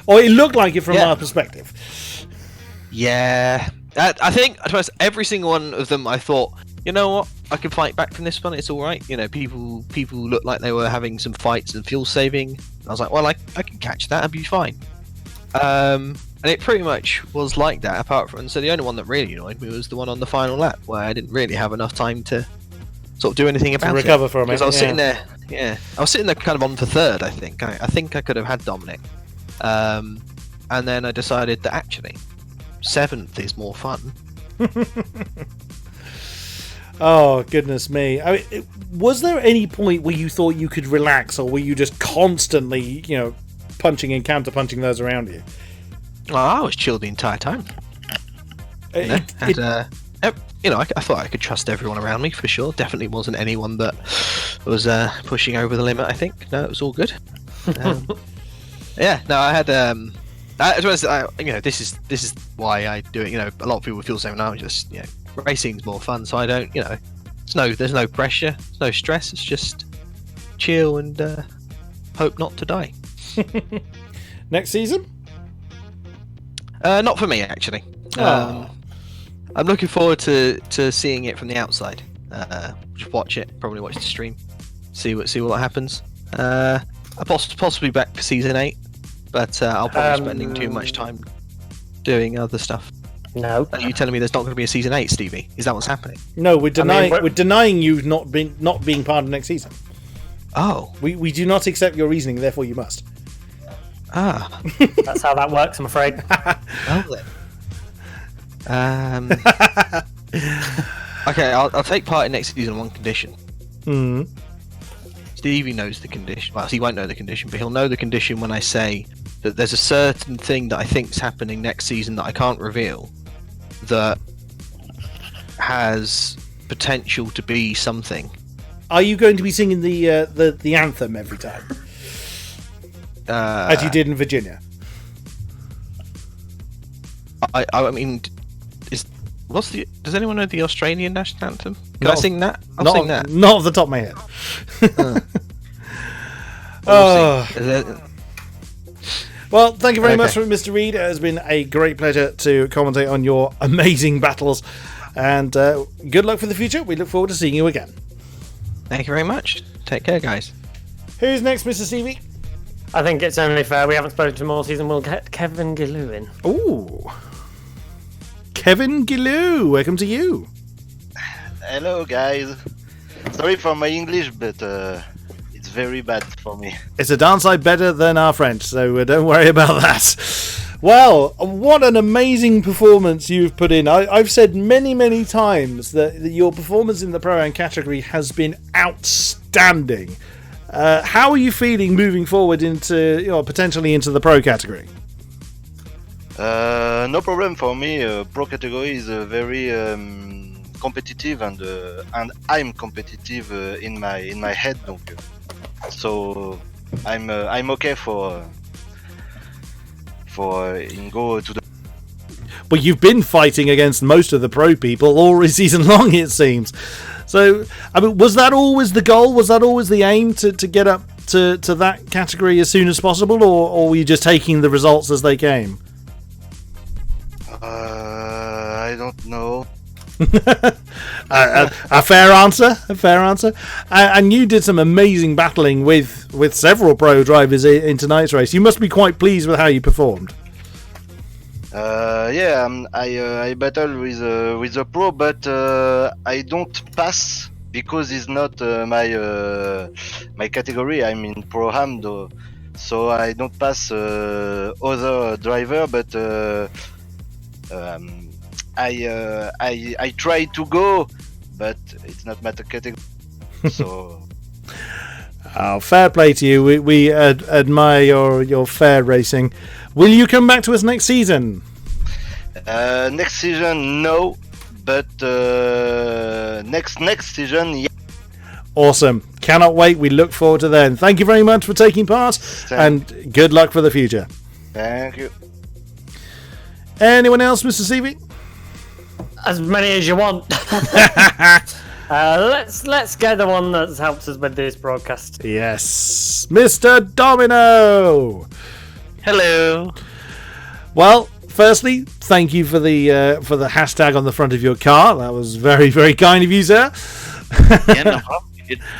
Or it looked like it from our perspective. Yeah, I think every single one of them. I thought, you know what, I can fight back from this one. It's all right. You know, people looked like they were having some fights and fuel saving. I was like, well, I can catch that and be fine. And it pretty much was like that, apart from, so the only one that really annoyed me was the one on the final lap, where I didn't really have enough time to sort of do anything about it. Recover from it. Because I was sitting there, I was sitting there kind of on for third, I think. I think I could have had Dominic. And then I decided that actually, 7th is more fun. Oh, goodness me. I mean, was there any point where you thought you could relax, or were you just constantly, punching and counter-punching those around you? Oh, I was chilled the entire time. I thought I could trust everyone around me for sure. Definitely wasn't anyone that was pushing over the limit. I think it was all good. I had. This is why I do it. A lot of people feel the same now. Just racing's more fun, so I don't. There's no pressure, there's no stress. It's just chill and hope not to die. Next season? Not for me, actually. I'm looking forward to seeing it from the outside. Just watch it, probably watch the stream, see what happens. I'll possibly back for season 8, but I'll probably be spending too much time doing other stuff. No. Are you telling me there's not going to be a season 8, Stevie? Is that what's happening? No, we're denying you not being part of next season. Oh. We do not accept your reasoning, therefore you must. Ah. That's how that works, I'm afraid. Well then. Okay, I'll take part in next season on one condition. Mm. Stevie knows the condition. Well, he won't know the condition, but he'll know the condition when I say that there's a certain thing that I think's happening next season that I can't reveal, that has potential to be something. Are you going to be singing the anthem every time, as you did in Virginia? I mean, Does anyone know the Australian national anthem? Can I sing that? I'll sing that. Not off the top of my head. Well, thank you very much, Mr. Reed. It has been a great pleasure to commentate on your amazing battles. And good luck for the future. We look forward to seeing you again. Thank you very much. Take care, guys. Who's next, Mr. Stevie? I think it's only fair. We haven't spoken to him all season. We'll get Kevin Gillou in. Ooh. Kevin Gillou, welcome to you. Hello, guys. Sorry for my English, but it's very bad for me. It's a downside better than our French, so don't worry about that. Well, what an amazing performance you've put in. I've said many, many times that your performance in the Pro-Am category has been outstanding. How are you feeling moving forward into, potentially into the Pro category? No problem for me. Pro category is very competitive, and I'm competitive in my head, so I'm okay for go to the. Well, you've been fighting against most of the pro people all season long, it seems. So, I mean, was that always the goal? Was that always the aim to get up to that category as soon as possible, or were you just taking the results as they came? I don't know. A fair answer. And you did some amazing battling with several pro drivers in tonight's race. You must be quite pleased with how you performed. I battle with the pro, but I don't pass because it's not my category. I'm in Pro-Am though, so I don't pass other driver, but I try to go, but it's not my category. So. Fair play to you. We admire your fair racing. Will you come back to us next season? Next season, no, but next season, yeah. Awesome. Cannot wait. We look forward to then. Thank you very much for taking part, and good luck for the future. Thank you. Anyone else, Mr. Stevie? As many as you want. Let's get the one that's helped us with this broadcast. Yes, Mr. Domino. Hello. Well, firstly, thank you for the hashtag on the front of your car. That was very, very kind of you, sir. Yeah, no problem.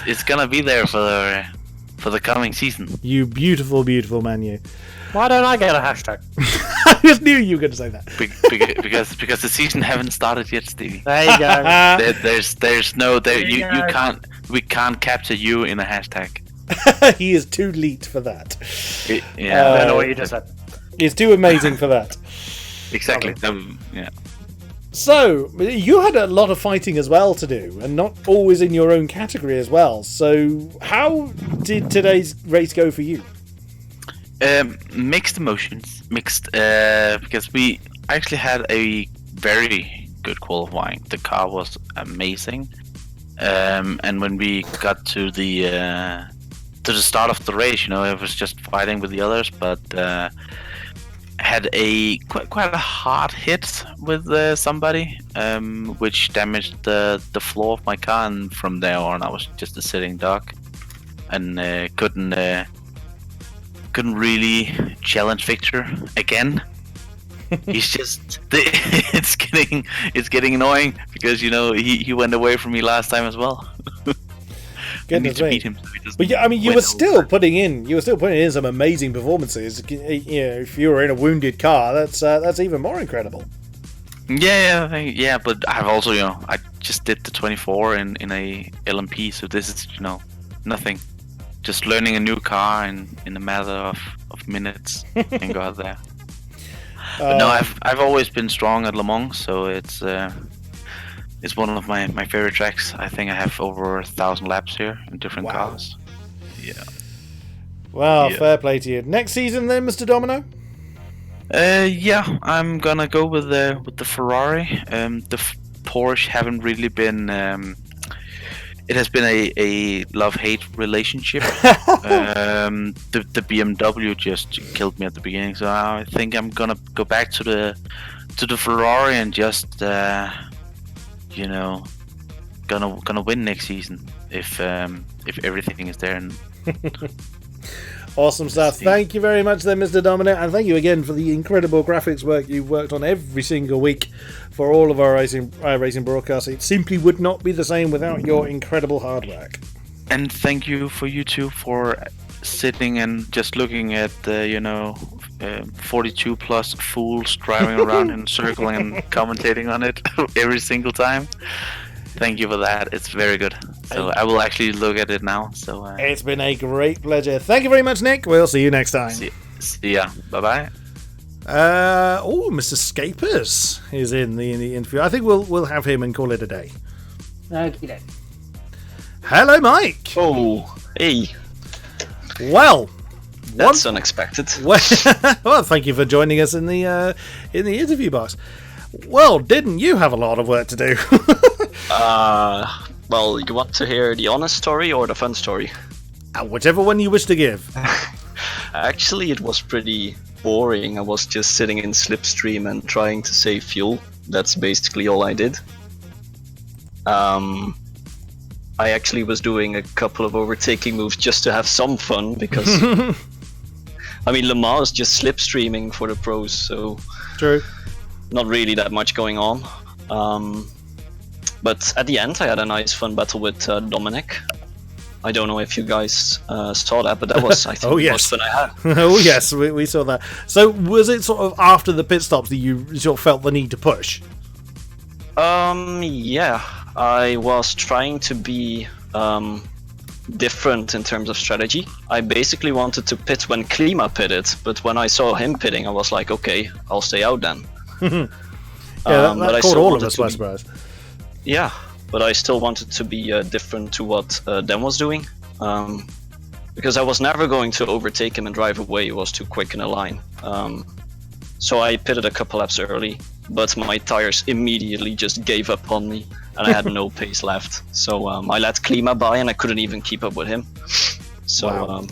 It's gonna be there for the coming season. You beautiful, beautiful man, you. Why don't I get a hashtag? I just knew you were going to say that. Because the season haven't started yet, Stevie. There you go. There's no we can't capture you in a hashtag. He is too elite for that. I don't know what you just said. He's too amazing for that. Exactly. Yeah. So, you had a lot of fighting as well to do, and not always in your own category as well. So, how did today's race go for you? Mixed emotions. Because we actually had a very good qualifying. The car was amazing. And when we got to the start of the race, it was just fighting with the others, but had a quite a hard hit with somebody, which damaged the floor of my car, and from there on I was just a sitting duck, and couldn't really challenge Victor again. He's just it's getting annoying because he went away from me last time as well. I need to beat him. But yeah, I mean, you were still putting in some amazing performances. If you were in a wounded car, that's even more incredible. Yeah, but I've also I just did the 24 in a LMP, so this is nothing. Just learning a new car in a matter of minutes and go out there. But no, I've always been strong at Le Mans, so it's one of my favorite tracks. I think I have over 1,000 laps here in different cars. Yeah. Wow, fair play to you. Next season then, Mr. Domino? Yeah, I'm gonna go with the Ferrari. The Porsche haven't really been. It has been a love-hate relationship. The BMW just killed me at the beginning, so I think I'm gonna go back to to the Ferrari and just you know, gonna win next season if everything is there. And Awesome stuff. Thank you very much then, Mr. Dominic, and thank you again for the incredible graphics work you've worked on every single week for all of our racing broadcasts. It simply would not be the same without your incredible hard work. And thank you for you two for sitting and just looking at the 42 plus fools driving around in a circle and commentating on it every single time. Thank you for that. It's very good. So I will actually look at it now. So it's been a great pleasure. Thank you very much, Nick. We'll see you next time. See ya. Bye bye. Mr. Scapers is in the interview. I think we'll have him and call it a day. Okay. Hello, Mike. Oh, hey. Well, that's unexpected. Well, thank you for joining us in the interview box. Well, didn't you have a lot of work to do? Well, you want to hear the honest story or the fun story? Whichever one you wish to give. Actually, it was pretty boring. I was just sitting in slipstream and trying to save fuel. That's basically all I did. I actually was doing a couple of overtaking moves just to have some fun, because I mean, Le Mans is just slipstreaming for the pros, so true. Not really that much going on. But at the end, I had a nice fun battle with Dominic. I don't know if you guys saw that, but that was, I think, the most fun I had. Oh yes, we saw that. So was it sort of after the pit stops that you sort of felt the need to push? Yeah, I was trying to be different in terms of strategy. I basically wanted to pit when Klima pitted, but when I saw him pitting, I was like, okay, I'll stay out then. Yeah, that caught all of us by surprise. Yeah, but I still wanted to be different to what Dan was doing, because I was never going to overtake him and drive away. He was too quick in a line. So I pitted a couple laps early, but my tires immediately just gave up on me, and I had no pace left. So I let Klima by, and I couldn't even keep up with him. So wow.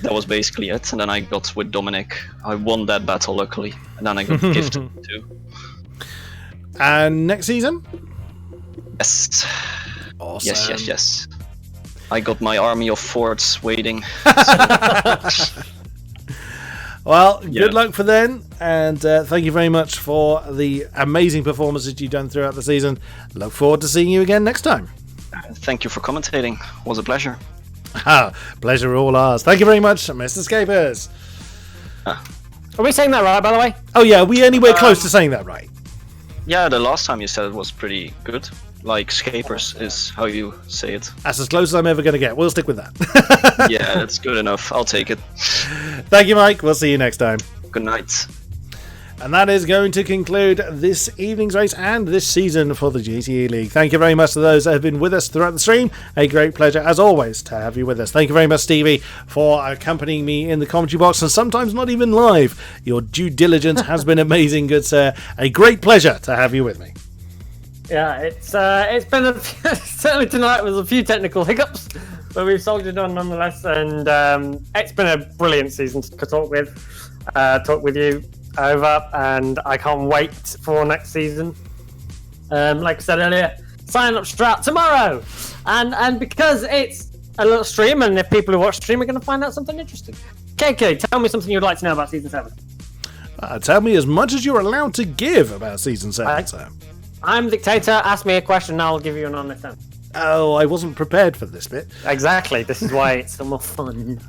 That was basically it. And then I got with Dominic. I won that battle, luckily, and then I got gifted too. And next season? Yes. Awesome. Yes. I got my army of Fords waiting. Well, good luck for then, and thank you very much for the amazing performances you've done throughout the season. Look forward to seeing you again next time. Thank you for commentating. It was a pleasure. Pleasure all ours. Thank you very much, Mr. Scapers. Are we saying that right, by the way? Oh yeah, are we anywhere close to saying that right? Yeah, the last time you said it was pretty good. Like, Scapers is how you say it. That's as close as I'm ever going to get. We'll stick with that. Yeah, that's good enough. I'll take it. Thank you, Mike. We'll see you next time. Good night. And that is going to conclude this evening's race and this season for the GTE League. Thank you very much to those that have been with us throughout the stream. A great pleasure, as always, to have you with us. Thank you very much, Stevie, for accompanying me in the commentary box, and sometimes not even live. Your due diligence has been amazing, good sir. A great pleasure to have you with me. Yeah, it's been certainly tonight with a few technical hiccups, but we've soldiered on nonetheless, and it's been a brilliant season to talk with you over, and I can't wait for next season. Like I said earlier, sign up straight tomorrow, and because it's a little stream, and if people who watch stream are going to find out something interesting. KK, tell me something you'd like to know about season 7. Tell me as much as you're allowed to give about season 7, sir. I'm dictator. Ask me a question, and I'll give you an honest answer. Oh, I wasn't prepared for this bit. Exactly. This is why it's so more fun.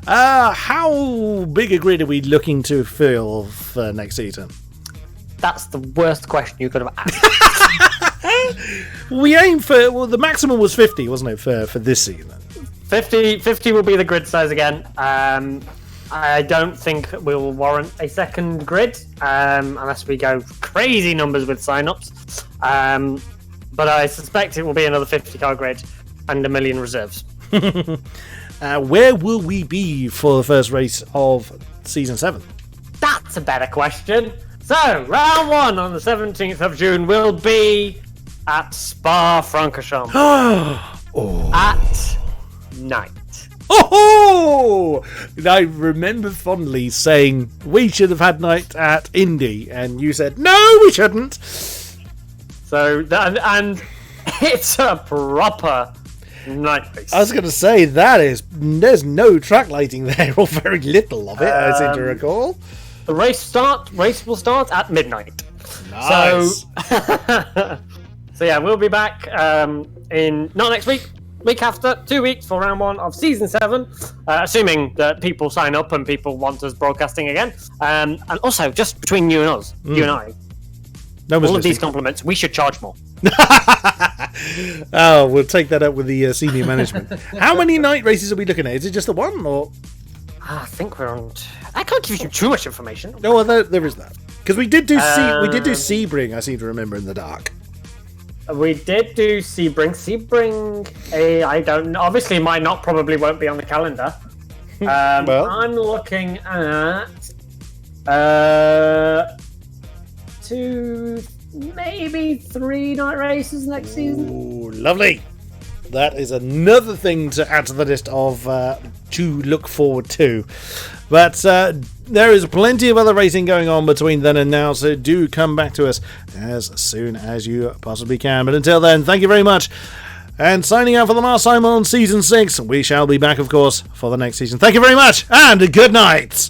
How big a grid are we looking to fill for next season? That's the worst question you could have asked. We aim for, well, the maximum was 50, wasn't it, for this season? 50 will be the grid size again. I don't think we'll warrant a second grid unless we go crazy numbers with sign-ups. But I suspect it will be another 50-car grid and 1 million reserves. Where will we be for the first race of Season 7? That's a better question. So, round 1 on the 17th of June will be at Spa-Francorchamps. At night. Oh! I remember fondly saying we should have had night at Indy, and you said no, we shouldn't. So and it's a proper night race. I was going to say there's no track lighting there, or very little of it. I seem to recall. The race will start at midnight. Nice. So yeah, we'll be back in not next week. Week after, 2 weeks for round 1 of season 7, assuming that people sign up and people want us broadcasting again. And also, just between you and us, you and I, all of these compliments, we should charge more. Oh, we'll take that up with the senior management. How many night races are we looking at? Is it just the one, or? I think we're on. I can't give you too much information. No, well, there is that, because we did do Sebring. I seem to remember in the dark. We did do Sebring. Sebring, I don't know. Obviously, might not, probably won't be on the calendar. Well, I'm looking at 2, maybe 3 night races next season. Ooh, lovely. That is another thing to add to the list of to look forward to. But there is plenty of other racing going on between then and now, so do come back to us as soon as you possibly can. But until then, thank you very much. And signing out for the last time on Season 6, we shall be back, of course, for the next season. Thank you very much, and good night!